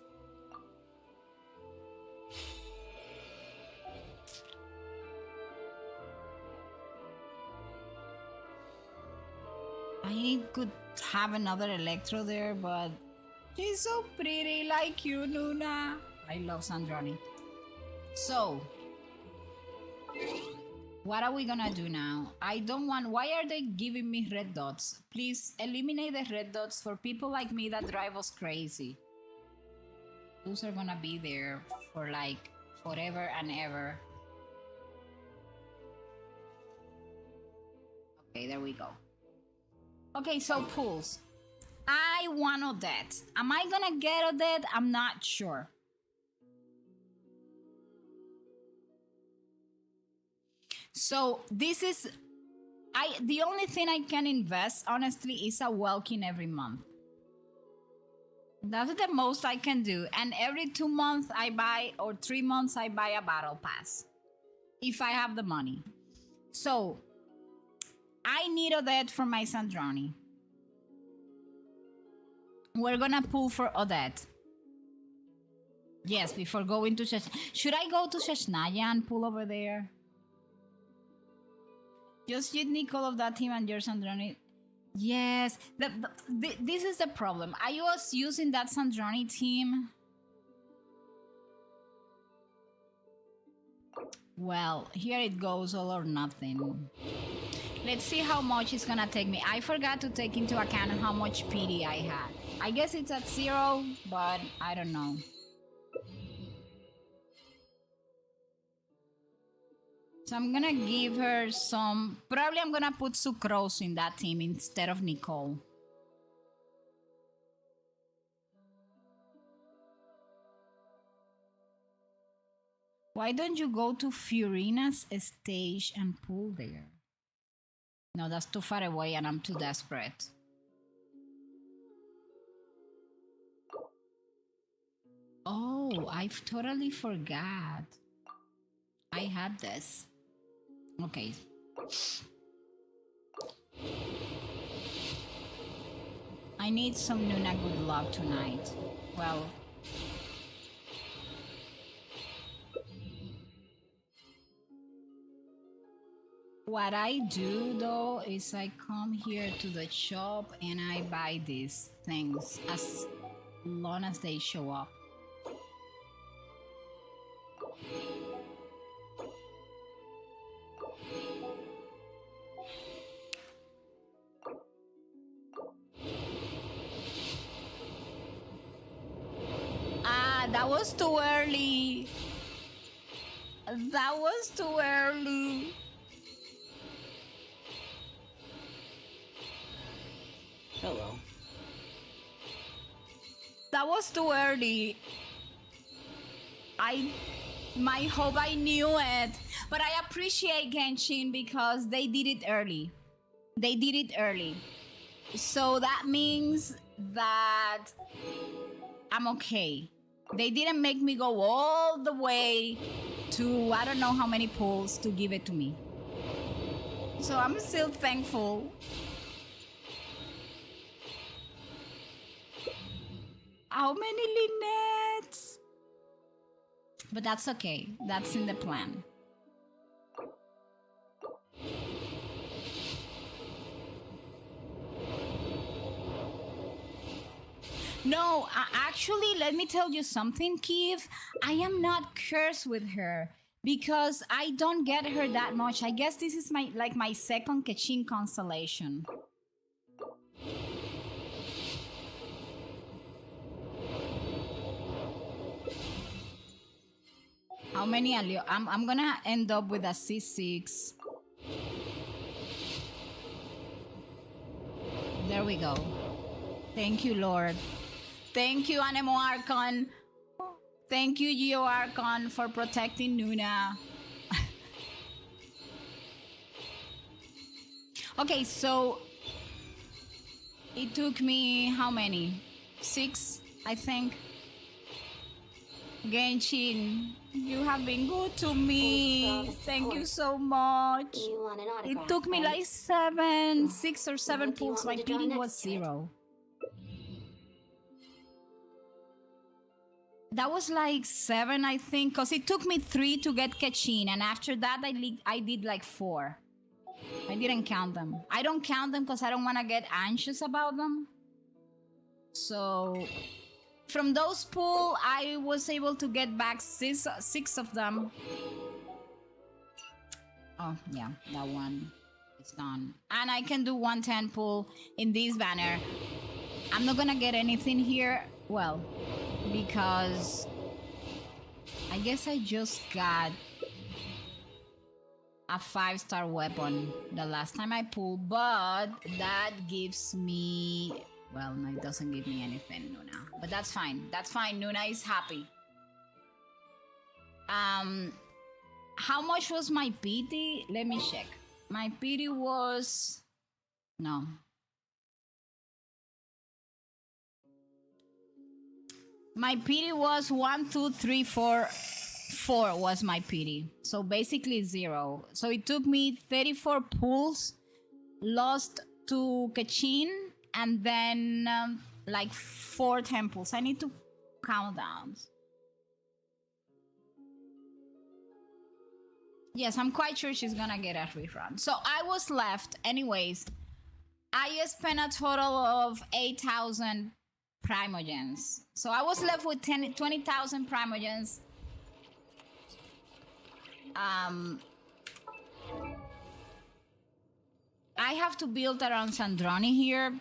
I could have another Electro there, but she's so pretty like you, Luna. I love Sandroni. So, what are we gonna do now? I don't want... Why are they giving me red dots? Please eliminate the red dots for people like me that drive us crazy. Those are gonna be there for like forever and ever. Okay, there we go. Okay, so pulls. I want Odette. Am I gonna get Odette? I'm not sure. So this is... the only thing I can invest, honestly, is a Welkin every month. That's the most I can do. And every 2 months I buy, or 3 months I buy a battle pass. If I have the money. So, I need Odette for my Sandroni. We're gonna pull for Odette. Yes, before going to should I go to Snezhnaya and pull over there? Just you, Nicole, of that team and your Sandroni. Yes, this is the problem. I was using that Sandroni team. Well, here it goes, all or nothing. Let's see how much it's gonna take me. I forgot to take into account how much PD I had. I guess it's at 0, but I don't know. So I'm gonna give her some... Probably I'm gonna put Sucrose in that team instead of Nicole. Why don't you go to Furina's stage and pull there? No, that's too far away and I'm too desperate. Oh, I've totally forgot. I had this. Okay. I need some Nuna good luck tonight. Well... What I do though is I come here to the shop and I buy these things as long as they show up. That was too early. That was too early. Hello. That was too early. My hope I knew it. But I appreciate Genshin because they did it early. They did it early. So that means that I'm okay. They didn't make me go all the way to I don't know how many pools to give it to me. So I'm still thankful. How many Linettes? But that's okay. That's in the plan. No, actually, let me tell you something, Kiev. I am not cursed with her because I don't get her that much. I guess this is my second Kachin constellation. How many Alio? I'm gonna end up with a C6. There we go. Thank you, Lord. Thank you, Anemo Archon. Thank you, Geo Archon, for protecting Nuna. Okay, so it took me how many? 6, I think. Genshin, you have been good to me. Thank you so much. It took me like 6 or 7 pulls. My PD was 0. That was like 7, I think, because it took me 3 to get Kachin, and after that I did like 4. I didn't count them. I don't count them because I don't want to get anxious about them. So from those pool, I was able to get back 6 of them. Oh yeah, that one is done. And I can do 110 pull in this banner. I'm not gonna get anything here. Well, because I guess I just got a 5-star weapon the last time I pulled, but that gives me, well, no, it doesn't give me anything, Nuna, but that's fine. That's fine. Nuna is happy. How much was my pity? Let me check. My pity was no. My PD was 1, 2, 3, 4. 4 was my PD. So basically 0. So it took me 34 pulls, lost to Kachin, and then like 4 temples. I need to count down. Yes, I'm quite sure she's gonna get a rerun. So I was left, anyways. I spent a total of 8,000 Primogens. So I was left with 20,000 Primogens. I have to build around Sandroni here.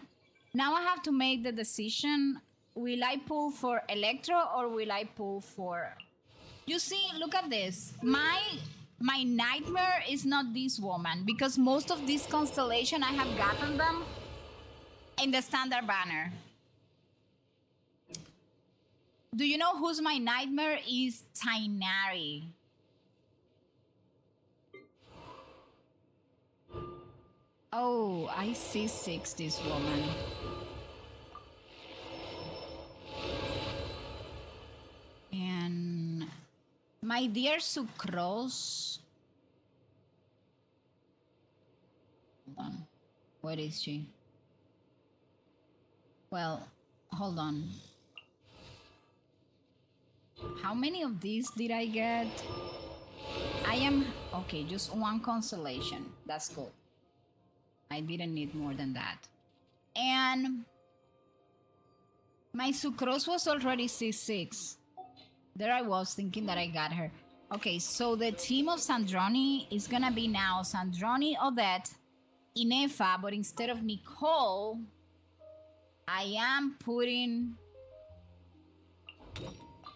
Now I have to make the decision. Will I pull for Electro or will I pull for... You see, look at this. My nightmare is not this woman, because most of this constellation I have gotten them in the standard banner. Do you know who's my nightmare? Is Tainari. Oh, I see 6 this woman. And my dear Sucrose. Hold on. Where is she? Well, hold on. How many of these did I get? I am... Okay, just 1 constellation. That's good. I didn't need more than that. And my Sucrose was already C6. There I was thinking that I got her. Okay, so the team of Sandroni is gonna be now Sandroni, Odette, Inefa, but instead of Nicole, I am putting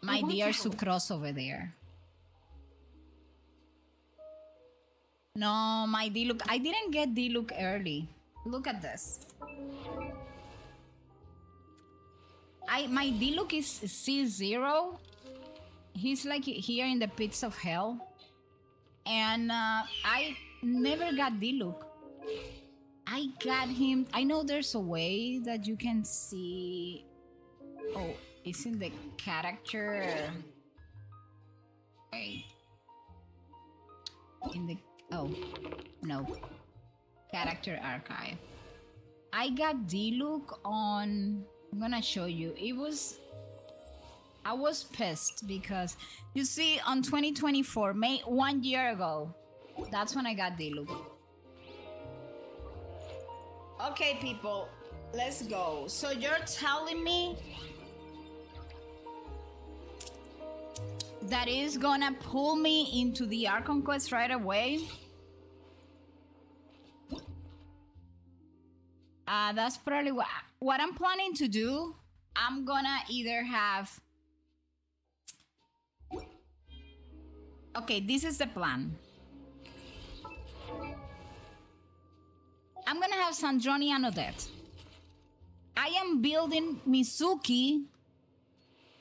My dear Sucrose over there. No, my D-Look. I didn't get D-Look early. Look at this. My D-Look is C0. He's like here in the pits of hell. And I never got D-Look. I got him. I know there's a way that you can see. Oh, it's in the character. Wait. In the. Oh, no. Character archive. I got D-Look on. I'm gonna show you. I was pissed because you see on 2024, May 1 year ago, that's when I got D-Look. Okay, people, let's go. So you're telling me that is gonna pull me into the Archon quest right away? That's probably what I'm planning to do. I'm gonna either have... Okay, this is the plan. I'm gonna have Sandroni and Odette. I am building Mizuki.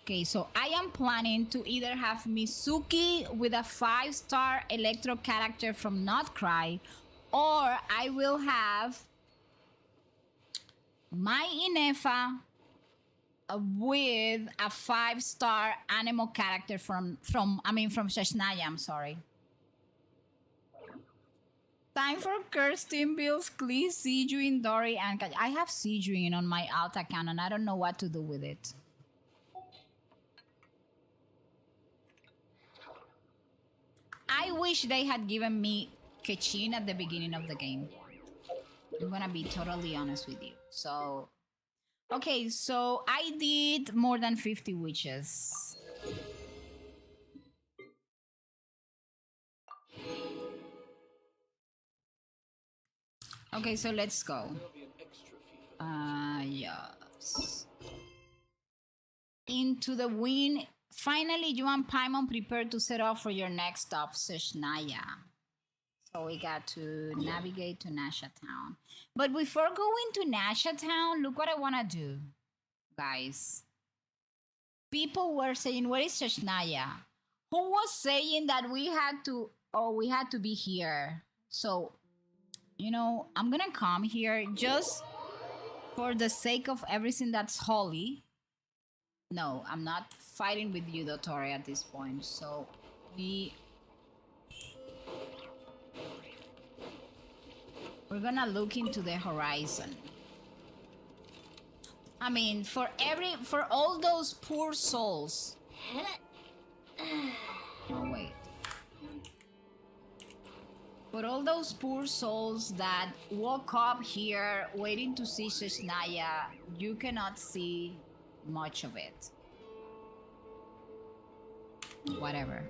Okay, so I am planning to either have Mizuki with a 5-star Electro character from Not Cry, or I will have my Inefa with a 5-star Anemo character from Snezhnaya, I'm sorry. Time for Kirsten Bills, please. Sijuin, Dory, and I have Sijuin on my alt account and I don't know what to do with it. I wish they had given me Kechin at the beginning of the game. I'm gonna be totally honest with you. So, okay, so I did more than 50 witches. Okay, so let's go. Yes. Into the wind. Finally, you and Paimon prepare to set off for your next stop, Snezhnaya. So we got to navigate to Nasha Town. But before going to Nasha Town, look what I want to do, guys. People were saying, where is Snezhnaya? Who was saying that we had to be here? So, you know, I'm gonna come here just for the sake of everything that's holy. No, I'm not fighting with you, Dottore, at this point. So we're gonna look into the horizon. I mean, for all those poor souls. Oh, wait. For all those poor souls that woke up here waiting to see Snezhnaya, you cannot see much of it. Whatever.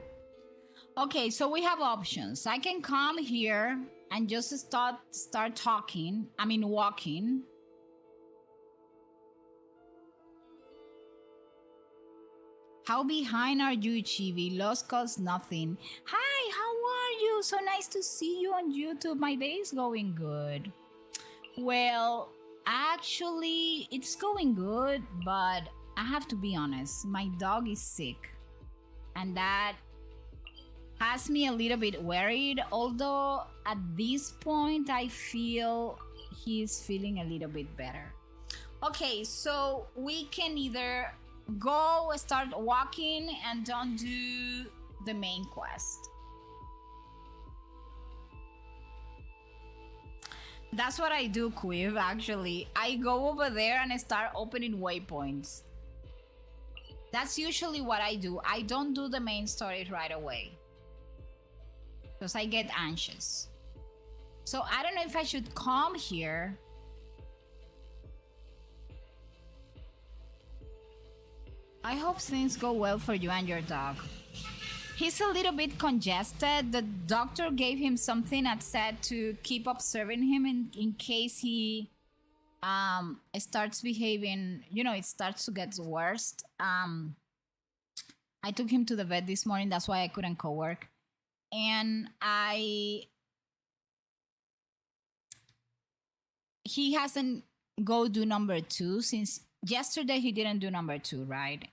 Okay, so we have options. I can come here and just start talking. I mean, walking. How behind are you, Chibi? Lost cause nothing. Hi, how are you? So nice to see you on YouTube. My day is going good. Well, actually, it's going good, but I have to be honest. My dog is sick. And that has me a little bit worried. Although, at this point, I feel he's feeling a little bit better. Okay, so we can either go start walking and don't do the main quest. That's what I do, Quiv, actually. I go over there and I start opening waypoints. That's usually what I do. I don't do the main story right away, because I get anxious. So I don't know if I should come here. I hope things go well for you and your dog. He's a little bit congested. The doctor gave him something that said to keep observing him in case he starts behaving, you know, it starts to get worse. I took him to the vet this morning. That's why I couldn't co-work. And he hasn't go do number 2 since yesterday. He didn't do number 2, right?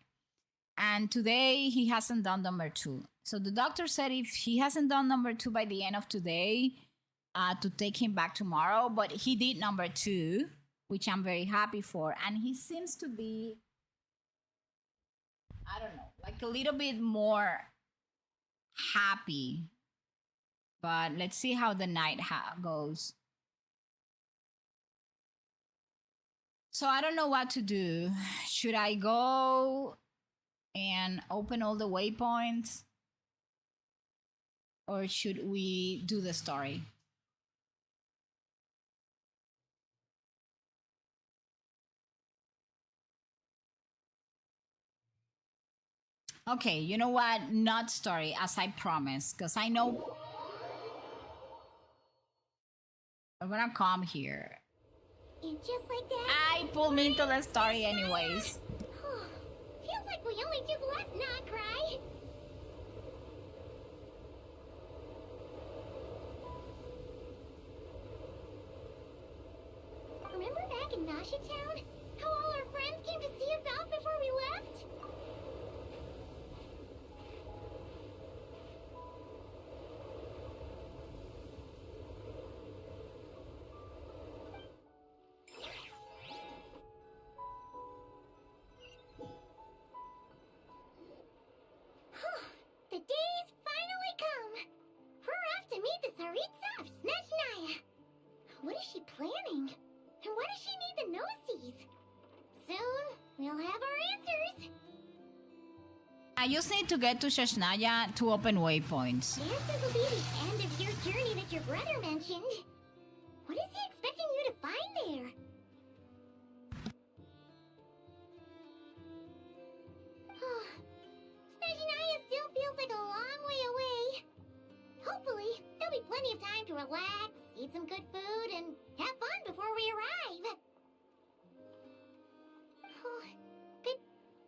And today he hasn't done number 2. So the doctor said if he hasn't done number 2 by the end of today, to take him back tomorrow. But he did number 2, which I'm very happy for. And he seems to be, I don't know, like a little bit more happy. But let's see how the night goes. So I don't know what to do. Should I go and open all the waypoints? Or should we do the story? Okay, you know what? Not story, as I promised, because I know I'm gonna come here. And just like that, I pulled me into the story anyways. feels like we only just left Nocry. Remember back in Nasha Town? How all our friends came to see us off before we left? The day's finally come. We're off to meet the Tsaritsa of Snezhnaya. What is she planning? And why does she need the Gnosies? Soon, we'll have our answers. I just need to get to Snezhnaya to open waypoints. Guess this will be the end of your journey that your brother mentioned. What is he expecting you to find there? Snezhnaya still feels like a long way away. Hopefully, there'll be plenty of time to relax, eat some good food, and have fun before we arrive. But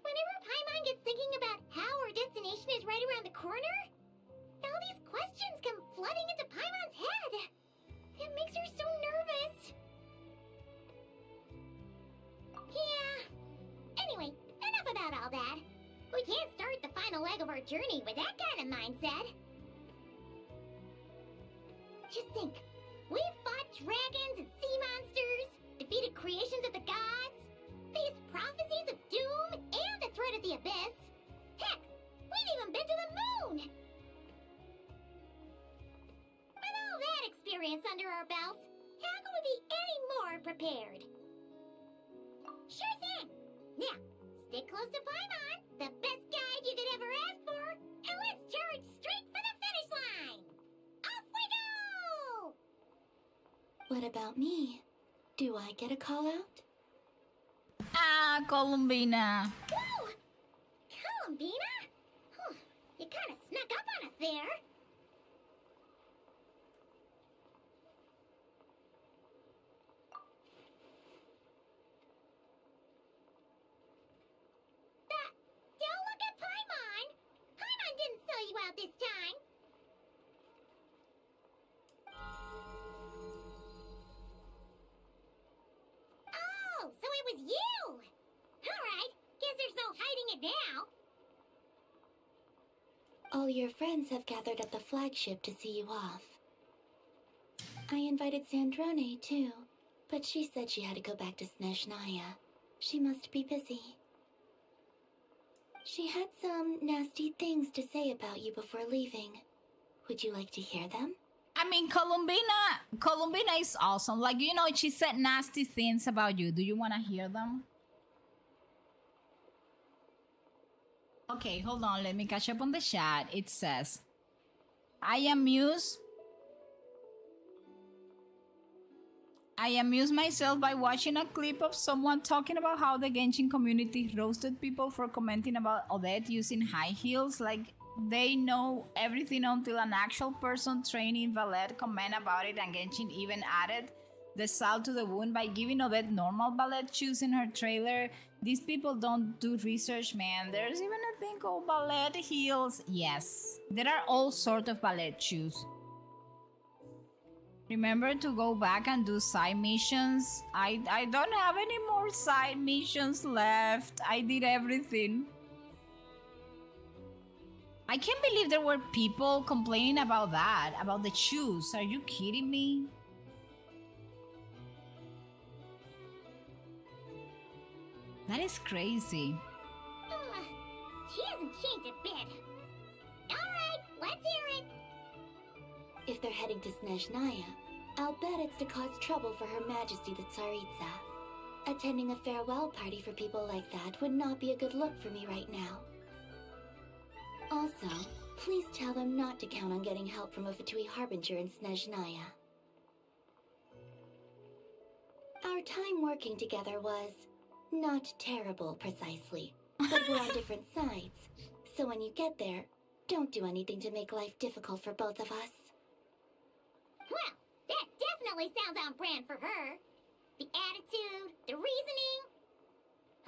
whenever Paimon gets thinking about how our destination is right around the corner, all these questions come flooding into Paimon's head. It makes her so nervous. Yeah. Anyway, enough about all that. We can't start the final leg of our journey with that kind of mindset. Just think. We've fought dragons and sea monsters, defeated creations of the gods, faced prophecies of doom and the threat of the abyss. Heck, we've even been to the moon! With all that experience under our belts, how can we be any more prepared? Sure thing! Now, stick close to Paimon, the best guide you could ever ask for, and let's charge straight for the finish line! Off we go! What about me? Do I get a call out? Ah, Columbina. Whoa! Columbina? You kind of snuck up on us there. Don't look at Paimon! Paimon didn't sell you out this time! Oh, so it was you! Alright, guess there's no hiding it now. All your friends have gathered at the flagship to see you off. I invited Sandrone too, but she said she had to go back to Snezhnaya. She must be busy. She had some nasty things to say about you before leaving. Would you like to hear them? I mean, Columbina is awesome. Like, you know, she said nasty things about you. Do you want to hear them? Okay, hold on. Let me catch up on the chat. It says, I amuse myself by watching a clip of someone talking about how the Genshin community roasted people for commenting about Odette using high heels. Like, they know everything until an actual person training ballet comment about it, and Genshin even added the salt to the wound by giving Odette normal ballet shoes in her trailer. These people don't do research, man. There's even a think all ballet heels. Yes, there are all sort of ballet shoes. Remember to go back and do side missions. I don't have any more side missions left. I did everything. I can't believe there were people complaining about that, about the shoes. Are you kidding me? That is crazy. She hasn't changed a bit. Alright, let's hear it. If they're heading to Snezhnaya, I'll bet it's to cause trouble for Her Majesty the Tsaritsa. Attending a farewell party for people like that would not be a good look for me right now. Also, please tell them not to count on getting help from a Fatui Harbinger in Snezhnaya. Our time working together was not terrible, precisely, but we're on different sides. So when you get there, don't do anything to make life difficult for both of us. Well, that definitely sounds on brand for her. The attitude, the reasoning.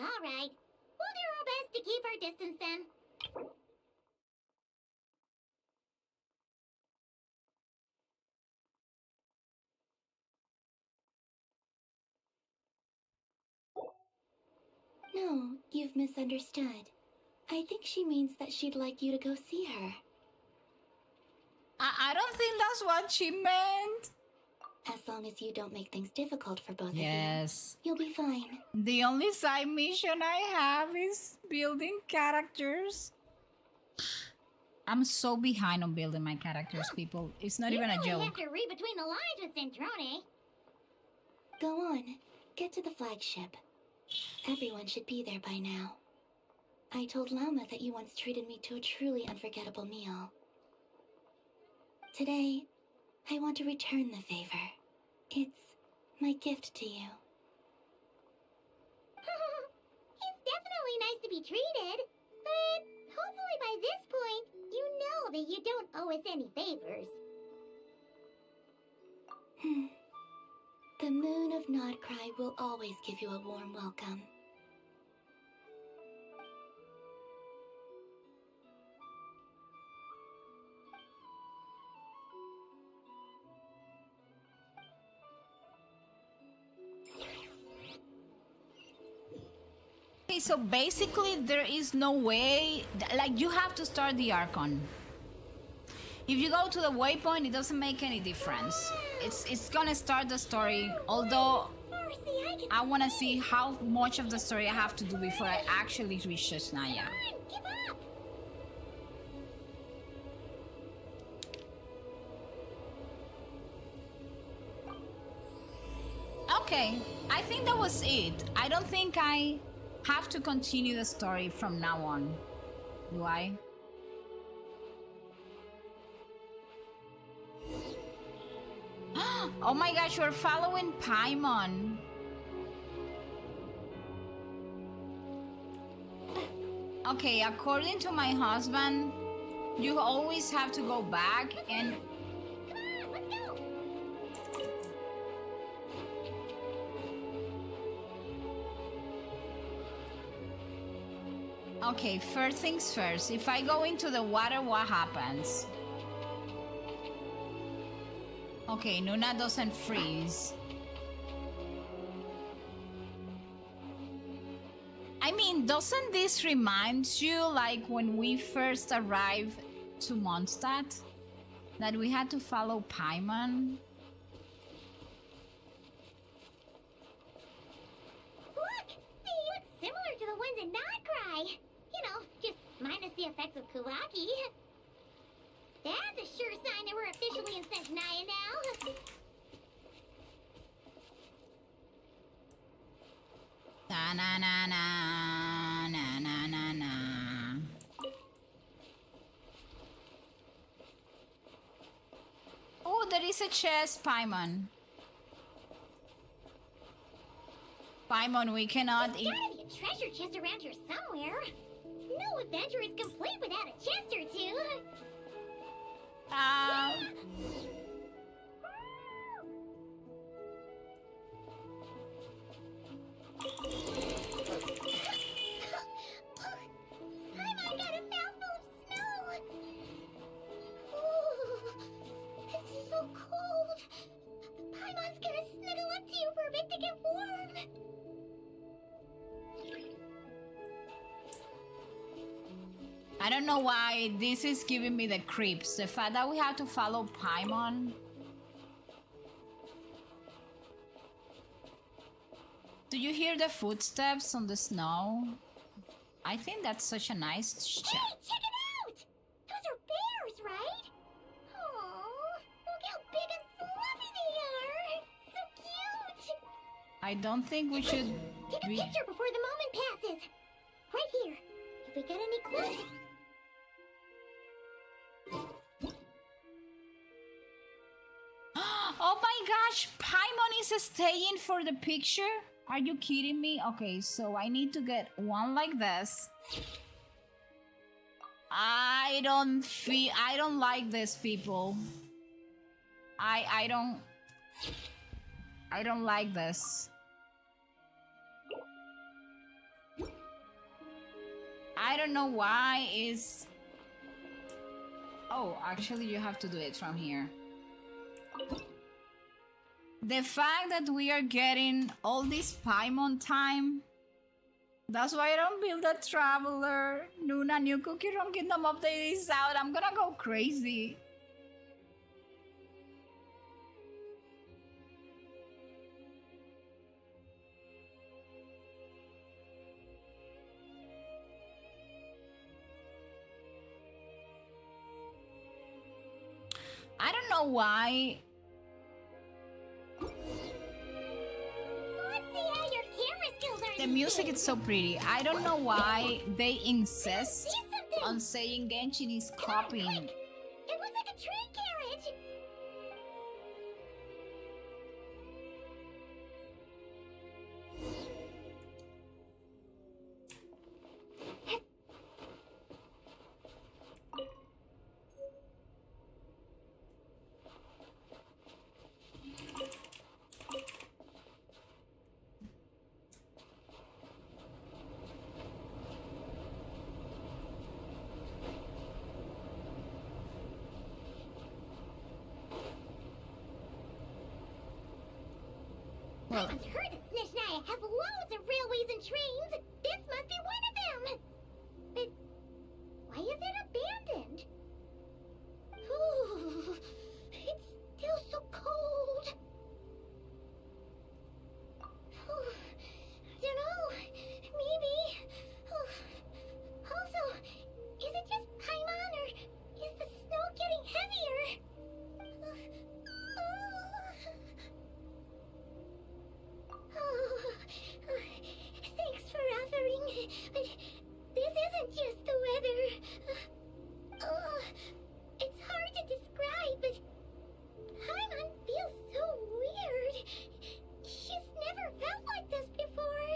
Alright, we'll do our best to keep our distance then. No, you've misunderstood. I think she means that she'd like you to go see her. I don't think that's what she meant. As long as you don't make things difficult for both Yes. of you, you'll be fine. The only side mission I have is building characters. I'm so behind on building my characters, people. It's not even a You joke. have to read between the lines with Zandrone. Go on, get to the flagship. Everyone should be there by now. I told Lama that you once treated me to a truly unforgettable meal. Today, I want to return the favor. It's my gift to you. It's definitely nice to be treated, but hopefully by this point, you know that you don't owe us any favors. The moon of Nodcry will always give you a warm welcome. Okay, so basically there is no way, like you have to start the Archon. If you go to the waypoint, it doesn't make any difference. It's gonna start the story, although I wanna see how much of the story I have to do before I actually reach Snezhnaya. Okay, I think that was it. I don't think I have to continue the story from now on. Do I? Oh my gosh, we're following Paimon. Okay, according to my husband, you always have to go back and... Okay, first things first. If I go into the water, what happens? Okay, Nuna doesn't freeze. I mean, doesn't this remind you like when we first arrived to Mondstadt? That we had to follow Paimon? Look! They look similar to the ones in Nodcry. You know, just minus the effects of Kuwaki. That's a sure sign that we're officially in Snezhnaya now. Na na na na na na na na. Oh, there is a chest, Paimon. Paimon, we cannot There's gotta be a treasure chest around here somewhere. No adventure is complete without a chest or two. I got I don't know why this is giving me the creeps. The fact that we have to follow Paimon. Do you hear the footsteps on the snow? I think that's such a nice Hey, check it out! Those are bears, right? Oh, look how big and fluffy they are! So cute! I don't think we should Take a be... picture before the moment passes. Right here. If we get any closer... Oh my gosh, Paimon is staying for the picture? Are you kidding me? Okay, so I need to get one like this. I don't like this, people. I don't like this. I don't know why is... Oh, actually you have to do it from here. The fact that we are getting all this Paimon time, that's why I don't build a traveler. Nuna, new Cookie Run Kingdom update is out. I'm gonna go crazy. I don't know why. The music is so pretty. I don't know why they insist on saying Genshin is copying. It looks like a train carriage! Well, I've heard that Snezhnaya has loads of railways and trains. This must be one of them. But why is it abandoned? Ooh, it's still so cold. Ooh, I don't know. Maybe. Also, is it just Paimon or is the snow getting heavier? Thanks for offering, but this isn't just the weather. It's hard to describe, but Paimon feels so weird. She's never felt like this before.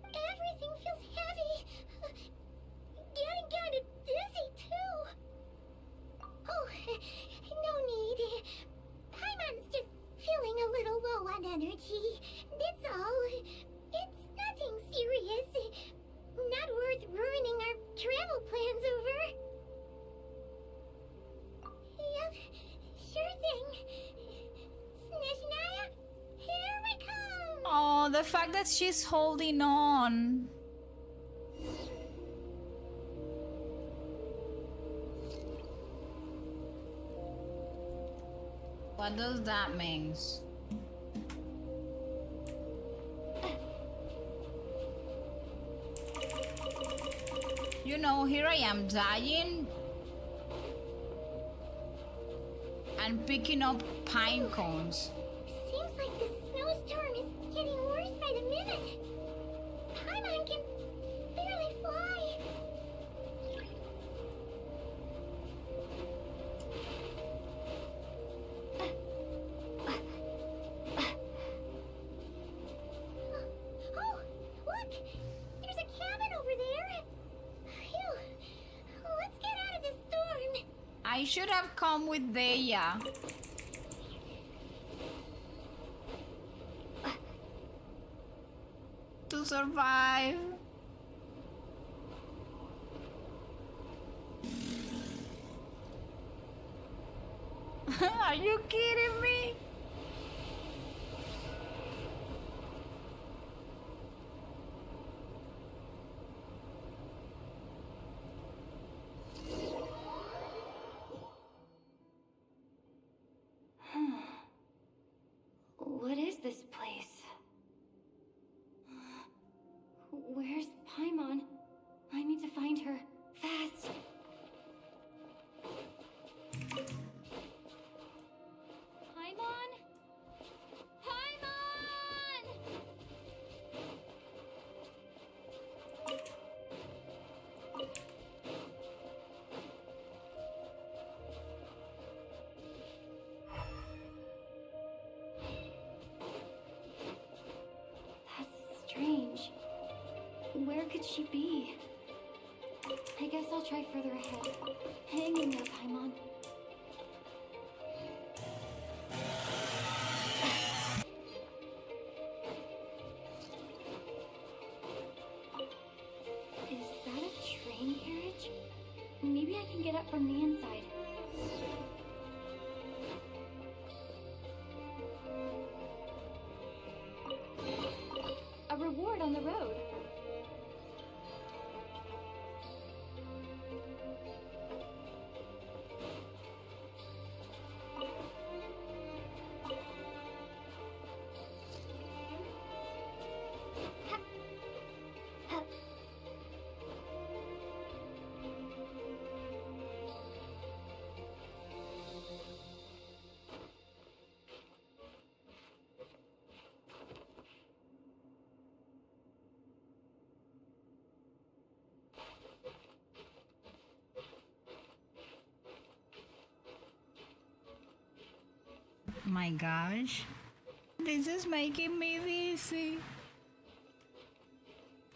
Everything feels heavy. Getting kind of dizzy, too. Oh, no need. Paimon's just feeling a little low on energy. That's all. It's nothing serious. Not worth ruining our travel plans over. Yep, sure thing. Snezhnaya, here we come! oh, the fact that she's holding on. What does that mean? You know, here I am dying and picking up pine cones. Seems like the snowstorm is getting worse by the minute. Paimon can barely fly. Oh, look! There's a cabin over there. Phew. Let's get out of this storm. I should have come with Deya. To survive. Are you kidding me? Where could she be? I guess I'll try further ahead. Hang in there, Paimon. Is that a train carriage? Maybe I can get up from the inside. A reward on the road. My gosh, this is making me dizzy.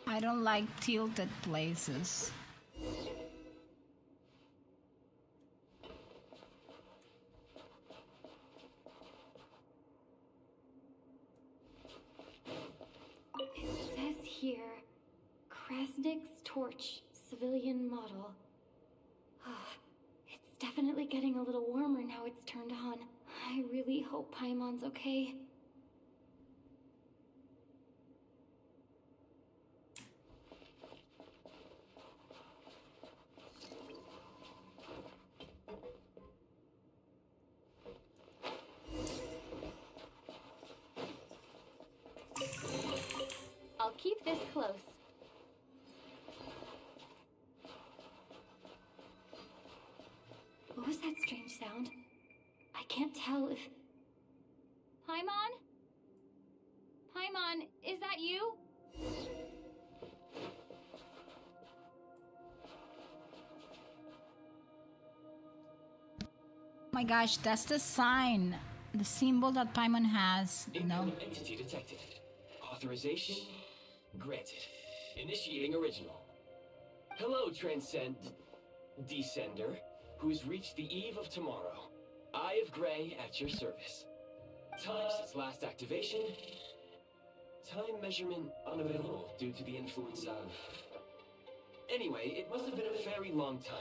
I don't like tilted places. It says here, Krasnik's torch, civilian model. It's definitely getting a little warmer now it's turned on. I really hope Paimon's okay. I'll keep this close. What was that strange sound? I can't tell if... Paimon? Paimon, is that you? My gosh, that's the sign, the symbol that Paimon has, you know? Incoming entity detected. Authorization granted. Initiating original. Hello, Descender, who's reached the eve of tomorrow. Eye of Grey at your service. Time since last activation. Time measurement unavailable due to the influence of... Anyway, it must have been a very long time.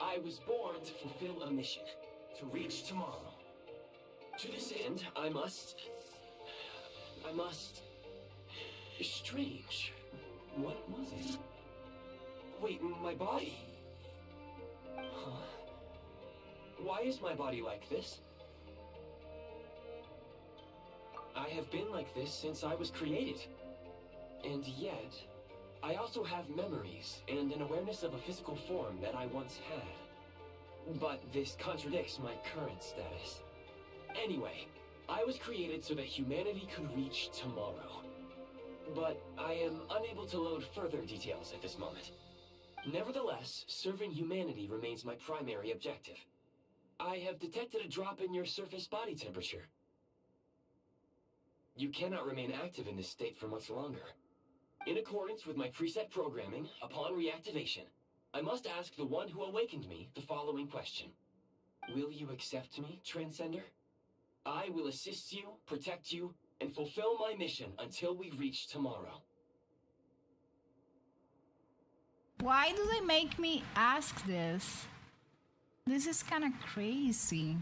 I was born to fulfill a mission. To reach tomorrow. To this end, I must... Strange. What was it? Wait, my body? Huh? Why is my body like this? I have been like this since I was created. And yet, I also have memories and an awareness of a physical form that I once had. But this contradicts my current status. Anyway, I was created so that humanity could reach tomorrow. But I am unable to load further details at this moment. Nevertheless, serving humanity remains my primary objective. I have detected a drop in your surface body temperature. You cannot remain active in this state for much longer. In accordance with my preset programming, upon reactivation, I must ask the one who awakened me the following question. Will you accept me, Transcender? I will assist you, protect you, and fulfill my mission until we reach tomorrow. Why do they make me ask this? This is kind of crazy.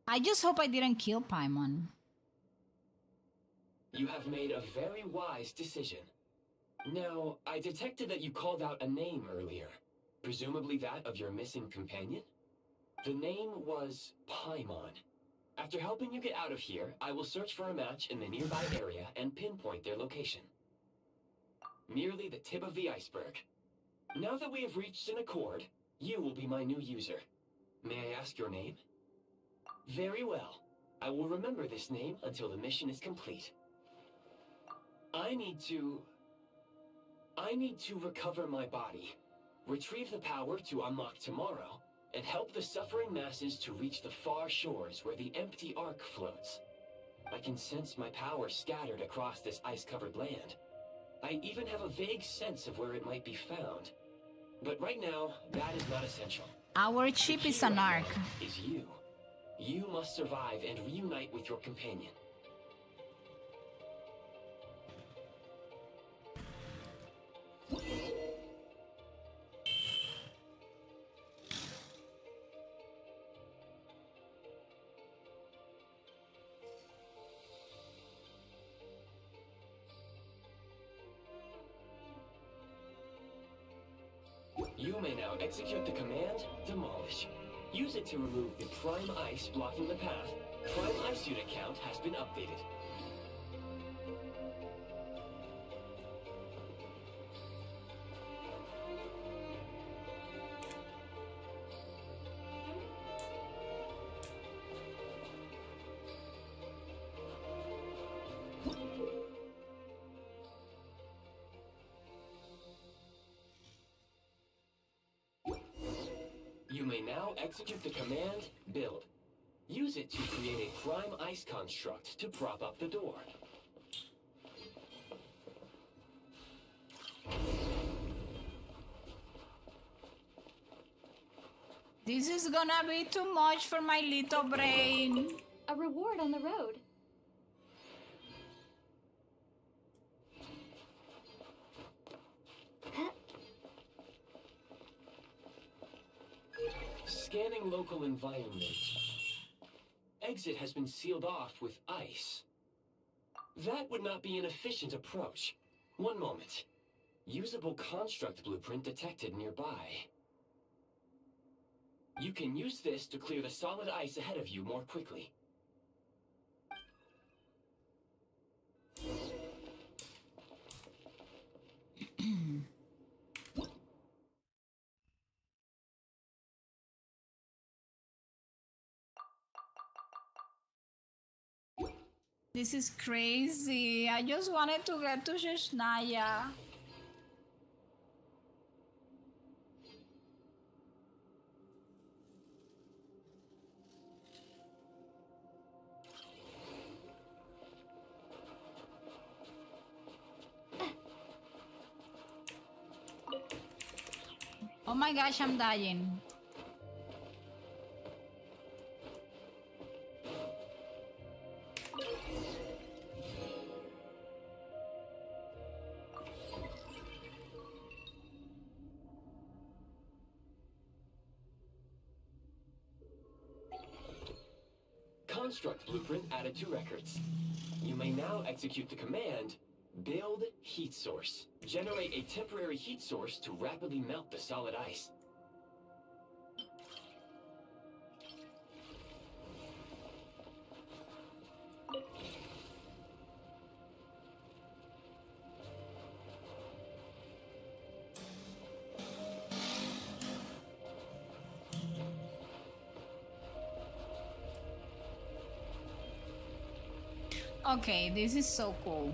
I just hope I didn't kill Paimon. You have made a very wise decision. Now, I detected that you called out a name earlier. Presumably that of your missing companion? The name was Paimon. After helping you get out of here, I will search for a match in the nearby area and pinpoint their location. Merely the tip of the iceberg. Now that we have reached an accord, you will be my new user. May I ask your name? Very well. I will remember this name until the mission is complete. I need to recover my body, retrieve the power to unlock tomorrow, and help the suffering masses to reach the far shores where the empty Ark floats. I can sense my power scattered across this ice-covered land. I even have a vague sense of where it might be found. But right now, that is not essential. Our ship is an Ark. Is you. You must survive and reunite with your companion. You may now execute the command, Demolish. Use it to remove the prime ice blocking the path. Prime ice unit count has been updated. You may now execute the command, Build. Use it to create a prime ice construct to prop up the door. This is gonna be too much for my little brain. A reward on the road. Scanning local environment. Exit has been sealed off with ice. That would not be an efficient approach. One moment. Usable construct blueprint detected nearby. You can use this to clear the solid ice ahead of you more quickly. This is crazy. I just wanted to get to Snezhnaya. Oh my gosh, I'm dying. Construct blueprint added to records. You may now execute the command, Build Heat Source. Generate a temporary heat source to rapidly melt the solid ice. Okay, this is so cool.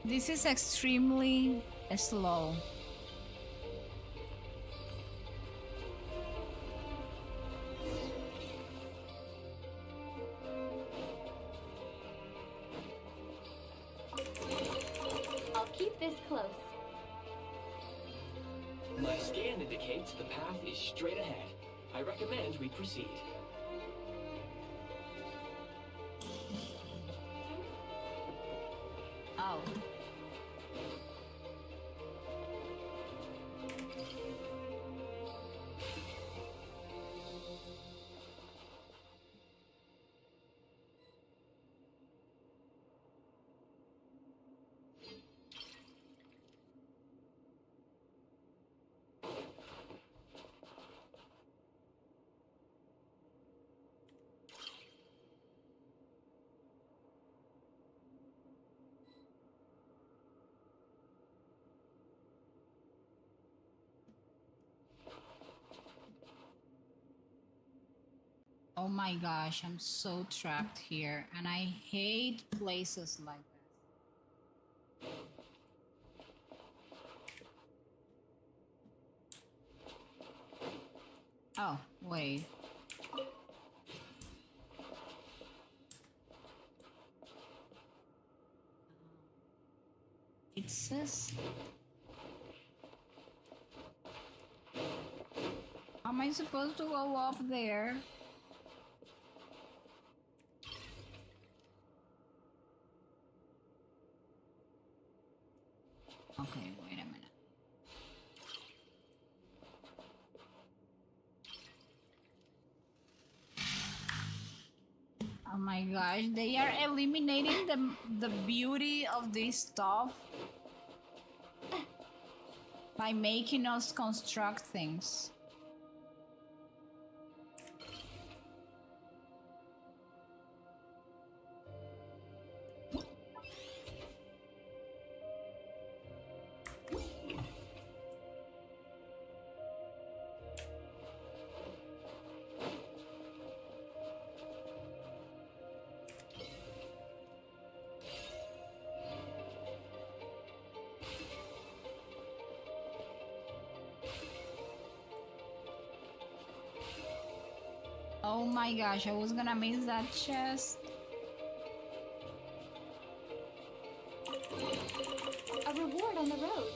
This is extremely slow. I'll keep this close. My scan indicates the path is straight ahead. I recommend we proceed. Oh. Oh my gosh, I'm so trapped here, and I hate places like this. Oh, wait. It says... How am I supposed to go up there? Okay, wait a minute. Oh my gosh, they are eliminating the beauty of this stuff by making us construct things. Oh my gosh, I was gonna miss that chest. A reward on the road.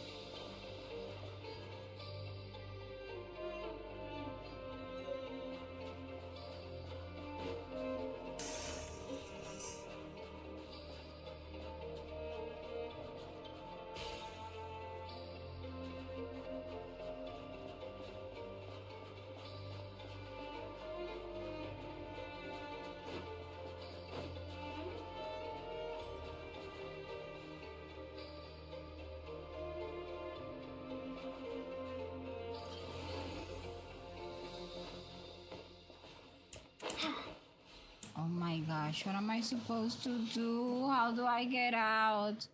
Oh my gosh, what am I supposed to do? How do I get out?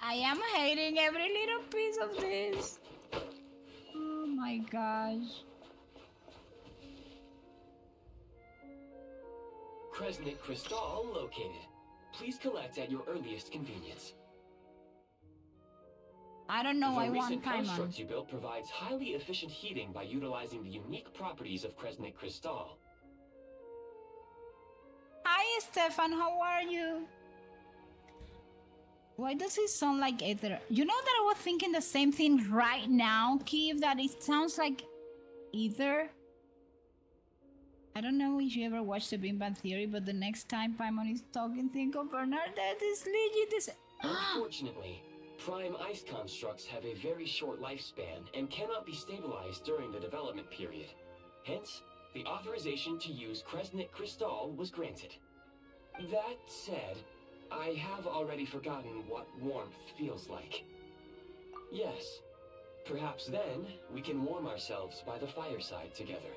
I am hating every little piece of this. Oh my gosh. Kresnik Crystal located. Please collect at your earliest convenience. I don't know, I The want recent Paimon. construct you built provides highly efficient heating by utilizing the unique properties of Kresnik Crystal. Hi Stefan, how are you? Why does it sound like Ether? You know that I was thinking the same thing right now, Keith, that it sounds like Ether. I don't know if you ever watched the Big Bang Theory, but the next time Paimon is talking, think of Bernadette is legit. This... Unfortunately, prime ice constructs have a very short lifespan and cannot be stabilized during the development period. Hence, the authorization to use Kresnik Crystal was granted. That said, I have already forgotten what warmth feels like. Yes, perhaps then we can warm ourselves by the fireside together.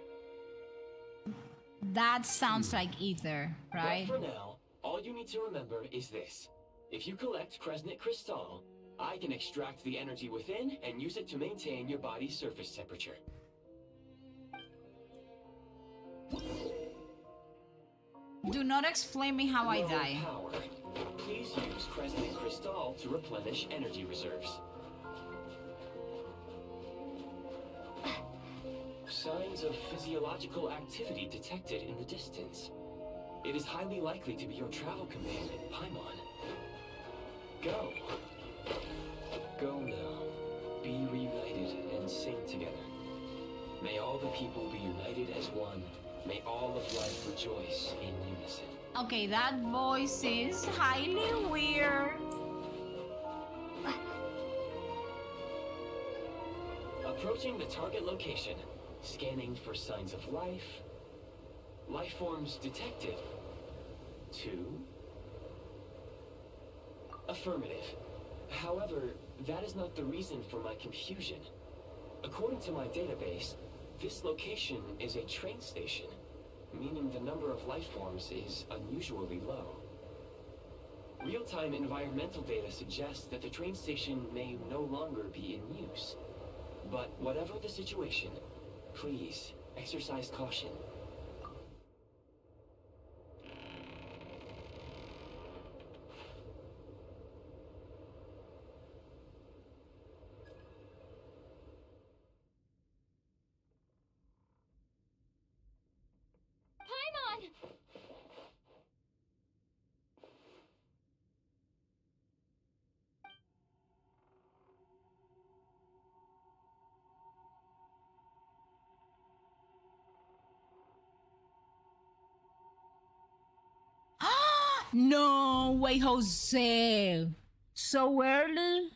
That sounds like Ether, right? But for now, all you need to remember is this. If you collect Kresnik Crystal, I can extract the energy within and use it to maintain your body's surface temperature. Do not explain me how I die. Power. Please use Kresnik Crystal to replenish energy reserves. Signs of physiological activity detected in the distance. It is highly likely to be your travel companion, Paimon. Go. Go now. Be reunited and sing together. May all the people be united as one. May all of life rejoice in unison. Okay, that voice is highly weird. Approaching the target location, scanning for signs of life. Life forms detected. 2. Affirmative. However, that is not the reason for my confusion. According to my database, this location is a train station, meaning the number of life forms is unusually low. Real-time environmental data suggests that the train station may no longer be in use. But whatever the situation, please exercise caution. Paimon! No way, Jose. So early?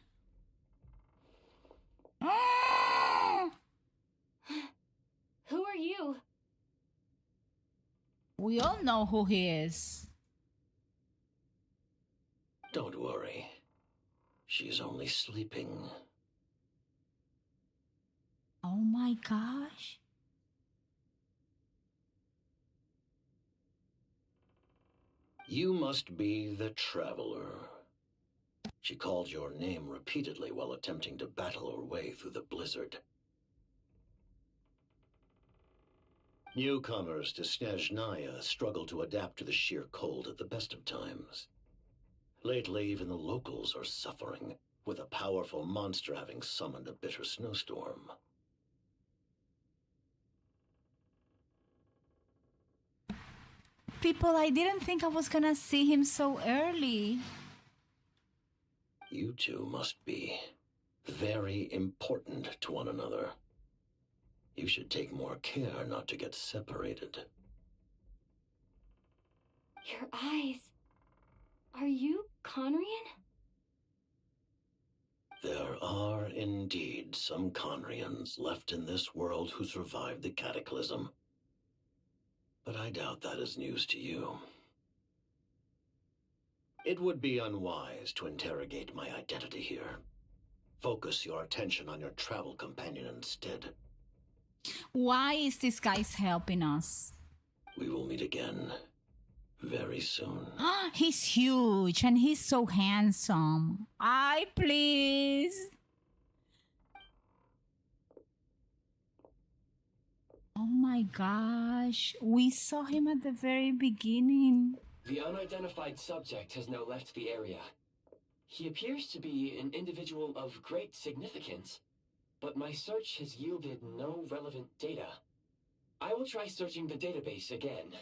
Who are you? We all know who he is. Don't worry. She's only sleeping. Oh my gosh. You must be the Traveler. She called your name repeatedly while attempting to battle her way through the blizzard. Newcomers to Snezhnaya struggle to adapt to the sheer cold at the best of times. Lately, even the locals are suffering, with a powerful monster having summoned a bitter snowstorm. People, I didn't think I was gonna see him so early. You two must be very important to one another. You should take more care not to get separated. Your eyes. Are you Conrian? There are indeed some Conrians left in this world who survived the cataclysm. But I doubt that is news to you. It would be unwise to interrogate my identity here. Focus your attention on your travel companion instead. Why is this guy's helping us? We will meet again very soon. He's huge and he's so handsome. Please. Oh my gosh. We saw him at the very beginning. The unidentified subject has now left the area. He appears to be an individual of great significance, but my search has yielded no relevant data. I will try searching the database again.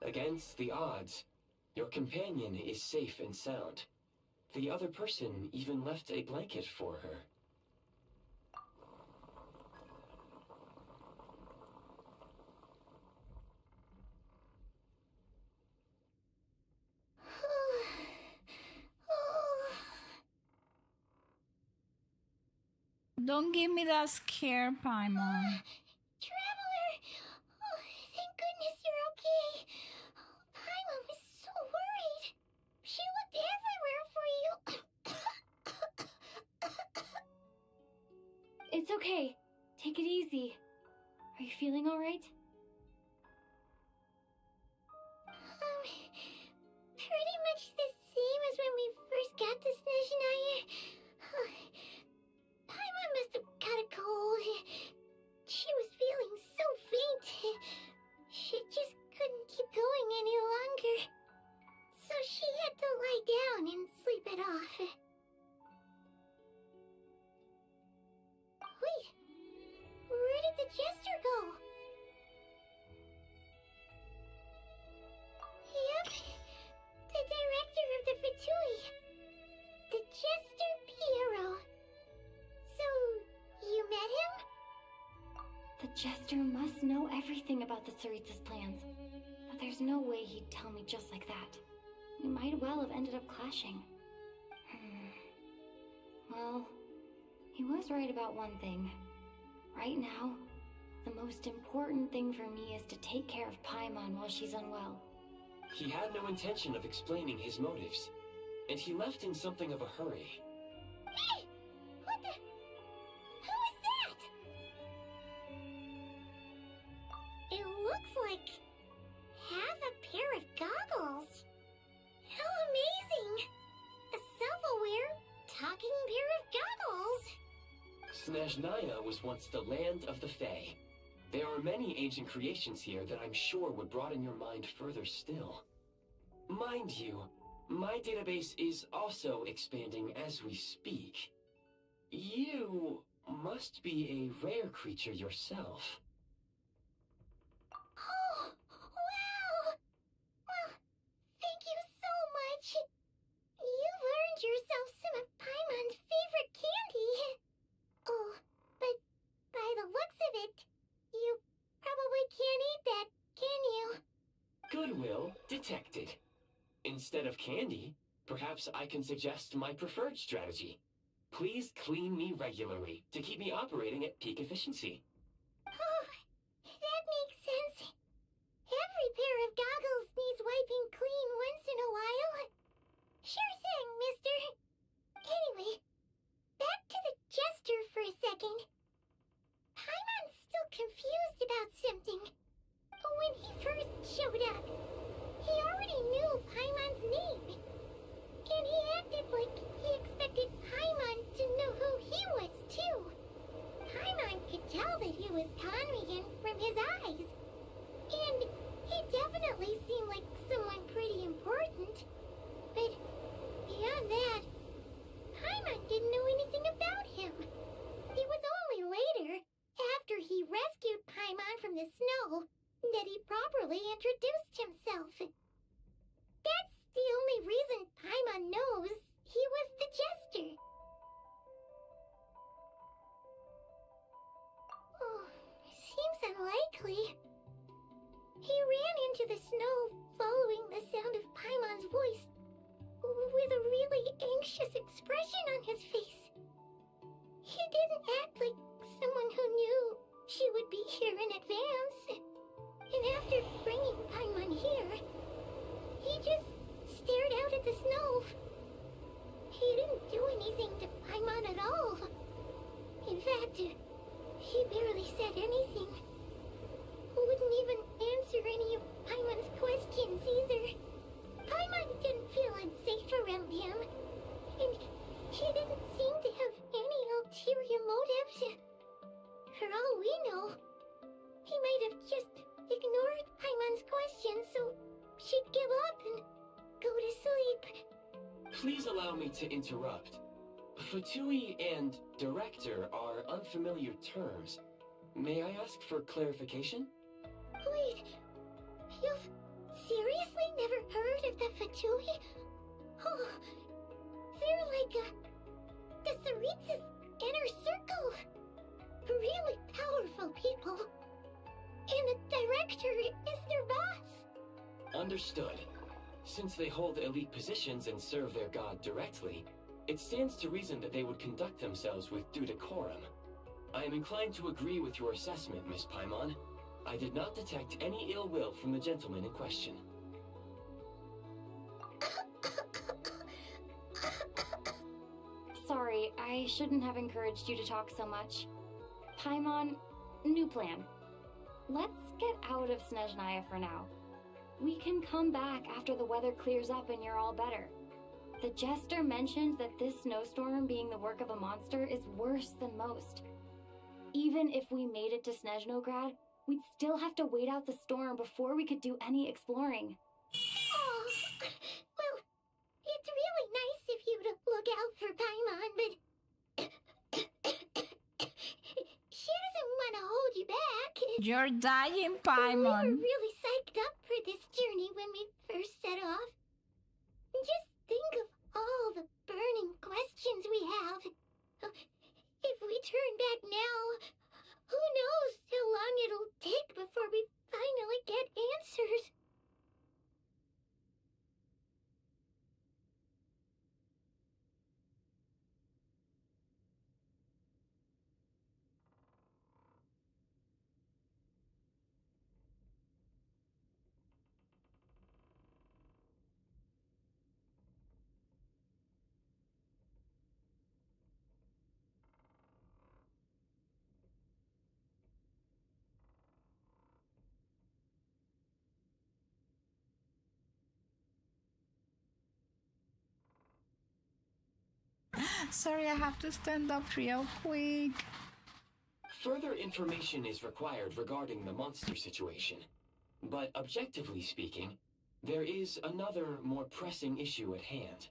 Against the odds, your companion is safe and sound. The other person even left a blanket for her. Don't give me that scare, Paimon. Traveler! Oh, thank goodness you're okay. Paimon was so worried. She looked everywhere for you. It's okay. Take it easy. Are you feeling alright? Pretty much the same as when we first got to Snezhnaya. Paimon must have got a cold. She was feeling so faint. She just couldn't keep going any longer. So she had to lie down and sleep it off. Wait, where did the jester go? Yep, the director of the Fatui. The Jester Piero. So, you met him? The Jester must know everything about the Tsaritsa's plans. But there's no way he'd tell me just like that. We might well have ended up clashing. Well, He was right about one thing. Right now, the most important thing for me is to take care of Paimon while she's unwell. He had no intention of explaining his motives, and he left in something of a hurry. Hey! What the... Who is that? It looks like... half a pair of goggles. How amazing! A self-aware, talking pair of goggles. Snezhnaya was once the land of the Fae. There are many ancient creations here that I'm sure would broaden your mind further still. Mind you, my database is also expanding as we speak. You must be a rare creature yourself. Oh, wow! Well, thank you so much. You've earned yourself some of Paimon's favorite candy. Oh, but by the looks of it, you probably can't eat that, can you? Goodwill detected. Instead of candy, perhaps I can suggest my preferred strategy. Please clean me regularly to keep me operating at peak efficiency. Oh, that makes sense. Every pair of goggles needs wiping clean once in a while. Sure thing, mister. Anyway, back to the jester for a second. Paimon's still confused about something. When he first showed up, he already knew Paimon's name. And he acted like he expected Paimon to know who he was, too. Paimon could tell that he was Conrigan from his eyes. And he definitely seemed like someone pretty important. But beyond that, Paimon didn't know anything about him. It was only later, after he rescued Paimon from the snow, that he properly introduced himself. That's the only reason Paimon knows he was the jester. Oh, seems unlikely. He ran into the snow following the sound of Paimon's voice, with a really anxious expression on his face. He didn't act like someone who knew she would be here in advance. And after bringing Paimon here, he just stared out at the snow. He didn't do anything to Paimon at all. In fact, he barely said anything. Wouldn't even answer any of Paimon's questions either. Paimon didn't feel unsafe around him, and he didn't seem to have any ulterior motives. For all we know, he might have just ignored Paimon's questions so she'd give up and go to sleep. Please allow me to interrupt. Fatui and director are unfamiliar terms. May I ask for clarification? Wait, you've seriously never heard of the Fatui? Oh, they're like the Tsaritsa's inner circle. Really powerful people. And the director is their boss. Understood. Since they hold elite positions and serve their god directly, it stands to reason that they would conduct themselves with due decorum. I am inclined to agree with your assessment, Miss Paimon. I did not detect any ill will from the gentleman in question. Sorry, I shouldn't have encouraged you to talk so much. Paimon, new plan. Let's get out of Snezhnaya for now. We can come back after the weather clears up and you're all better. The jester mentioned that this snowstorm being the work of a monster is worse than most. Even if we made it to Snezhnograd, we'd still have to wait out the storm before we could do any exploring. Oh, well, it's really nice of you to look out for Paimon, but she doesn't want to hold you back. You're dying, We Paimon. were really psyched up for this journey when we first set off. Just think of all the burning questions we have. If we turn back now, who knows how long it'll take before we finally get answers. Sorry, I have to stand up real quick. Further information is required regarding the monster situation. But objectively speaking, there is another more pressing issue at hand.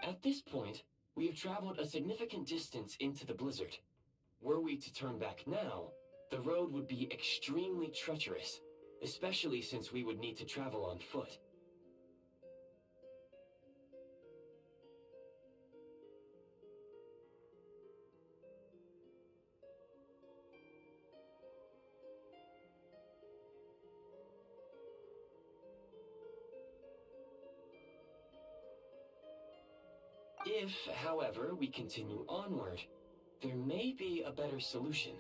At this point, we have traveled a significant distance into the blizzard. Were we to turn back now, the road would be extremely treacherous, especially since we would need to travel on foot. If, however, we continue onward, there may be a better solution.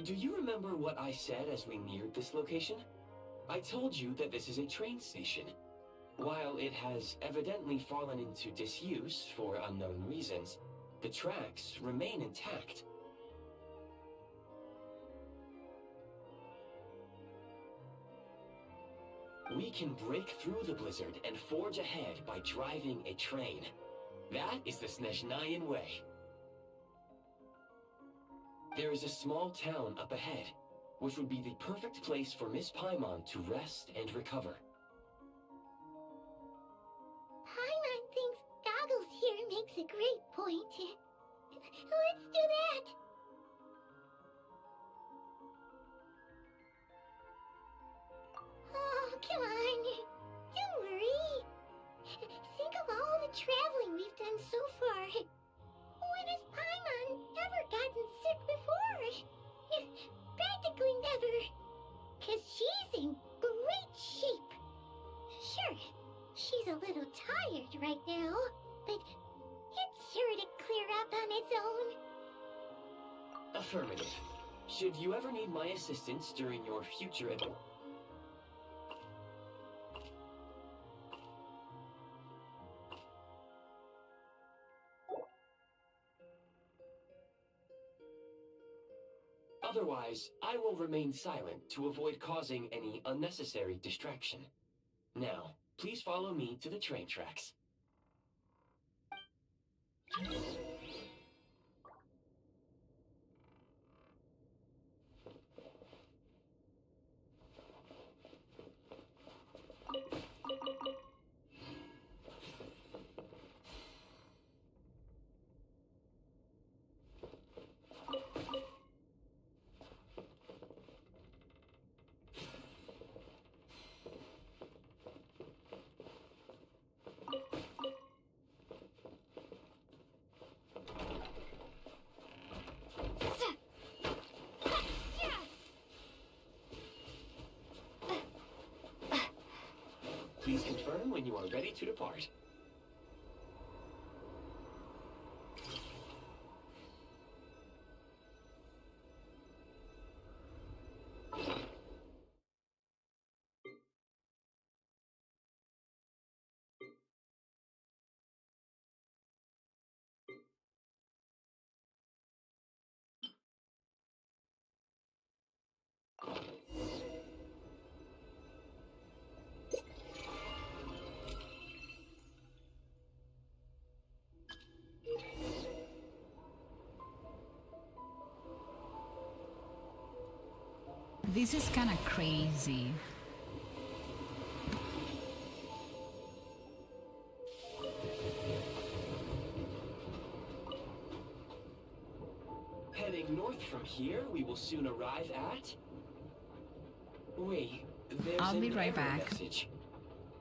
Do you remember what I said as we neared this location? I told you that this is a train station. While it has evidently fallen into disuse for unknown reasons, the tracks remain intact. We can break through the blizzard and forge ahead by driving a train. That is the Snezhnayan way. There is a small town up ahead, which would be the perfect place for Miss Paimon to rest and recover. Paimon thinks Goggles here makes a great point. Let's do that! Oh, come on. Don't worry. Think of all the traveling we've done so far. When has Paimon ever gotten sick before? Practically never. 'Cause she's in great shape. Sure, she's a little tired right now, but it's sure to clear up on its own. Affirmative. Should you ever need my assistance during your future Otherwise, I will remain silent to avoid causing any unnecessary distraction. Now, please follow me to the train tracks. Please confirm when you are ready to depart. This is kind of crazy. Heading north from here, we will soon arrive at... Wait, there's I'll be an right error back. message.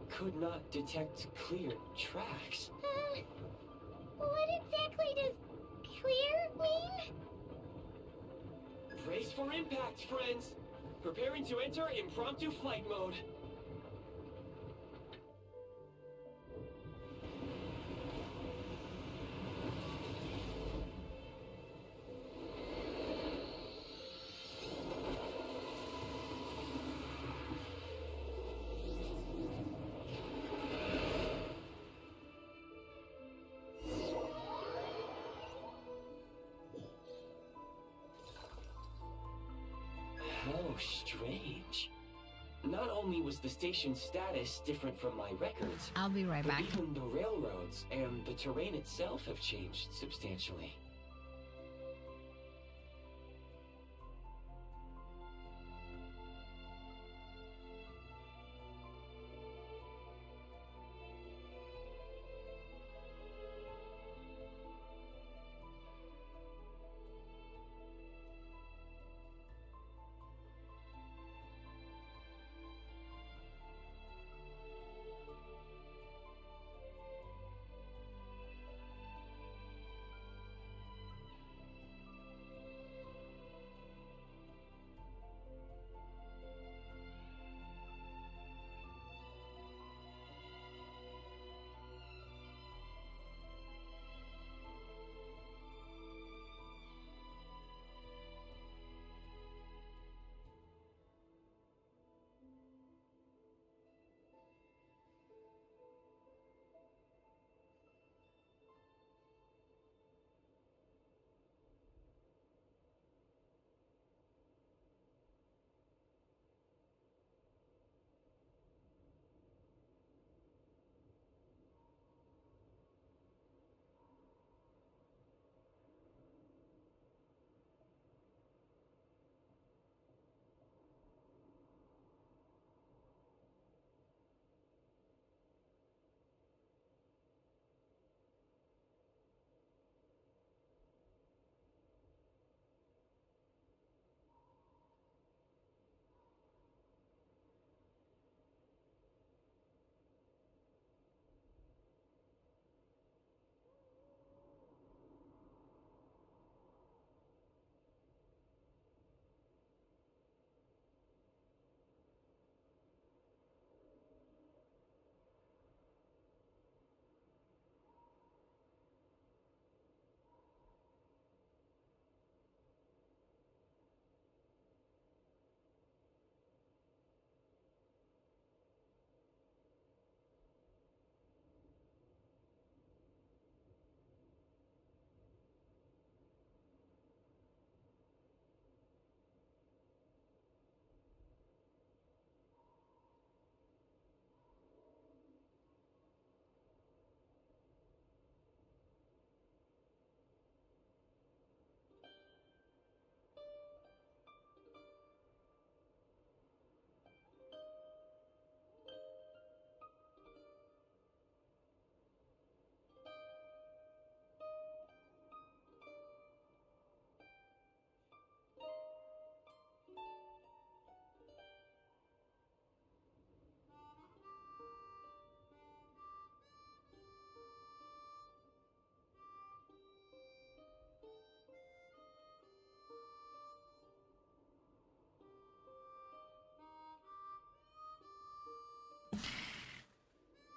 Could not detect clear tracks. What exactly does clear mean? Brace for impact, friends! Preparing to enter impromptu flight mode. How strange. Not only was the station's status different from my records, I'll be right but back. even the railroads and the terrain itself have changed substantially.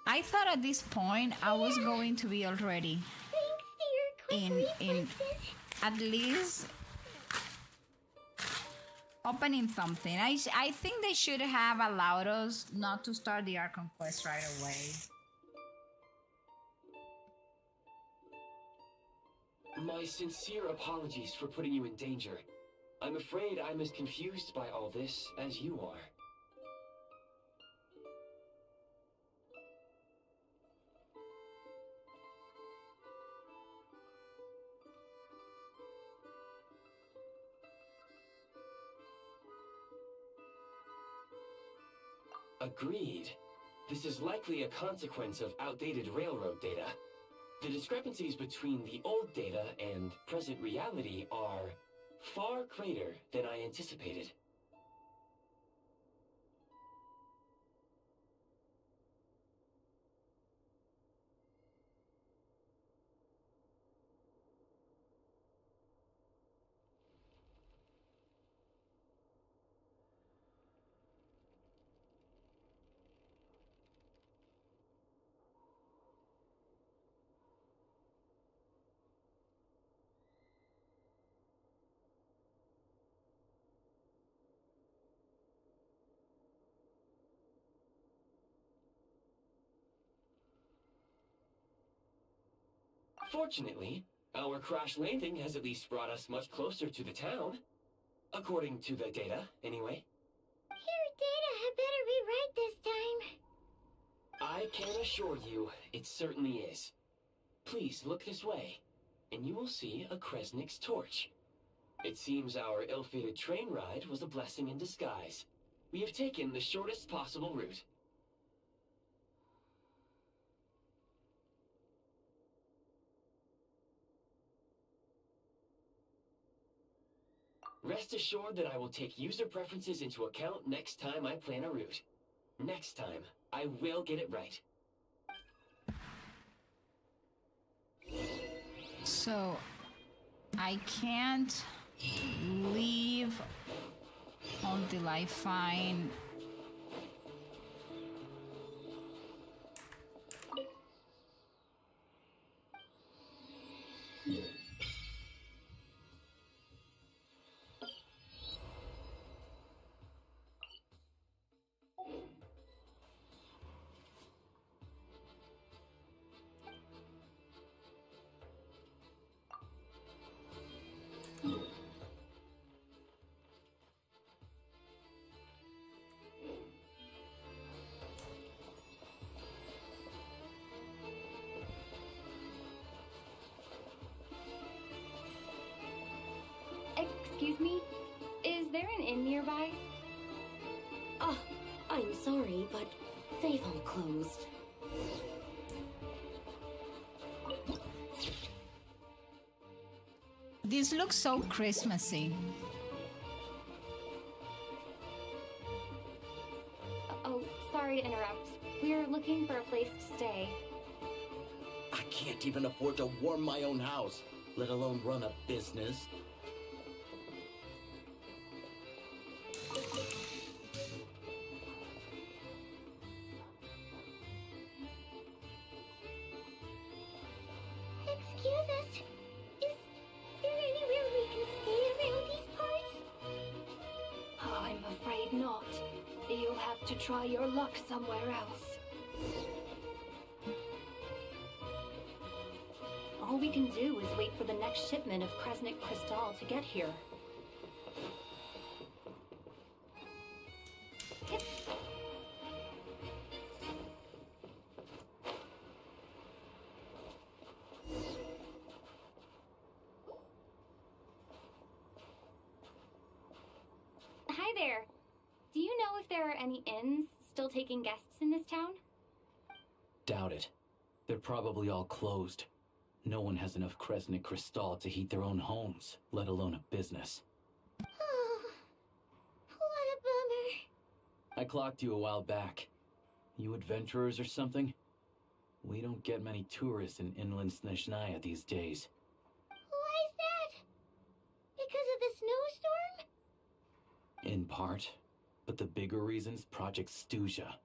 I thought at this point I was going to be already in at least opening something. I think they should have allowed us not to start the Archon quest right away. My sincere apologies for putting you in danger. I'm afraid I'm as confused by all this as you are. Agreed. This is likely a consequence of outdated railroad data. The discrepancies between the old data and present reality are far greater than I anticipated. Fortunately, our crash landing has at least brought us much closer to the town. According to the data, anyway. Your data had better I can assure you, it certainly is. Please look this way, and you will see a Kresnik's torch. It seems our ill-fated train ride was a blessing in disguise. We have taken the shortest possible route. Rest assured that I will take user preferences into account next time I plan a route. Next time, I will get it right. So, I can't leave until I find... Excuse me? Is there an inn nearby? Oh, I'm sorry, but they've all closed. This looks so Christmassy. Oh, sorry to interrupt. We're looking for a place to stay. I can't even afford to warm my own house, let alone run a business. Excuse us. Is there anywhere we can stay around these parts? I'm afraid not. You'll have to try your luck somewhere else. All we can do is wait for the next shipment of Kresnik Crystal to get here. Hi there. Do you know if there are any inns still taking guests in this town? Doubt it. They're probably all closed. No one has enough Kresnik Crystal to heat their own homes, let alone a business. Oh, what a bummer. I clocked you a while back. You adventurers or something? We don't get many tourists in inland Snezhnaya these days. Why is that? Because of the snowstorm? In part. But the bigger reason's Project Stuzha.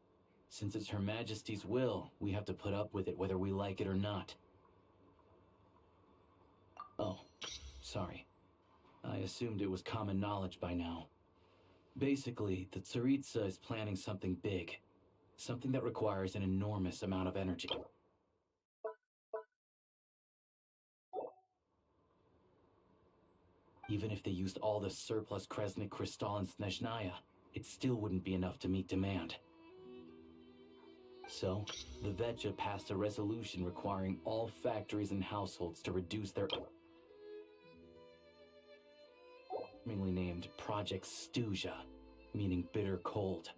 Since it's Her Majesty's will, we have to put up with it whether we like it or not. Oh, sorry. I assumed it was common knowledge by now. Basically, the Tsaritsa is planning something big. Something that requires an enormous amount of energy. Even if they used all the surplus Kresnik Crystal in Snezhnaya, it still wouldn't be enough to meet demand. So, the Vetja passed a resolution requiring all factories and households to reduce their... named Project Stuzha, meaning bitter cold.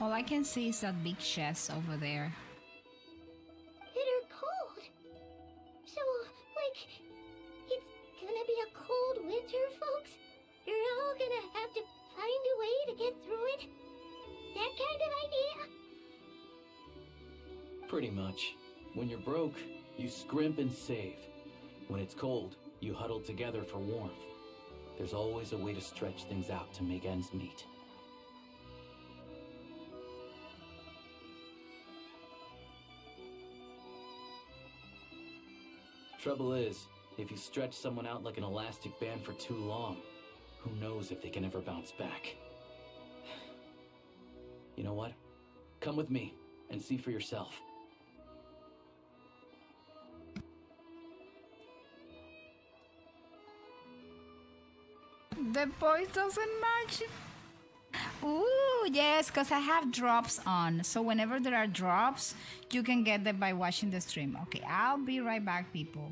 All I can see is that big chest over there. Bitter cold? So, like, it's gonna be a cold winter, folks? You're all gonna have to find a way to get through it? That kind of idea? Pretty much. When you're broke, you scrimp and save. When it's cold, you huddle together for warmth. There's always a way to stretch things out to make ends meet. Trouble is, if you stretch someone out like an elastic band for too long, who knows if they can ever bounce back. You know what? Come with me and see for yourself. The voice doesn't match. Ooh, Oh, yes, because I have drops on. So whenever there are drops, you can get them by watching the stream. Okay, I'll be right back, people.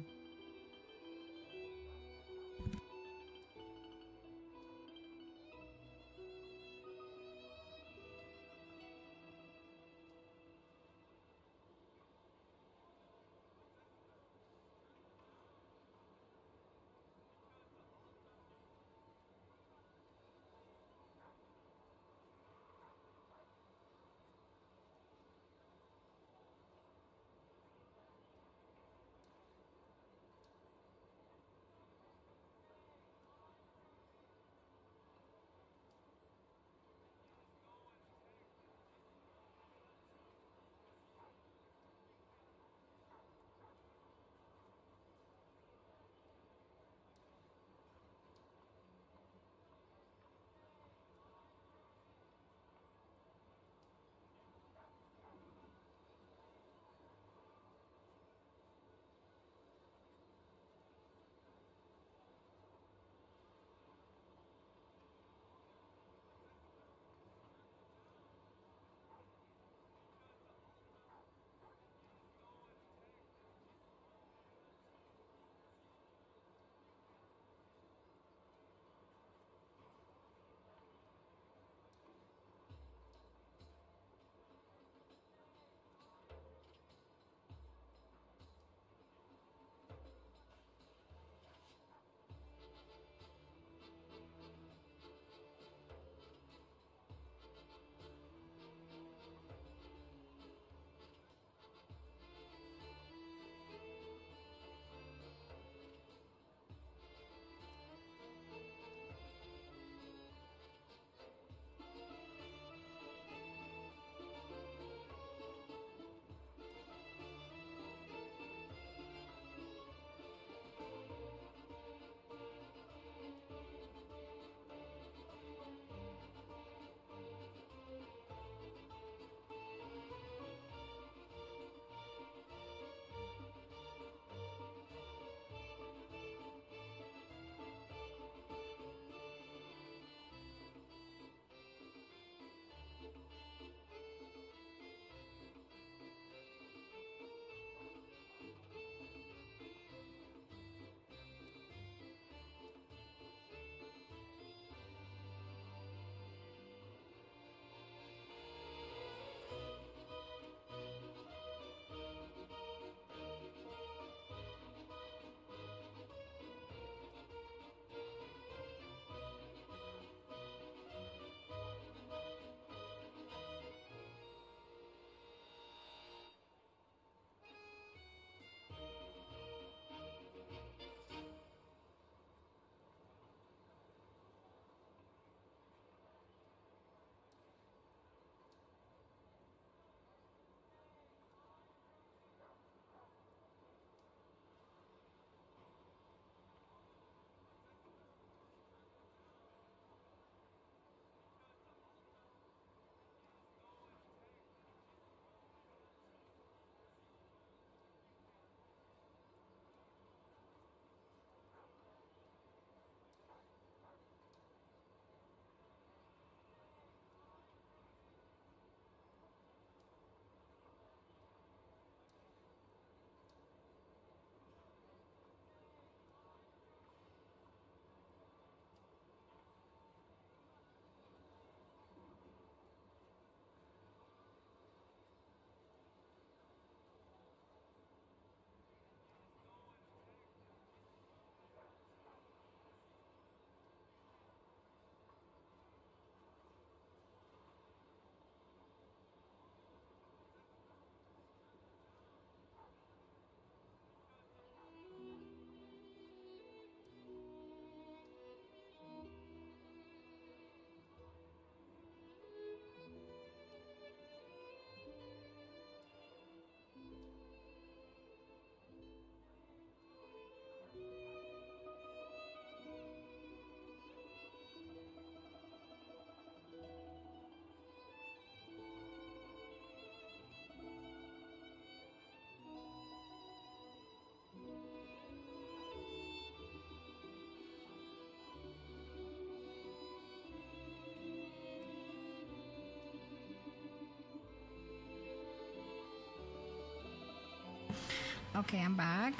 Okay, I'm back.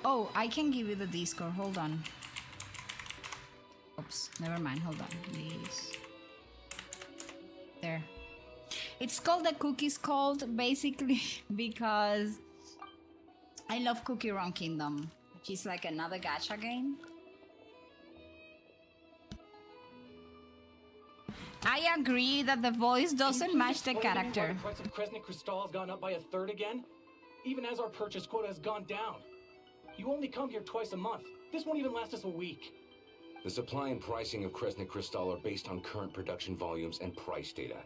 Oh, I can give you the Discord. Hold on. Oops, never mind. Hold on, please. There. It's called the Cookies Cult, basically, because I love Cookie Run Kingdom, which is like another gacha game. I agree that the voice doesn't match the character. The price of Kresnik Crystal has gone up by a third again, even as our purchase quota has gone down. You only come here twice a month. This won't even last us a week. The supply and pricing of Kresnik Crystal are based on current production volumes and price data.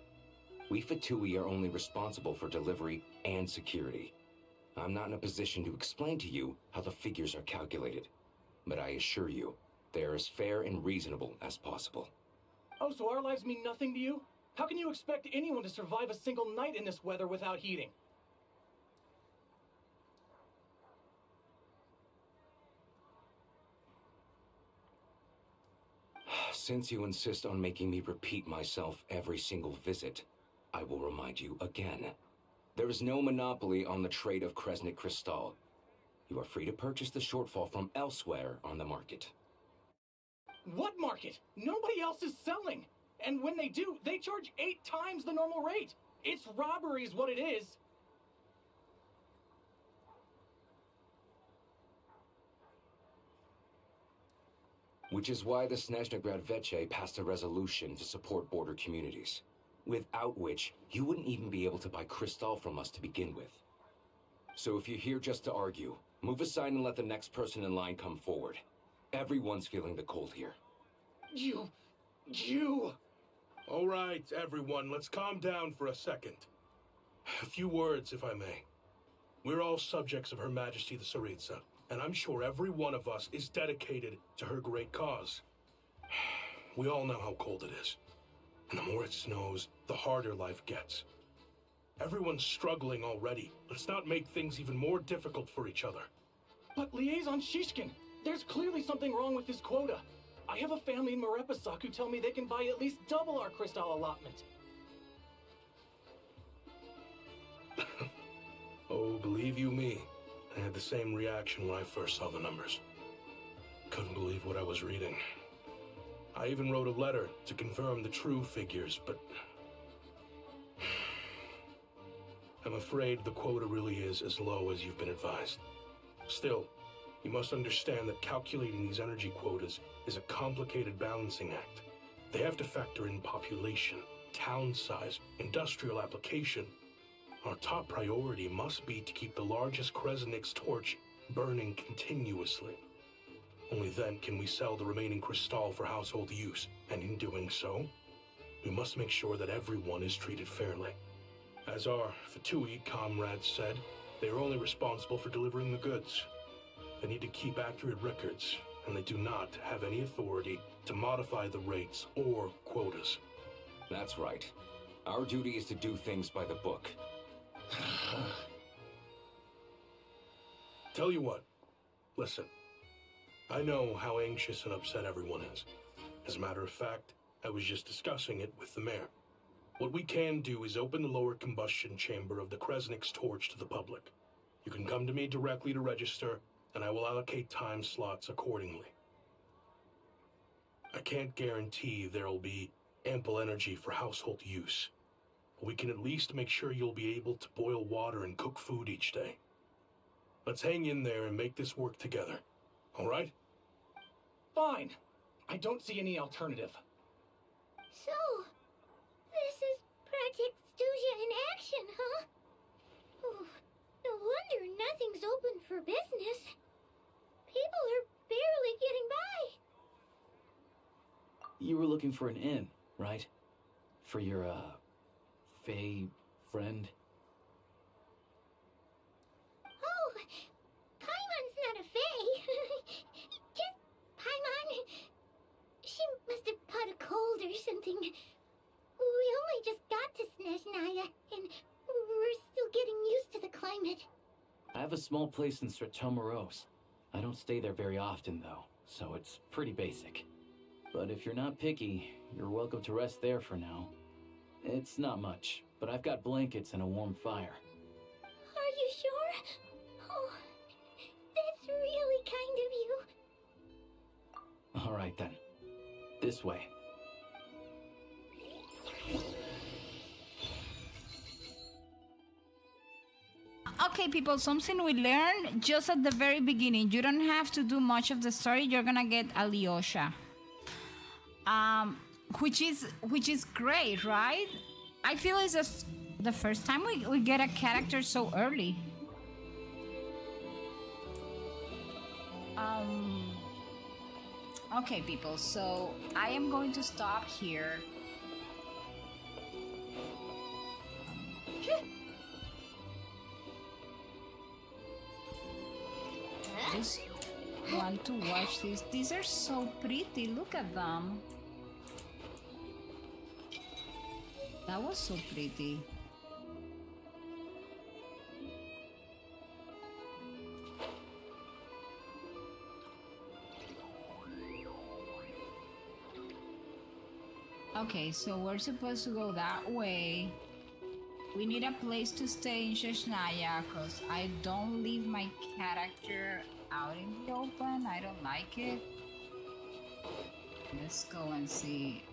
We Fatui are only responsible for delivery and security. I'm not in a position to explain to you how the figures are calculated, but I assure you, they are as fair and reasonable as possible. Oh, so our lives mean nothing to you? How can you expect anyone to survive a single night in this weather without heating? Since you insist on making me repeat myself every single visit, I will remind you again. There is no monopoly on the trade of Kresnik Crystal. You are free to purchase the shortfall from elsewhere on the market. What market? Nobody else is selling. And when they do, they charge 8 times the normal rate. It's robbery is what it is. Which is why the Snezhnaya Veche passed a resolution to support border communities, without which you wouldn't even be able to buy Crystal from us to begin with. So if you're here just to argue, move aside and let the next person in line come forward. Everyone's feeling the cold here. You... All right, everyone, let's calm down for a second. A few words, if I may. We're all subjects of Her Majesty the Tsaritsa, and I'm sure every one of us is dedicated to her great cause. We all know how cold it is. And the more it snows, the harder life gets. Everyone's struggling already. Let's not make things even more difficult for each other. But Liaison Shishkin, there's clearly something wrong with this quota. I have a family in Marepasak who tell me they can buy at least double our Crystal allotment. Oh, believe you me, I had the same reaction when I first saw the numbers. Couldn't believe what I was reading. I even wrote a letter to confirm the true figures, but... I'm afraid the quota really is as low as you've been advised. Still, you must understand that calculating these energy quotas is a complicated balancing act. They have to factor in population, town size, industrial application. Our top priority must be to keep the largest Kresnik's torch burning continuously. Only then can we sell the remaining Crystal for household use, and in doing so, we must make sure that everyone is treated fairly. As our Fatui comrades said, they are only responsible for delivering the goods. They need to keep accurate records, and they do not have any authority to modify the rates or quotas. That's right. Our duty is to do things by the book. Tell you what, listen. I know how anxious and upset everyone is. As a matter of fact, I was just discussing it with the mayor. What we can do is open the lower combustion chamber of the Kresnik's torch to the public. You can come to me directly to register, and I will allocate time slots accordingly. I can't guarantee there'll be ample energy for household use, but we can at least make sure you'll be able to boil water and cook food each day. Let's hang in there and make this work together, all right? Fine. I don't see any alternative. So, this is Project Stuja in action, huh? Oh, no wonder nothing's open for business. People are barely getting by. You were looking for an inn, right? For your, Fae friend? Oh, Paimon's not a fae. Just Paimon. She must have caught a cold or something. We only just got to Snezhnaya, and we're still getting used to the climate. I have a small place in Stratomaros. I don't stay there very often, though, so it's pretty basic. But if you're not picky, you're welcome to rest there for now. It's not much, but I've got blankets and a warm fire. Are you sure? Oh, that's really kind of you. All right then. This way. Okay, people, something we learned just at the very beginning. You don't have to do much of the story. You're gonna get Alyosha. Which is great, right? I feel it's just the first time we get a character so early. Okay, people, so I am going to stop here. Just want to watch these. These are so pretty. Look at them. That was so pretty. Okay, so we're supposed to go that way. We need a place to stay in Snezhnaya because I don't leave my character out in the open. I don't like it. Let's go and see.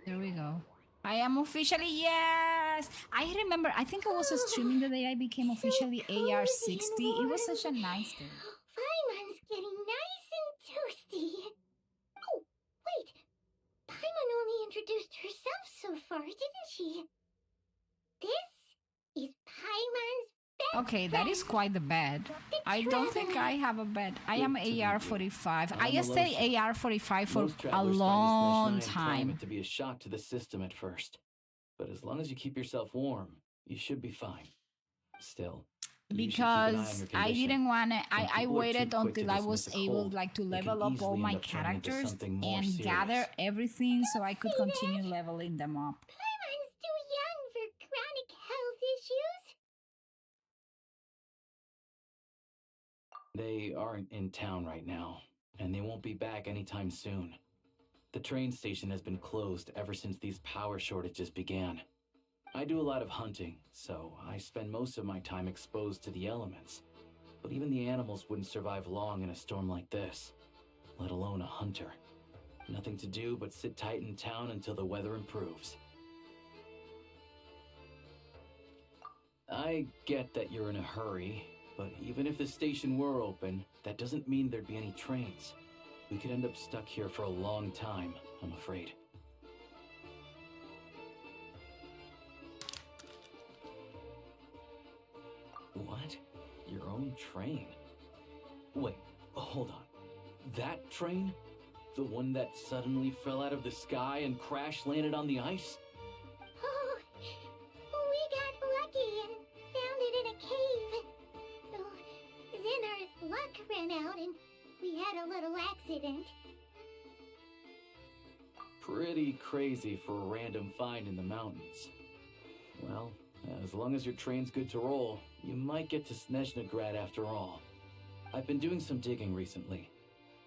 There we go. I am officially, yes! I remember, I think I was streaming the day I became officially AR60. It was such a nice day. Paimon's getting nice and toasty. Oh, wait. Paimon only introduced herself so far, didn't she? This is Paimon's best Okay, that is quite the bed. I don't think I have a bed. I am AR45. I stayed AR45 for a long time. It to be a shock to the system at first, but as long as you keep yourself warm, you should be fine. Still, because I didn't want to. I waited until I was able, like, to level up all my characters and gather everything so I could continue leveling them up. Paimon's too young for chronic health issues. They aren't in town right now, and they won't be back anytime soon. The train station has been closed ever since these power shortages began. I do a lot of hunting, so I spend most of my time exposed to the elements. But even the animals wouldn't survive long in a storm like this, let alone a hunter. Nothing to do but sit tight in town until the weather improves. I get that you're in a hurry, but even if the station were open, that doesn't mean there'd be any trains. We could end up stuck here for a long time, I'm afraid. What? Your own train? Wait, hold on. That train? The one that suddenly fell out of the sky and crash landed on the ice? Oh, we got lucky and found it in a cave. Oh, then our luck ran out and we had a little accident. Pretty crazy for a random find in the mountains. Well, as long as your train's good to roll, you might get to Snezhnaya after all. I've been doing some digging recently.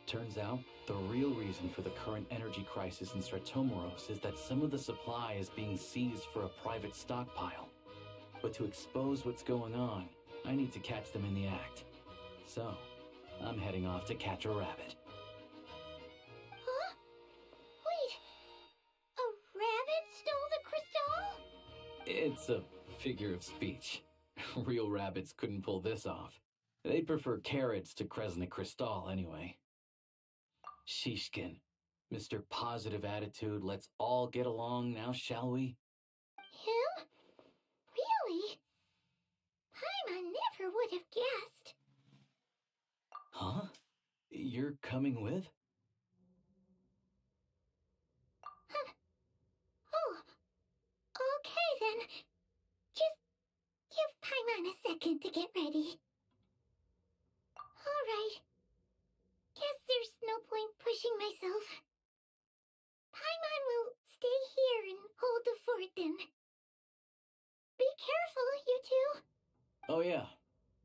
Turns out, the real reason for the current energy crisis in Stratomoros is that some of the supply is being seized for a private stockpile. But to expose what's going on, I need to catch them in the act. So, I'm heading off to catch a rabbit. Huh? Wait, a rabbit stole the crystal? It's a figure of speech. Real rabbits couldn't pull this off. They'd prefer carrots to Kresnik Crystal anyway. Shishkin, Mr. Positive Attitude, let's all get along now, shall we? Him? Really? Paimon never would have guessed. Huh? You're coming with? Huh. Oh, okay then. Just give Paimon a second to get ready. Alright. Guess there's no point pushing myself. Paimon will stay Oh yeah,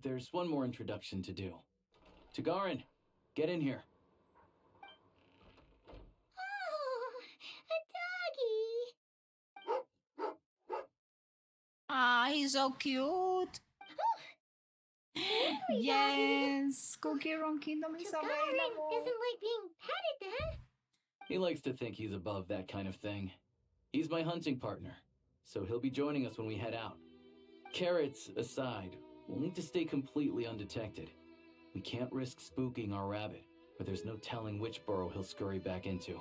there's one more introduction to do. Tagarin, get in here. Oh, a doggy. Ah, he's so cute. Yes, Cookie Run Kingdom is available. Doesn't like being petted then. He likes to think he's above that kind of thing. He's my hunting partner, so he'll be joining us when we head out. Carrots aside, we'll need to stay completely undetected. We can't risk spooking our rabbit, but there's no telling which burrow he'll scurry back into.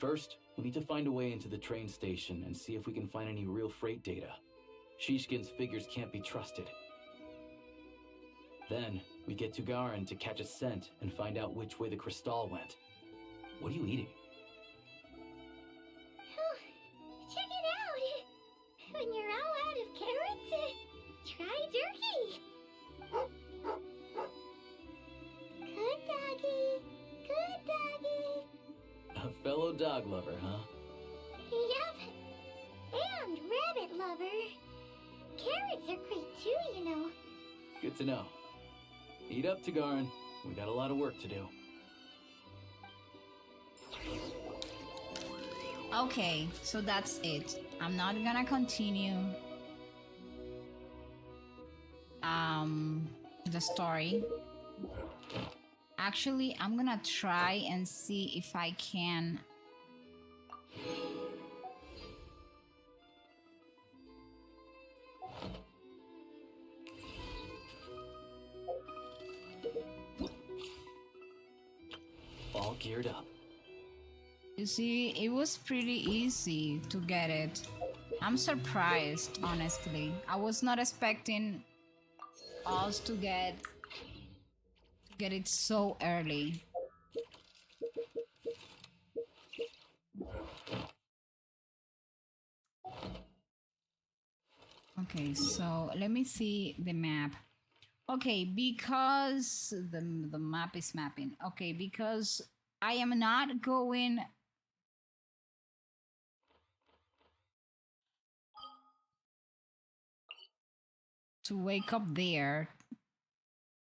First, we need to find a way into the train station and see if we can find any real freight data. Shishkin's figures can't be trusted. Then, we get to Garin to catch a scent and find out which way the crystal went. What are you eating? Check it out. When you're all out of carrots, try jerky. Good doggy. Good doggy. A fellow dog lover, huh? Yep. And rabbit lover. Carrots are great too, you know. Good to know. Eat up, Tagarin. We got a lot of work to do. Okay, so that's it. I'm not gonna continue the story. Actually, I'm gonna try and see if I can All geared up. You see, it was pretty easy to get it. I'm surprised, honestly. I was not expecting us to get it so early. Okay, so let me see the map. Okay, because the map is mapping. Okay, because I am not going to wake up there.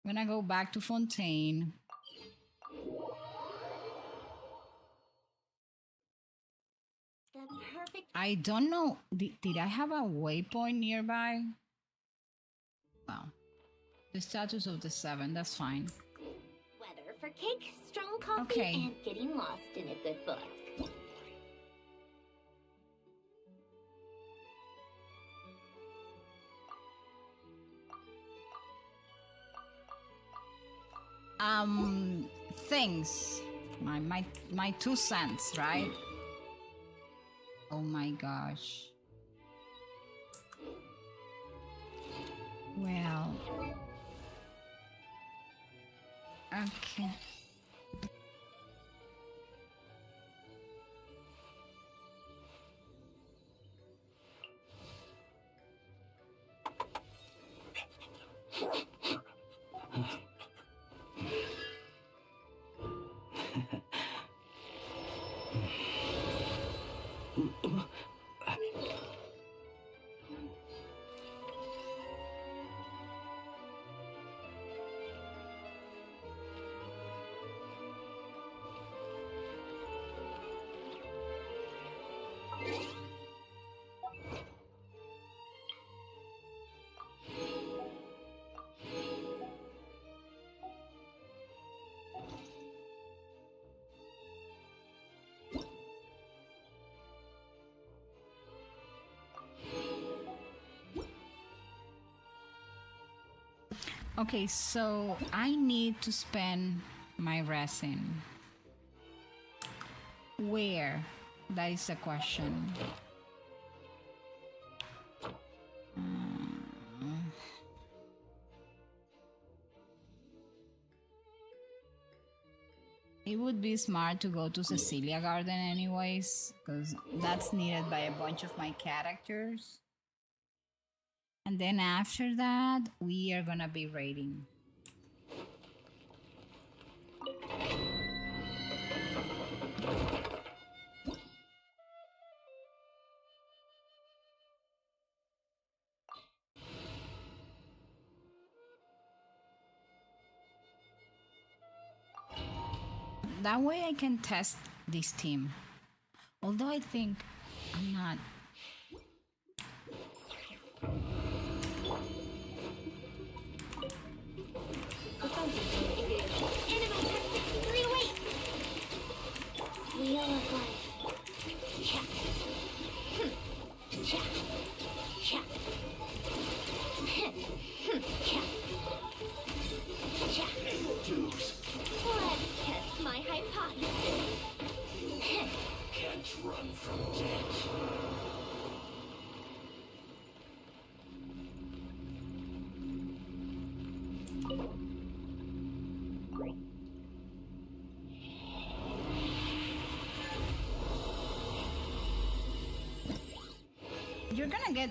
I'm gonna go back to Fontaine. The perfect. I don't know. Did I have a waypoint nearby? Wow. The status of the 7, that's fine. Weather for cake, strong coffee, Okay. and getting lost in a good book. Things. My 2 cents, right? Oh my gosh. Well. Okay. Okay, so I need to spend my resin. Where? That is the question. It would be smart to go to Cecilia Garden anyways, because that's needed by a bunch of my characters. And then after that, we are gonna be raiding. That way I can test this team. Although I think I'm not. Wheel of life. Let's test my hypothesis. Can't run from death. You're gonna get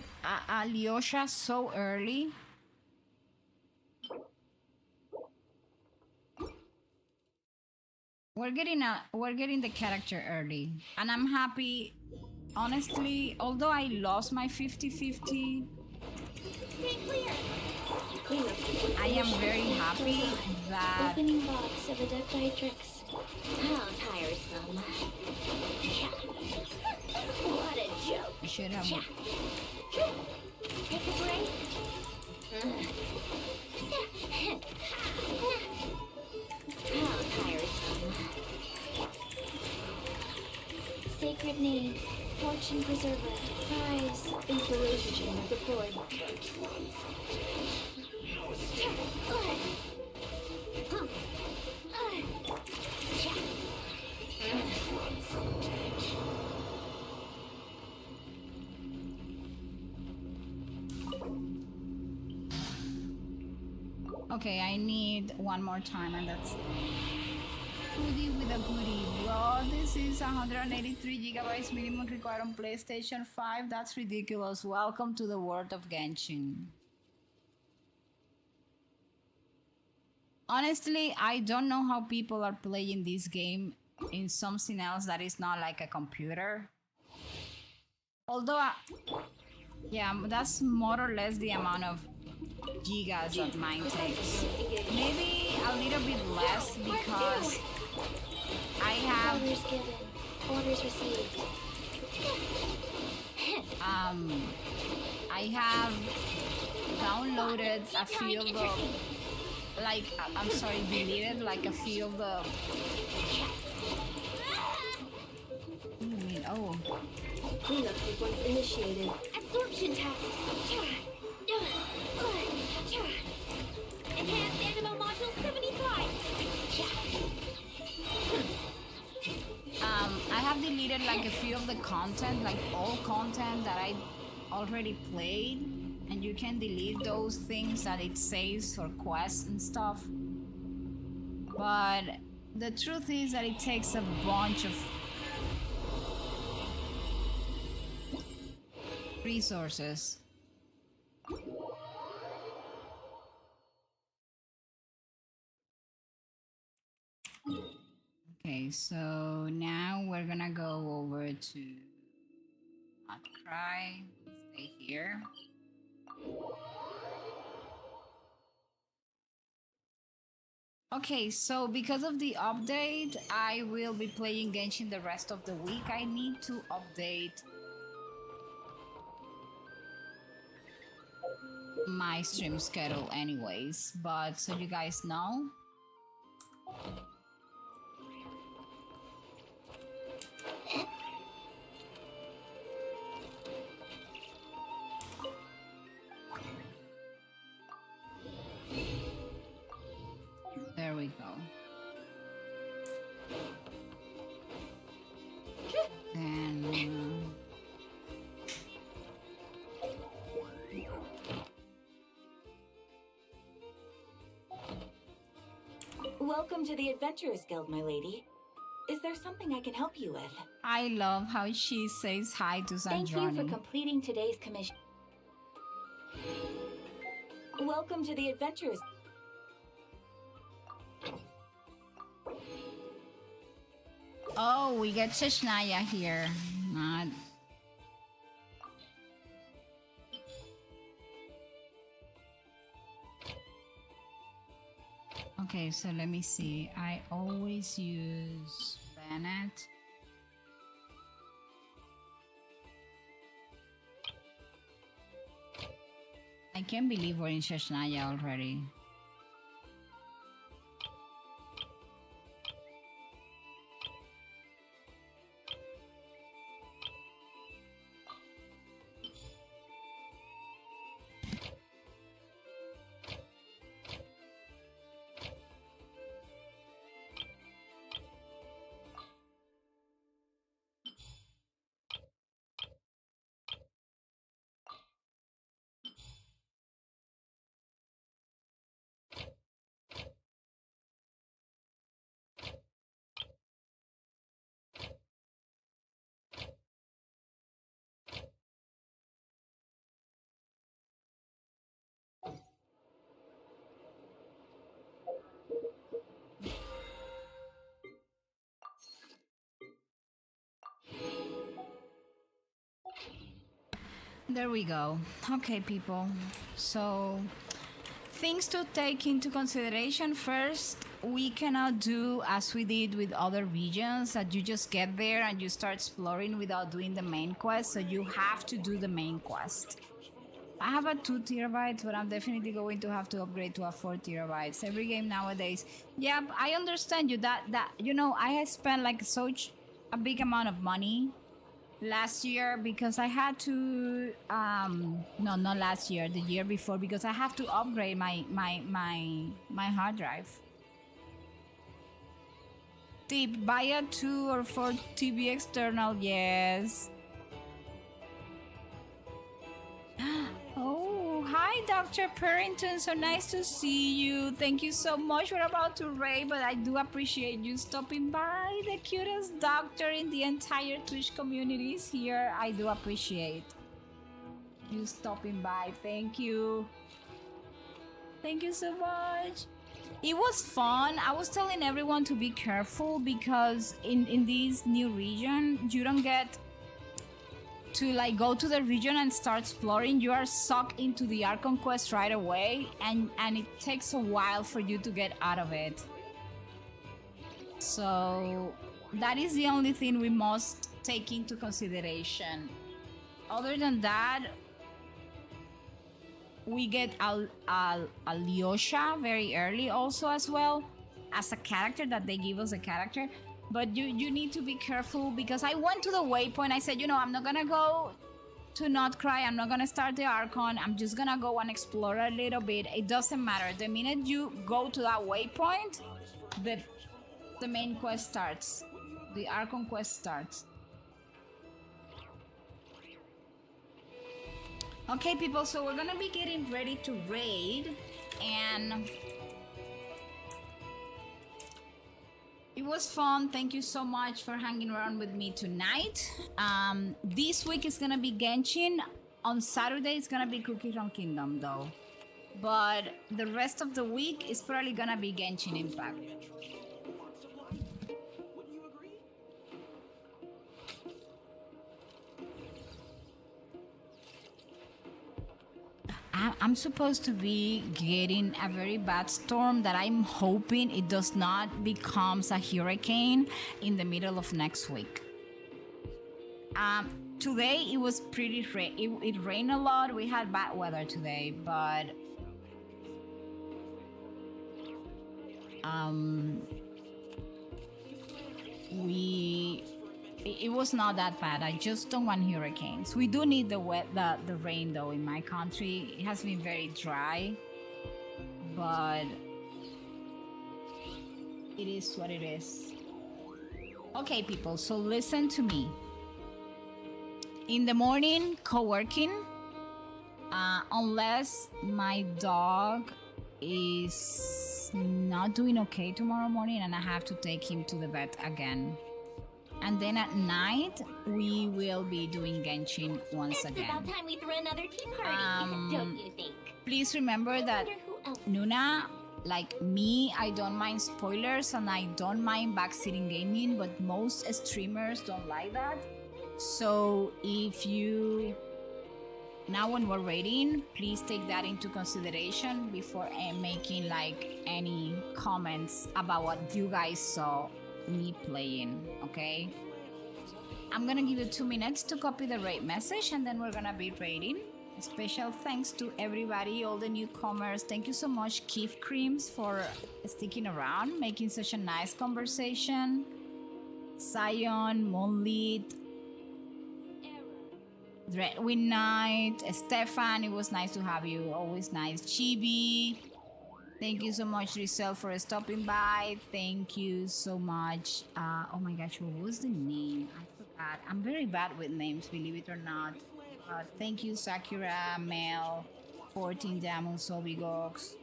Alyosha so early. We're getting the character early, and I'm happy. Honestly, although I lost my 50-50, I am very happy that Opening box of Adepti-Trix. How tiresome. What a joke. I should have. Take a break. How tiresome. Sacred name. Fortune preserver. Prize. Installation chamber deployed. Can't run from death. Can't run from death. Okay, I need one more time, and that's goodie with a goodie. Bro, this is 183 gigabytes minimum required on PlayStation 5. That's ridiculous. Welcome to the world of Genshin. Honestly, I don't know how people are playing this game in something else that is not like a computer. Although, yeah, that's more or less the amount of gigas that mine takes. Maybe a little bit less because I have Orders given. Orders received. I have downloaded a few of the, like, I'm sorry, deleted like a few of the. Oh. Cleanup sequence initiated. Absorption test. Enhanced animal module 75. I have deleted like a few of the content, like all content that I already played, and you can delete those things that it saves for quests and stuff. But the truth is that it takes a bunch of resources. Okay, so now we're gonna go over to not cry, stay here. Okay, so because of the update, I will be playing Genshin the rest of the week. I need to update my stream schedule anyways, but so you guys know. There we go. And Welcome to the Adventurers Guild, my lady. Is there something I can help you with? I love how she says hi to Snezhnaya. Thank you for completing today's commission. Welcome to the Adventurers. Oh, we get Snezhnaya here. Not. Okay, so let me see. I always use Bennett. I can't believe we're in Snezhnaya already. There we go. Okay, people. So, things to take into consideration. First, we cannot do as we did with other regions, that you just get there and you start exploring without doing the main quest. So you have to do the main quest. I have a 2 terabytes, but I'm definitely going to have to upgrade to a 4 terabytes. Every game nowadays. Yeah, I understand you that you know, I have spent like such a big amount of money last year because I had to no, not last year, the year before, because I have to upgrade my hard drive. Tip: buy a 2 or 4 TB external. Yes. Oh, hi, Dr. Parrington. So nice to see you. Thank you so much. We're about to raid, but I do appreciate you stopping by. The cutest doctor in the entire Twitch community is here. I do appreciate you stopping by. Thank you. Thank you so much. It was fun. I was telling everyone to be careful because in this new region, you don't get to like go to the region and start exploring. You are sucked into the Archon quest right away, and it takes a while for you to get out of it. So that is the only thing we must take into consideration. Other than that, we get Alyosha very early also as well as a character, that they give us a character. But you need to be careful because I went to the waypoint. I said, you know, I'm not gonna go to Not Cry. I'm not gonna start the Archon. I'm just gonna go and explore a little bit. It doesn't matter. The minute you go to that waypoint, the main quest starts. The Archon quest starts. Okay, people, so we're gonna be getting ready to raid, and it was fun. Thank you so much for hanging around with me tonight. This week is gonna be Genshin. On Saturday, it's gonna be Cookie Run Kingdom, though. But the rest of the week is probably gonna be Genshin Impact. I'm supposed to be getting a very bad storm that I'm hoping it does not becomes a hurricane in the middle of next week. Today it was pretty it rained a lot. We had bad weather today, but it was not that bad. I just don't want hurricanes. We do need the rain though in my country. It has been very dry, but it is what it is. Okay, people, so listen to me. In the morning, co-working, unless my dog is not doing okay tomorrow morning and I have to take him to the vet again. And then at night, we will be doing Genshin once again. It's about time we threw another tea party, don't you think? Please remember that Nuna, like me, I don't mind spoilers and I don't mind backseating gaming, but most streamers don't like that. So if you now when we're rating, please take that into consideration before making like any comments about what you guys saw me playing, okay? I'm gonna give you 2 minutes to copy the rate message and then we're gonna be rating. Special thanks to everybody, all the newcomers. Thank you so much, Keith Creams, for sticking around, making such a nice conversation. Zion, Moonlit, Dreadwind Knight, Stefan, it was nice to have you. Always nice. Chibi. Thank you so much, Rizal, for stopping by. Thank you so much. Oh my gosh, what was the name? I forgot. I'm very bad with names, believe it or not. Thank you, Sakura, Mel, 14 Diamond, Sobigox.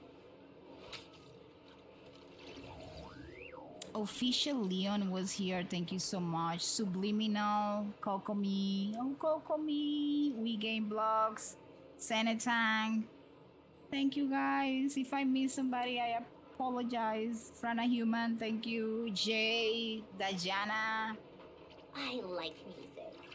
Official Leon was here. Thank you so much. Subliminal, Kokomi, oh Kokomi, We Game Blogs, Senetang. Thank you guys. If I miss somebody, I apologize. Frana Human, thank you. Jay, Dajana. I like music.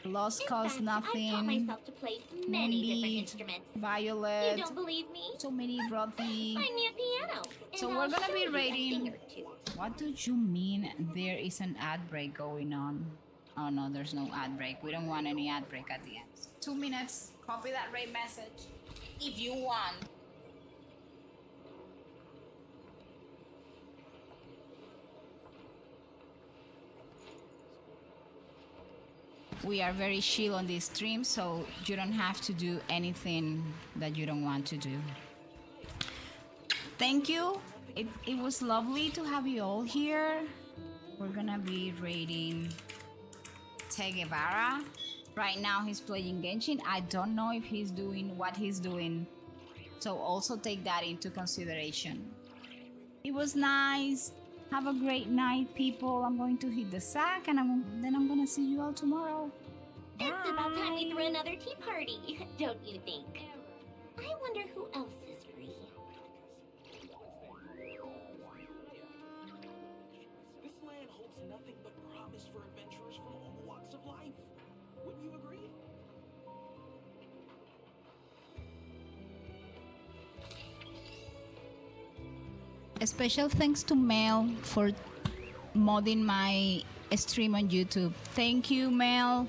Lost Cause Nothing. I taught myself to play many different instruments. Violet. You don't believe me? So many Brothy. Find me a piano. So we're gonna be rating. What do you mean there is an ad break going on? Oh no, there's no ad break. We don't want any ad break at the end. 2 minutes. Copy that rate message if you want. We are very chill on this stream, so you don't have to do anything that you don't want to do. Thank you. It was lovely to have you all here. We're gonna be rating Che Guevara. Right now he's playing Genshin. I don't know if he's doing what he's doing, so also take that into consideration. It was nice. Have a great night, people. I'm going to hit the sack and then I'm gonna see you all tomorrow. It's about time we threw another tea party, don't you think? I wonder who else is free. This land holds nothing but promise for adventurers from all walks of life. Wouldn't you agree? A special thanks to Mel for modding my stream on YouTube. Thank you, Mel.